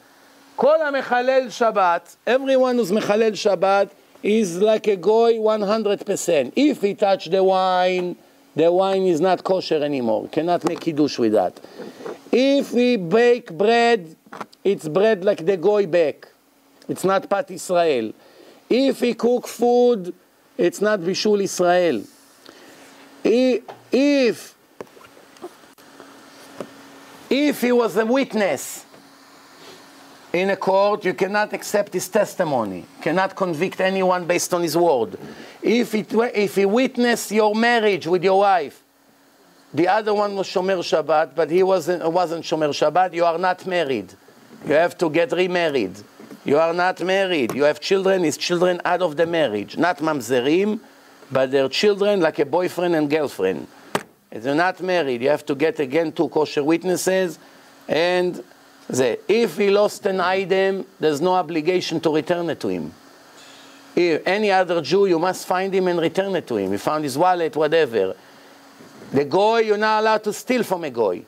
כל המחלל Shabbat, everyone who's mechalel Shabbat is like a goy 100%. If he touch the wine is not kosher anymore. Cannot make kiddush with that. If we bake bread, it's bread like the goy bake. It's not Pat Israel. If he cook food, it's not Bishul Israel. If he was a witness in a court, you cannot accept his testimony. Cannot convict anyone based on his word. If he witnessed your marriage with your wife, the other one was Shomer Shabbat, but he wasn't Shomer Shabbat, you are not married. You have to get remarried. You are not married. You have children, it's children out of the marriage. Not mamzerim, but they're children like a boyfriend and girlfriend. If you're not married, you have to get again 2 kosher witnesses. And if he lost an item, there's no obligation to return it to him. If any other Jew, you must find him and return it to him. He found his wallet, whatever. The goy, you're not allowed to steal from a goy.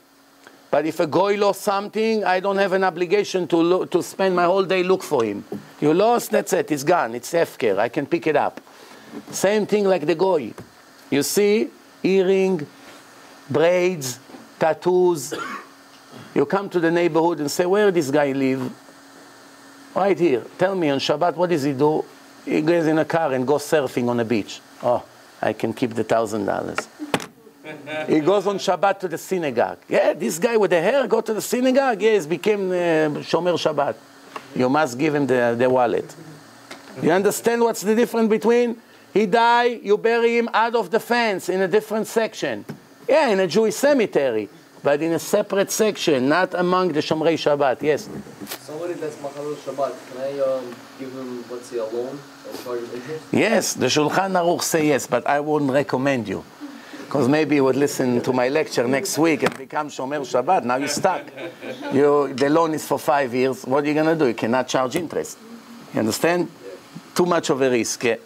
But if a goy lost something, I don't have an obligation to spend my whole day look for him. You lost, that's it, it's gone, it's hefker, I can pick it up. Same thing like the goy. You see, earring, braids, tattoos. You come to the neighborhood and say, where does this guy live? Right here. Tell me on Shabbat, what does he do? He goes in a car and goes surfing on a beach. Oh, I can keep the $1,000. He goes on Shabbat to the synagogue. Yeah, this guy with the hair go to the synagogue. Yes, became Shomer Shabbat. You must give him the wallet. You understand what's the difference between? He died, you bury him out of the fence in a different section. Yeah, in a Jewish cemetery, but in a separate section, not among the Shomrei Shabbat. Yes? Somebody that's Machalel Shabbat, can I give him, let's say, a loan and charge him interest? Yes, the Shulchan Aruch say yes, but I wouldn't recommend you. Because maybe you would listen to my lecture next week and become Shomer Shabbat. Now you're stuck. The loan is for 5 years. What are you going to do? You cannot charge interest. You understand? Too much of a risk. Yeah.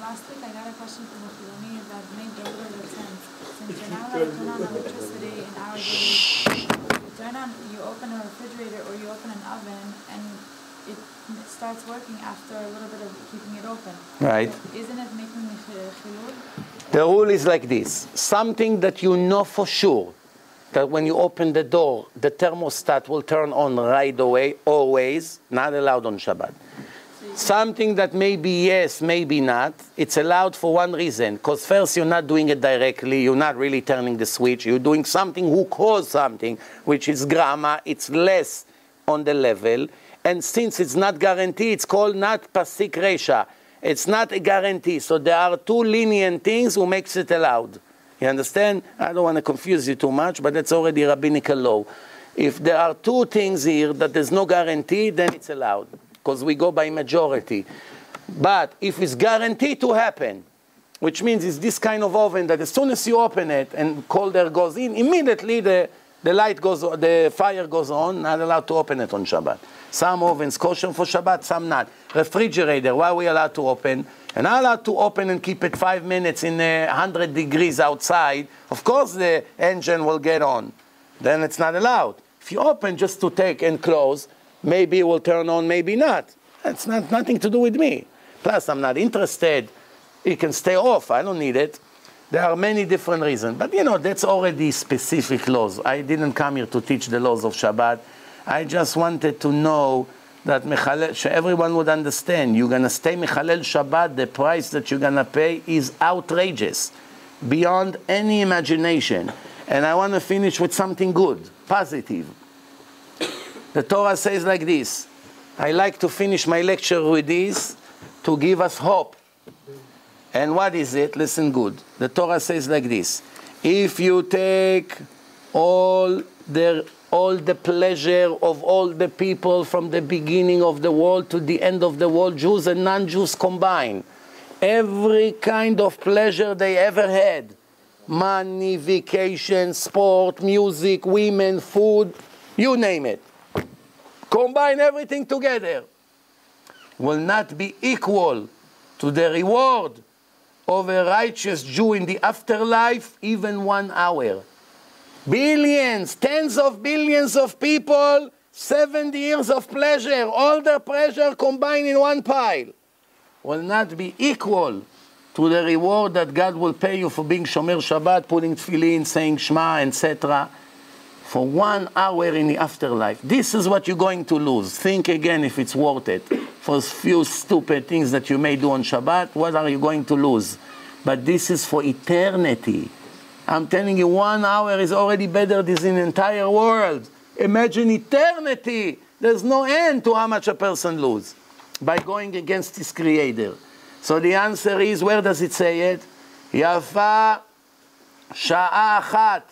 Last week I got a question from a Filoni that made the order turn on electricity in our days. You open a refrigerator or you open an oven and it starts working after a little bit of keeping it open. Right. So isn't it making chilul? The rule is like this. Something that you know for sure, that when you open the door, the thermostat will turn on right away, always, not allowed on Shabbat. Something that maybe yes, maybe not, it's allowed for one reason. Because first, you're not doing it directly, you're not really turning the switch, you're doing something who caused something, which is grama, it's less on the level. And since it's not guaranteed, it's called not pasik resha. It's not a guarantee. So there are two lenient things who makes it allowed. You understand? I don't want to confuse you too much, but that's already rabbinical law. If there are two things here that there's no guarantee, then it's allowed. Because we go by majority. But if it's guaranteed to happen, which means it's this kind of oven that as soon as you open it and cold air goes in, immediately the light goes, the fire goes on, not allowed to open it on Shabbat. Some ovens kosher for Shabbat, some not. Refrigerator, why are we allowed to open? And not allowed to open and keep it 5 minutes in 100 degrees outside. Of course the engine will get on. Then it's not allowed. If you open just to take and close, maybe it will turn on, maybe not. It's nothing to do with me. Plus, I'm not interested. It can stay off. I don't need it. There are many different reasons. But, that's already specific laws. I didn't come here to teach the laws of Shabbat. I just wanted to know that everyone would understand. You're going to stay Mechalel Shabbat, the price that you're going to pay is outrageous, beyond any imagination. And I want to finish with something good, positive. The Torah says like this. I like to finish my lecture with this to give us hope. And what is it? Listen good. The Torah says like this. If you take all the pleasure of all the people from the beginning of the world to the end of the world, Jews and non-Jews combined, every kind of pleasure they ever had, money, vacation, sport, music, women, food, you name it, combine everything together, will not be equal to the reward of a righteous Jew in the afterlife, even 1 hour. Billions, tens of billions of people, 70 years of pleasure, all their pleasure combined in one pile, will not be equal to the reward that God will pay you for being Shomer Shabbat, putting tefillin, saying Shema, etc., for 1 hour in the afterlife. This is what you're going to lose. Think again if it's worth it. For a few stupid things that you may do on Shabbat, what are you going to lose? But this is for eternity. I'm telling you, 1 hour is already better than the entire world. Imagine eternity. There's no end to how much a person loses by going against his Creator. So the answer is, where does it say it? Yafa sha'a achat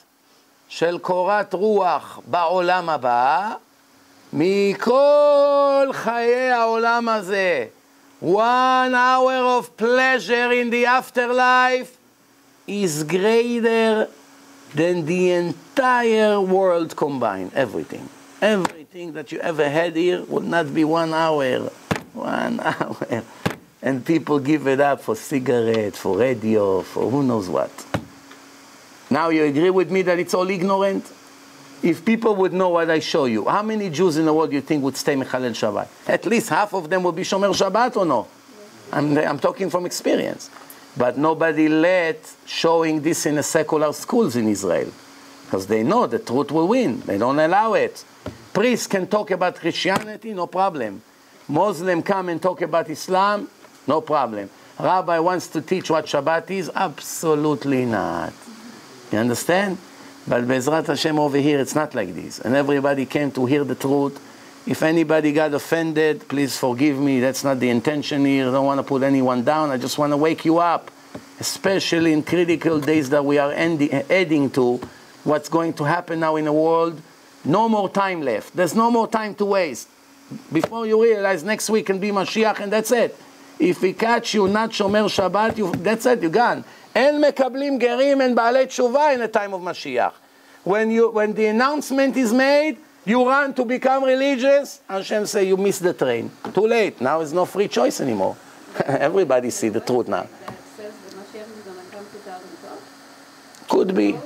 shel korat ruach ba'olam haba mikol chaye ha'olam hazeh. 1 hour of pleasure in the afterlife is greater than the entire world combined. Everything. Everything that you ever had here would not be 1 hour. 1 hour. And people give it up for cigarettes, for radio, for who knows what. Now you agree with me that it's all ignorant? If people would know what I show you, how many Jews in the world do you think would stay Mechalel Shabbat? At least half of them would be Shomer Shabbat or no? I'm talking from experience. But nobody let showing this in the secular schools in Israel. Because they know the truth will win. They don't allow it. Priests can talk about Christianity, no problem. Muslim come and talk about Islam, no problem. Rabbi wants to teach what Shabbat is, absolutely not. You understand? But Bezrat Hashem over here, it's not like this. And everybody came to hear the truth. If anybody got offended, please forgive me. That's not the intention here. I don't want to put anyone down. I just want to wake you up. Especially in critical days that we are adding to what's going to happen now in the world. No more time left. There's no more time to waste. Before you realize next week can be Mashiach and that's it. If we catch you not Shomer Shabbat, that's it, you're gone. En mekablim gerim and baalei tshuva in the time of Mashiach. When the announcement is made, you run to become religious, Hashem say you missed the train. Too late. Now it's no free choice anymore. Everybody see the truth now. That says the Mashiach is going to come 2012? Could be.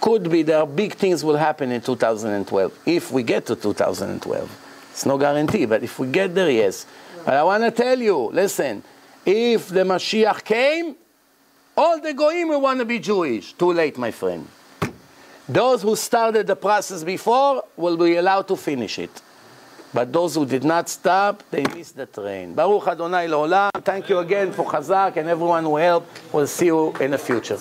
Could be there are big things will happen in 2012. If we get to 2012. It's no guarantee, but if we get there, yes. But I want to tell you, listen, if the Mashiach came, all the Goyim will want to be Jewish. Too late, my friend. Those who started the process before will be allowed to finish it. But those who did not stop, they missed the train. Baruch Adonai Le'olam. Thank you again for Chazak and everyone who helped. We'll see you in the future.